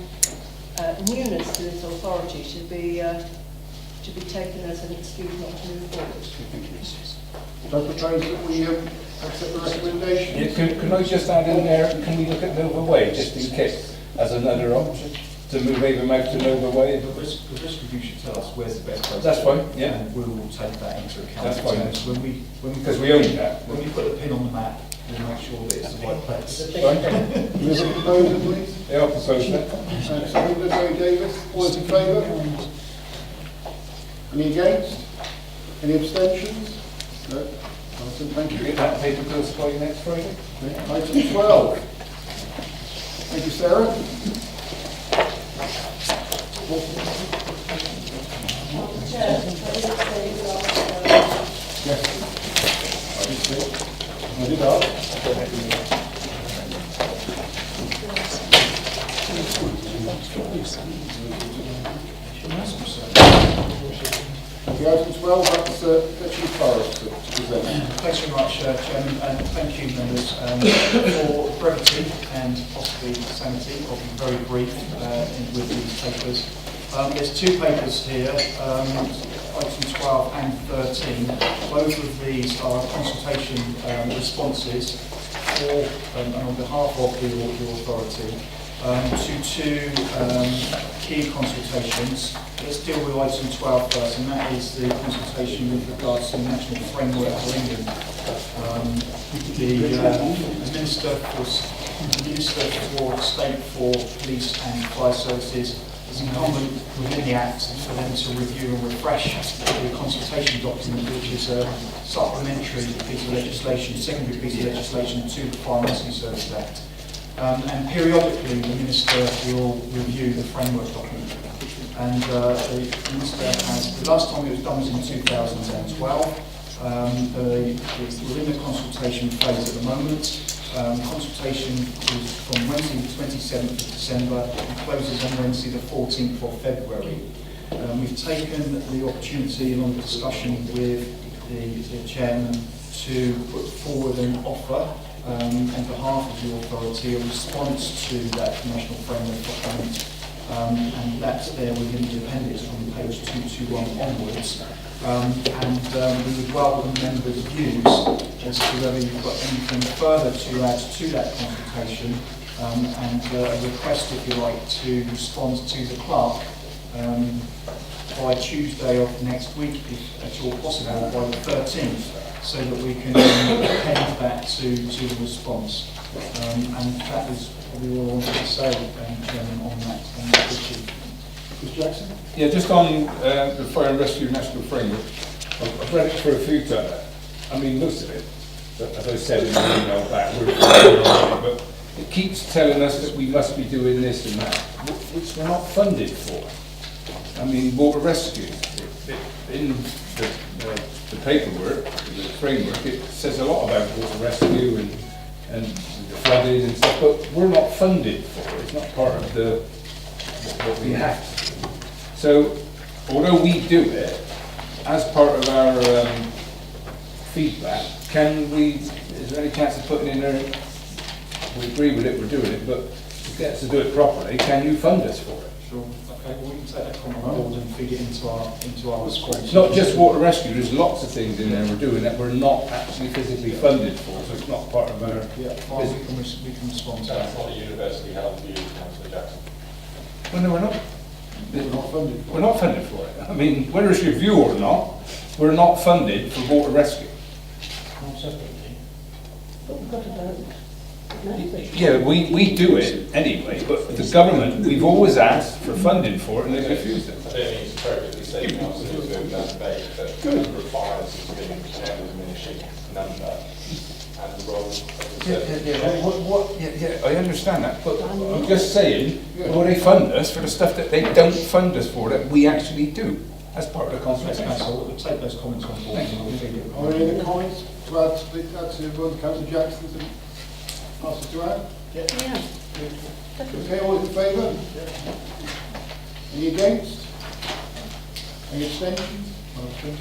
newness to this authority to be taken as an excuse not to move forward. Do I propose that we accept the recommendation? Yeah, can I just add in there, can we look at Nova Way, just in case, as another option, to move Avonmouth to Nova Way? The risk review should tell us where's the best place. That's fine, yeah. And we will take that into account. That's fine. Because we own that. When we put the pin on the map, we'll make sure that it's the right place. Can we have a proposer, please? Yeah, I'll propose that. Seconded, Mary Davis. All those in favour? Any against? Any abstentions? No. Awesome, thank you. Get that paper bill for you next Friday. Item 12. Thank you, Sarah. Yes. I did say. I did ask. Okay, item 12, that's Deputy Forest to present. Thanks very much, Chairman, and thank you, members, for brevity and possibly sanity. I'll be very brief with these papers. There's two papers here, items 12 and 13. Both of these are consultation responses for and on behalf of the authority to two key consultations. Let's deal with item 12 first, and that is the consultation with regards to the National Framework for England. The Minister for State for Police and Fire Services is incumbent within the Act for them to review and refresh the consultation document, which is a supplementary piece of legislation, secondary piece of legislation to the Fire and Rescue Service Act. And periodically the Minister will review the framework document. And the Minister has, the last time it was done was in 2012. we're in the consultation phase at the moment. Consultation is from Wednesday the 27th of December and closes on Wednesday the 14th of February. We've taken the opportunity along the discussion with the chairman to put forward an offer on behalf of the authority, a response to that commercial framework document, and that's there within the appendix from page 221 onwards. We would welcome members' views as to whether you've got anything further to add to that consultation, and a request, if you like, to respond to the clerk by Tuesday of next week, if at all possible, by the 13th, so that we can append that to the response. And that is probably all I wanted to say on that issue. Mr. Jackson? Yeah, just on the Fire and Rescue National Framework, I've read it for a few times. I mean, most of it, as I said in the email back, but it keeps telling us that we must be doing this and that, which we're not funded for. I mean, water rescue, in the paperwork, the framework, it says a lot about water rescue and the flooding and stuff, but we're not funded for it. It's not part of what we have to do. So, although we do it, as part of our feedback, is there any chance of putting in there, we agree with it, we're doing it, but to get us to do it properly, can you fund us for it? Sure. Okay, well, we can take that comment on board and feed it into our response. It's not just water rescue, there's lots of things in there we're doing that we're not actually physically funded for, so it's not part of our... Yeah, fine, we can respond to that. That's not a university held view, Councillor Jackson. Well, no, we're not. We're not funded. We're not funded for it. I mean, whether it's your view or not, we're not funded for water rescue. But we've got to vote. Yeah, we do it anyway, but the government, we've always asked for funding for it and they've refused it. I don't think it's appropriately stated, Councillor, to observe that debate, that the number of fires has been a diminishing number, and the role of the I understand that, but I'm just saying, will they fund us for the stuff that they don't fund us for that we actually do as part of the consultation? We'll take those comments on board. Are there any comments to add to Councillor Jackson's answer to add? Yeah. Okay, all in favour? Any against? Any abstentions? Okay.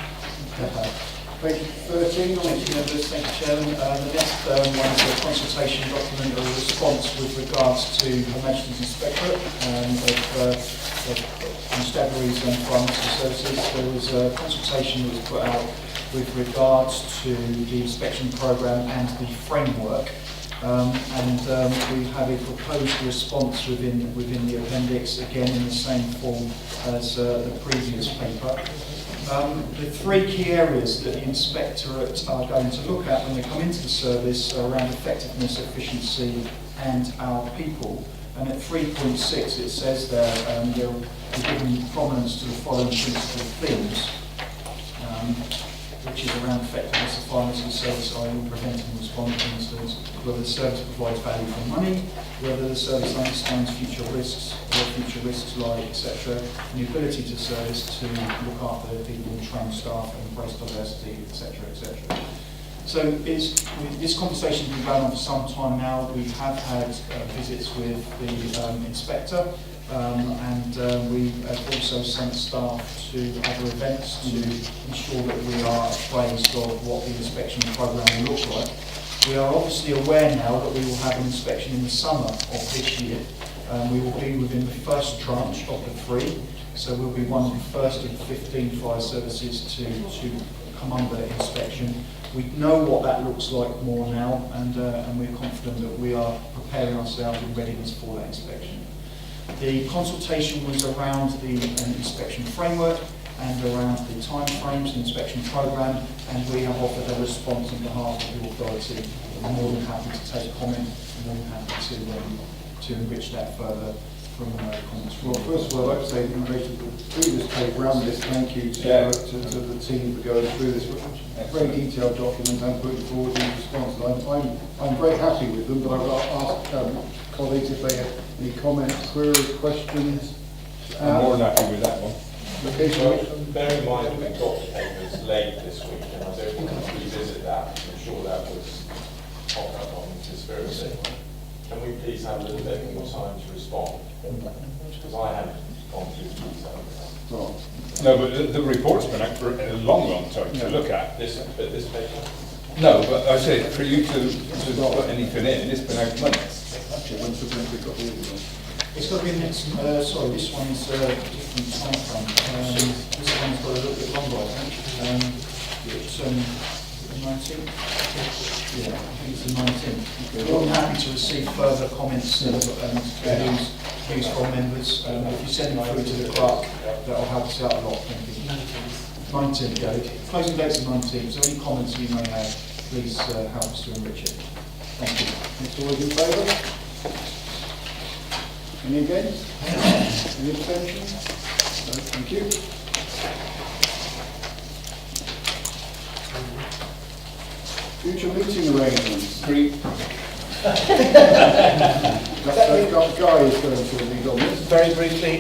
Page 13 on Thank you, members. Thank you, Chairman. The next one is a consultation document, a response with regards to Her Majesty's Inspectorate of Constabularies and Pharmacy Services. There was a consultation that was put out with regards to the inspection programme and the framework. We have a proposed response within the appendix, again in the same form as the previous paper. The three key areas that the Inspectorate are going to look at when they come into the service are around effectiveness, efficiency and our people. And at 3.6 it says there, they'll be given prominence to the following principal themes, which is around effectiveness of pharmacy service, i.e. preventing and responding incidents, whether the service provides value for money, whether the service understands future risks, where future risks lie, etc., and the ability to service to look after their people and train staff and embrace diversity, etc., etc. So this conversation has been going on for some time now. We have had visits with the inspector, and we have also sent staff to other events to ensure that we are appraised of what the inspection programme will look like. We are obviously aware now that we will have an inspection in the summer of this year. We will be within the first tranche of the 3, so we'll be one of the first of 15 fire services to come under inspection. We know what that looks like more now, and we're confident that we are preparing ourselves in readiness for that inspection. The consultation was around the inspection framework and around the time frames, the inspection programme, and we have offered a response on behalf of the authority. We're more than happy to take comment, and more than happy to enrich that further from comments. Well, first of all, I'd like to say in relation to the previous paper around this, thank you to the team for going through this very detailed document and putting forward the response. I'm very happy with them, but I've asked colleagues if they have any comments, queries, questions. I'm more than happy with that one. Okay, so bear in mind that we got the papers late this week, and I don't want to revisit that, I'm sure that was popped up on conspiracy. Can we please have a little bit more time to respond? Because I haven't gone through the detail. No, but the report's been out for a long, long time to look at. This paper? No, but I say, for you to put anything in, it's been out months. Actually, when's the print we've got the other one? It's got to be next, sorry, this one's different time frame. This one's got a little bit longer, I think. It's the 19th? Yeah, I think it's the 19th. We're happy to receive further comments and views from members. If you send them through to the clerk, that'll help us out a lot, thank you. 19th, yeah. Closing date's the 19th, so any comments you may have, please help us to enrich it. Thank you. Next, all those in favour? Any against? Any abstentions? No, thank you. Future meeting arrangements. Guy is going to lead on this. Very briefly,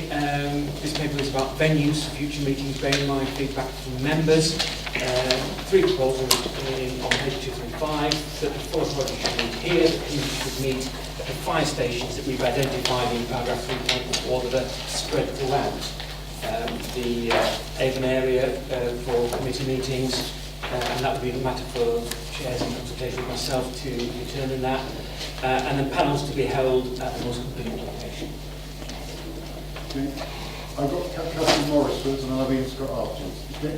this paper is about venues for future meetings, bearing in mind feedback from members. 3 proposals on page 235, that the full authority should meet here, the committee should meet at the fire stations that we've identified in paragraph 3.4 that are spread throughout the Avon area for committee meetings, and that would be a matter for chairs in consultation with myself to determine that. And then panels to be held at the most convenient location. Okay. I've got Catherine Morris first and I'll have Ian Scott afterwards. Okay?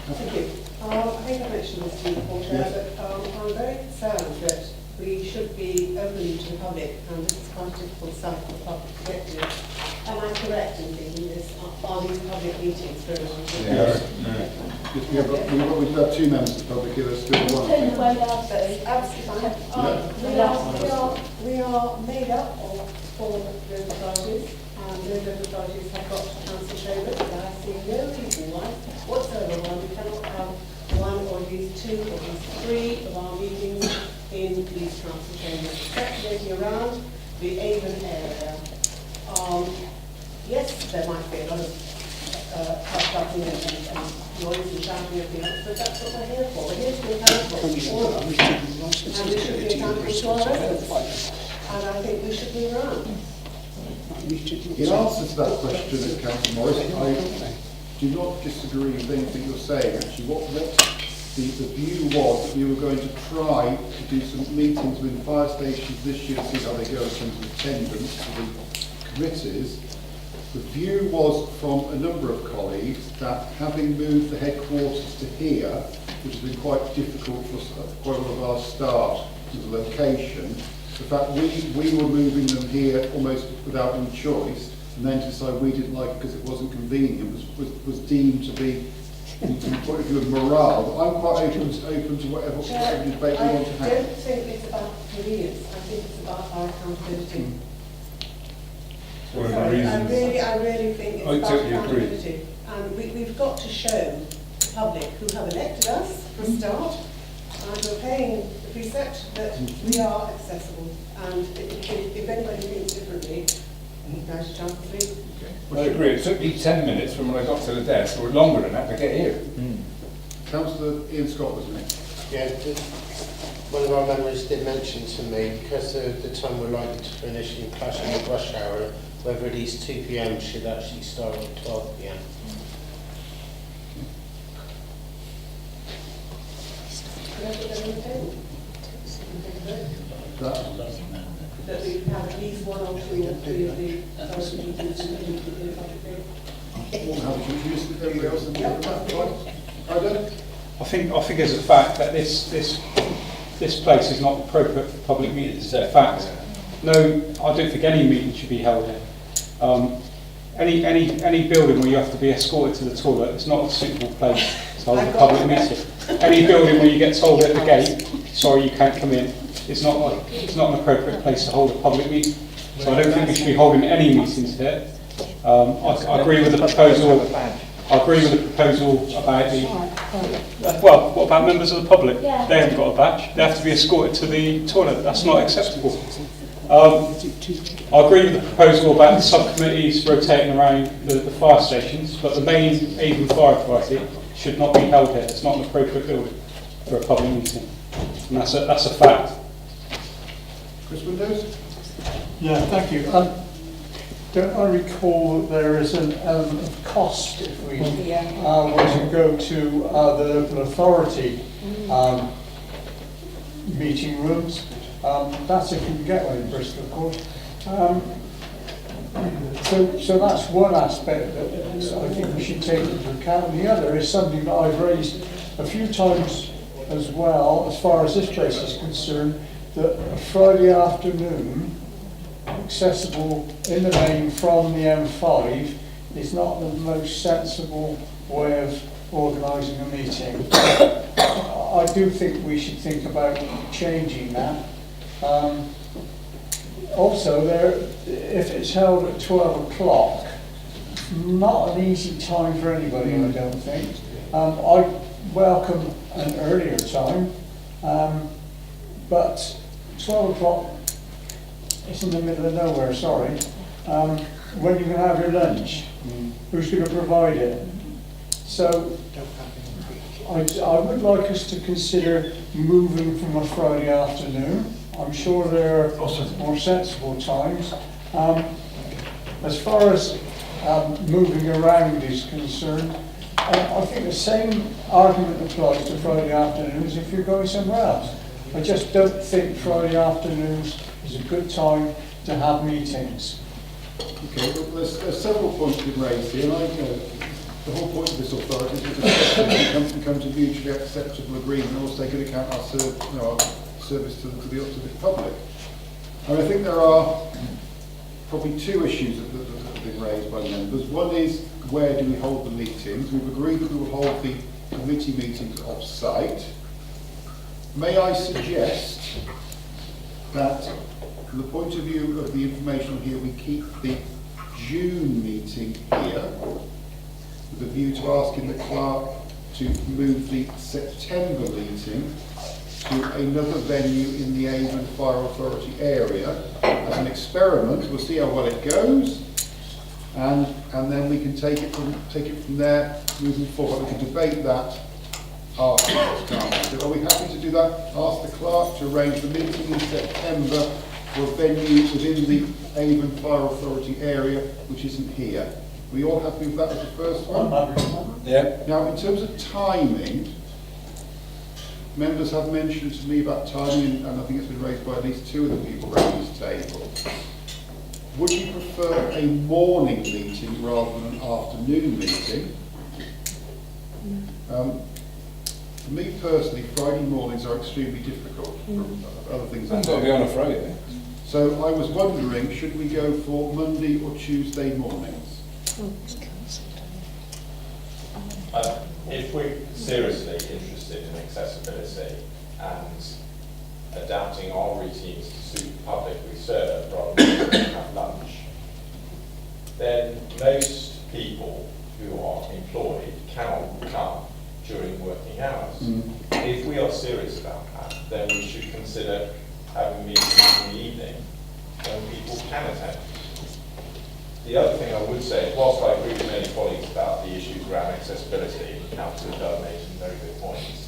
Thank you. I think I mentioned this to you before, Chair, but I'm very concerned that we should be open to the public, and this is quite a difficult site for the public to get to. Am I correct in thinking this? Are these public meetings for everyone? We've got 2 members of the public here, there's still one. Absolutely fine. We are made up of 4 local authorities, and those local authorities have got council chambers, and I see no reason why whatsoever why we cannot have 1 or at least 2 or at least 3 of our meetings in these council chambers, circulating around the Avon area. Yes, there might be a lot of huff-puffing and noise and shouting and everything else, but that's what we're here for. We're here to be accountable to all of us, and we should be accountable to our residents. And I think we should be around. In answer to that question, Councillor Morris, I do not disagree with anything you're saying. Actually, what the view was that we were going to try to do some meetings with fire stations this year to see how they go in terms of attendance to the committees. The view was from a number of colleagues that having moved the headquarters to here, which has been quite difficult for quite a lot of our staff to the location, the fact we were moving them here almost without any choice, and then to decide we didn't like it because it wasn't convenient was deemed to be, from the point of view of morale. But I'm quite open to whatever debate we want to have. I don't think it's about convenience. I think it's about our accountability. I really think it's about accountability. And we've got to show the public who have elected us, for a start, and we're paying the precept that we are accessible. And if anybody thinks differently, there's a chance of leaving. I agree. It took me 10 minutes from when I got to the desk, or longer than that, to get here. Councillor Ian Scott was next. Yeah, one of our members did mention to me, because of the time we're likely to finish in clashing with rush hour, whether these 2 p.m. should actually start at 12 p.m. That we have at least 1 or 2 or 3 of the authority meetings in a public forum. I think as a fact that this place is not appropriate for public meetings. It's a fact. No, I don't think any meeting should be held here. Any building where you have to be escorted to the toilet is not a suitable place to hold a public meeting. Any building where you get told at the gate, sorry, you can't come in, it's not an appropriate place to hold a public meeting. So I don't think we should be holding any meetings here. I agree with the proposal. I agree with the proposal about the. Well, what about members of the public? They haven't got a badge. They have to be escorted to the toilet. That's not acceptable. I agree with the proposal about the subcommittees rotating around the fire stations, but the main Avon Fire Authority should not be held here. It's not an appropriate building for a public meeting. And that's a fact. Chris Windows? Yeah, thank you. Don't I recall that there is an element of cost if we were to go to the local authority meeting rooms? That's if you can get one in Bristol, of course. So that's one aspect that I think we should take into account. And the other is something that I've raised a few times as well, as far as this place is concerned, that a Friday afternoon, accessible in the main from the M5, is not the most sensible way of organising a meeting. I do think we should think about changing that. Also, if it's held at 12 o'clock, not an easy time for anybody, I don't think. I welcome an earlier time, but 12 o'clock is in the middle of nowhere, sorry. When you can have your lunch, who's going to provide it? So I would like us to consider moving from a Friday afternoon. I'm sure there are more sensible times. As far as moving around is concerned, I think the same argument applies to Friday afternoons if you're going somewhere else. I just don't think Friday afternoons is a good time to have meetings. Okay, well, there's several points been raised here, and the whole point of this authority is to come to mutually acceptable agreement and also take into account our service to the public. And I think there are probably two issues that have been raised by the members. One is, where do we hold the meetings? We've agreed that we will hold the committee meetings off-site. May I suggest that, from the point of view of the information here, we keep the June meeting here, with a view to asking the clerk to move the September meeting to another venue in the Avon Fire Authority area as an experiment. We'll see how well it goes, and then we can take it from there moving forward. We can debate that afterwards, can't we? So are we happy to do that? Ask the clerk to arrange the meeting in September for a venue within the Avon Fire Authority area, which isn't here. Are we all happy with that as the first one? Yeah. Now, in terms of timing, members have mentioned to me about timing, and I think it's been raised by at least two of the people around this table. Would you prefer a morning meeting rather than an afternoon meeting? For me personally, Friday mornings are extremely difficult for other things. It's got to be on a Friday. So I was wondering, should we go for Monday or Tuesday mornings? If we're seriously interested in accessibility and adapting our routines to suit the public we serve rather than have lunch, then most people who are employed cannot come during working hours. If we are serious about that, then we should consider having meetings in the evening when people can attend. The other thing I would say is, whilst I agree with many colleagues about the issues around accessibility, and Councillor Dunn made some very good points,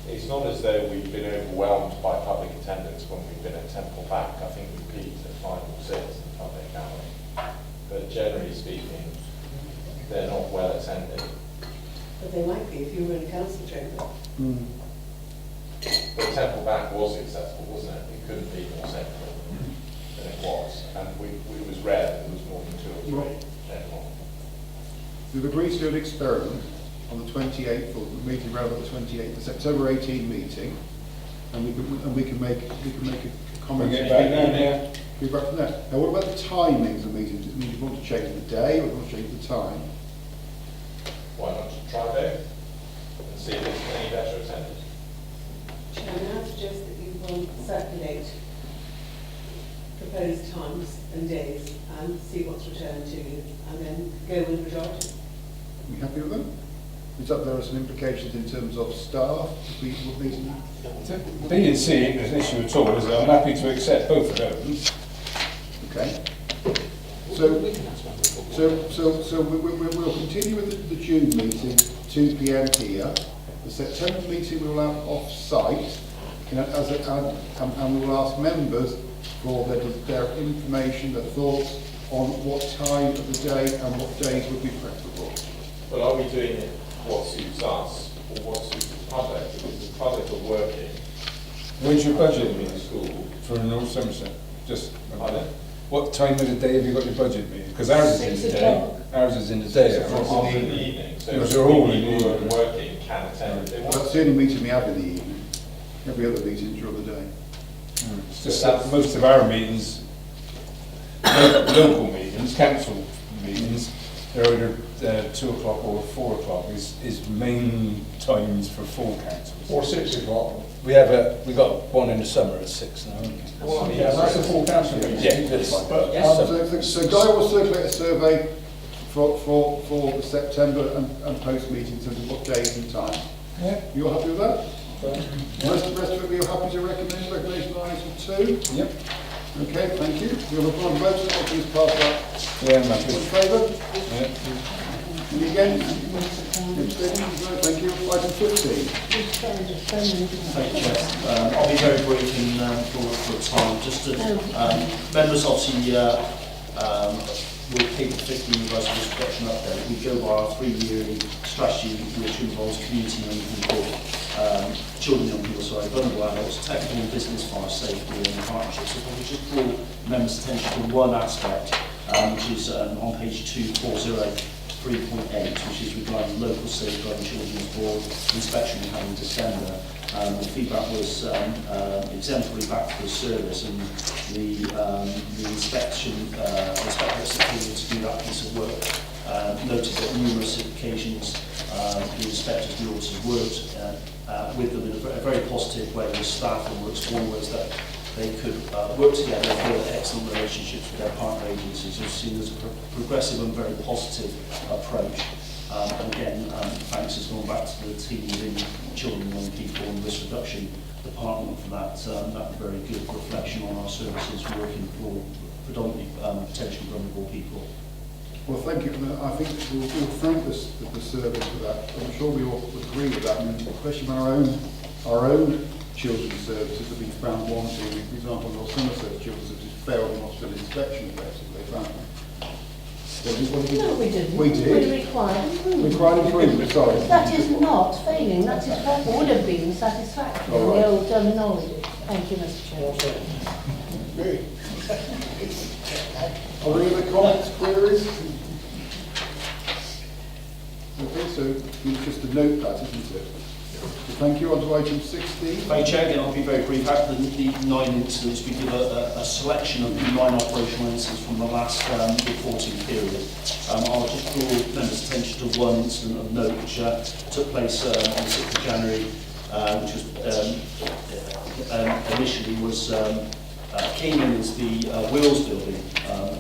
it's not as though we've been overwhelmed by public attendance when we've been at Temple Back. I think we peaked at 5 or 6 in public, haven't we? But generally speaking, they're not well attended. But they might be if you were in a council chamber. But Temple Back was accessible, wasn't it? It couldn't be more central than it was. And it was rare that there was more than 2 or 3 anymore. We've agreed to do an experiment on the 28th, or the meeting around the 28th, the September 18 meeting, and we can make a comment. Bring it back down, yeah. Bring it back from there. Now, what about the timings of meetings? Do you want to change the day, or do you want to change the time? Why not try both and see if it's any better attended? Chairman, I suggest that you will circulate proposed times and days and see what's returned to you, and then go with majority. Are we happy with that? Is that there are some implications in terms of staff? B&C ain't an issue at all, is it? I'm happy to accept both of those. Okay. So So we'll continue with the June meeting, 2 p.m. here. The September meeting we will have off-site, and we will ask members for their information, their thoughts on what time of the day and what days would be preferable. But are we doing it what suits us or what suits the public? Because the public are working. When's your budget in meeting school? for North Somerset? Just Pardon? what time of the day have you got your budget meeting? Because ours is in the 6 day. o'clock. Ours is in the day. It's in the evening. So Yours are all in the people who evening. are working can attend if they want. That's the only meeting we have in the evening. Every other meeting during the day. It's just that most of our meetings, local meetings, council meetings, they're either 2 o'clock or 4 o'clock is main times for full councils. Or 6 o'clock. We got one in the summer at 6 now, haven't we? Well, yeah, that's a full council meeting. Yeah, it is. But, So Guy will circulate a survey for the September and post meeting in terms of what days and time. Yeah. You all happy with that? The rest of it, we are happy to recommend recommendation item 2? Yep. Okay, thank you. We'll have one vote, so please pass that. Yeah, I'm All happy. in favour? Yeah. Any against? Abstentions? No, thank you. Item 15. Thank you, Chair. I'll be very brief in for time. Just to, members obviously will keep the 15 Universal Risk Protection update. We go by our 3-year strategy, which involves community young people, children, young people, vulnerable adults, technical and business fire safety and partnerships. So we just draw members' attention to one aspect, which is on page 240. 3.8, which is regarding local safeguarding children's board inspection we had in December. The feedback was exemplary back to the service, and the inspector executed to do that piece of work. Noted that numerous occasions the inspectors and the auditors worked with them in a very positive way with staff, and were exploring ways that they could work together and build excellent relationships with their partner agencies. We've seen as a progressive and very positive approach. And again, thanks has gone back to the team within children and young people and risk reduction department for that very good reflection on our services working for predominantly potentially vulnerable people. Well, thank you. I think we'll thank the service for that. I'm sure we all agree with that. I mean, especially when our own children's services have been found wanting. For example, North Somerset children's services failed an hospital inspection effectively. No, we didn't. We did. We required improvement. Required improvement, sorry. That is not failing, that is what would have been satisfactory in the old terminology. Thank you, Mr. Chair. Are there any other comments, queries? Okay, so just to note that, isn't it? Thank you. On to item 16. Thank you, Chair. Again, I'll be very brief. Out of the 9 incidents, we give a selection of the 9 operational incidents from the last reporting period. I'll just draw members' attention to one incident of note which took place on the 6th of January, which was initially came in as the Wills building.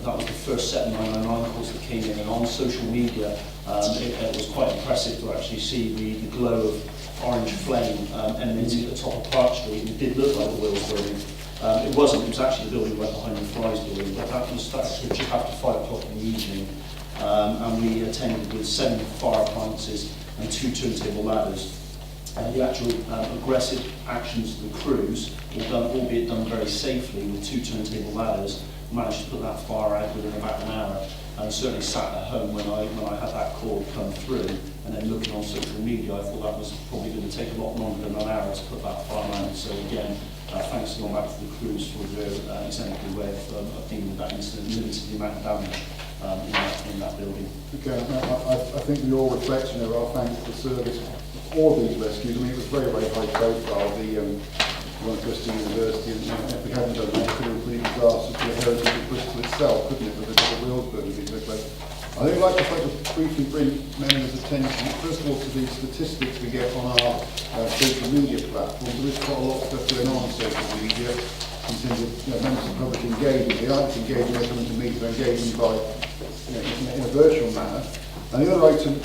That was the first set of 999 calls that came in, and on social media it was quite impressive to actually see the glow of orange flame emanating at the top of Park Street, and it did look like the Wills building. It wasn't, it was actually the building right behind the Fry's building, but that was just after 5 o'clock in the evening, and we attended with 7 fire appliances and 2 turntable ladders. The actual aggressive actions of the crews, albeit done very safely with 2 turntable ladders, managed to put that fire out within about an hour. And certainly sat at home when I had that call come through, and then looking on social media, I thought that was probably going to take a lot longer than an hour to put that fire out. So again, thanks going back to the crews for their exemplary way of dealing with that incident, limiting the amount of damage in that building. Okay, I think we all reflect our thanks to the service for all these rescues. I mean, it was very, very high profile. The one at Western University, and if we hadn't done that, it could have been a disaster to the heritage of Bristol itself, couldn't it, with the Wills building being so close. I think I'd like to briefly bring members' attention, first of all, to the statistics we get on our social media platforms. There is quite a lot of stuff going on social media in terms of members of public engagement. They aren't engaging, they're coming to meet, they're engaging by, in a virtual manner. And the other item, in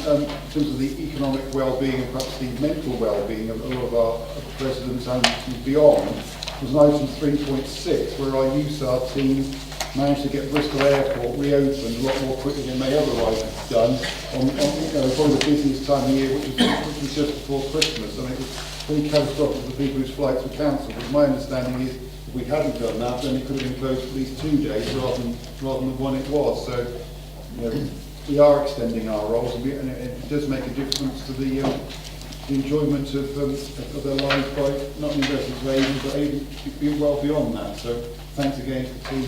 terms of the economic well-being and perhaps the mental well-being of a lot of our residents and beyond, was an item 3.6, where our USAR team managed to get Bristol Airport reopened a lot more quickly than they otherwise have done on probably the busiest time of year, which was just before Christmas. And it was pretty catastrophic for the people whose flights were cancelled. But my understanding is if we hadn't done that, then it could have been closed for at least 2 days rather than the one it was. So, we are extending our roles, and it does make a difference to the enjoyment of their lives by not only residents of Avon, but even well beyond that. So thanks again to the team.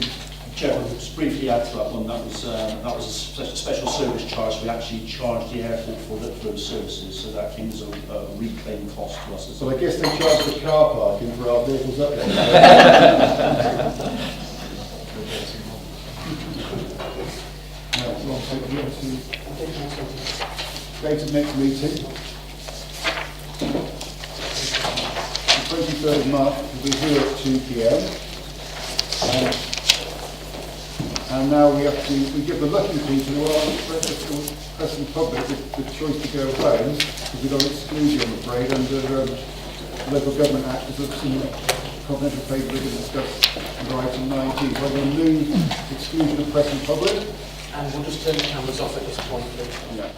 Chairman, just briefly add to that one, that was a special service charge. We actually charged the airport for those services, so that came as a reclaimed cost to us. So I guess they charge for car parking for our vehicles up there. Date of next meeting. The 23rd of March will be here at 2 p.m. And now we give the lucky people who are pressing public the choice to go home, because we don't exclude you, I'm afraid, under Local Government Act, because of some confidential paper we're going to discuss under item 19. So I'm going to move exclusion of press and public. And we'll just turn the cameras off at this point, please. Yeah.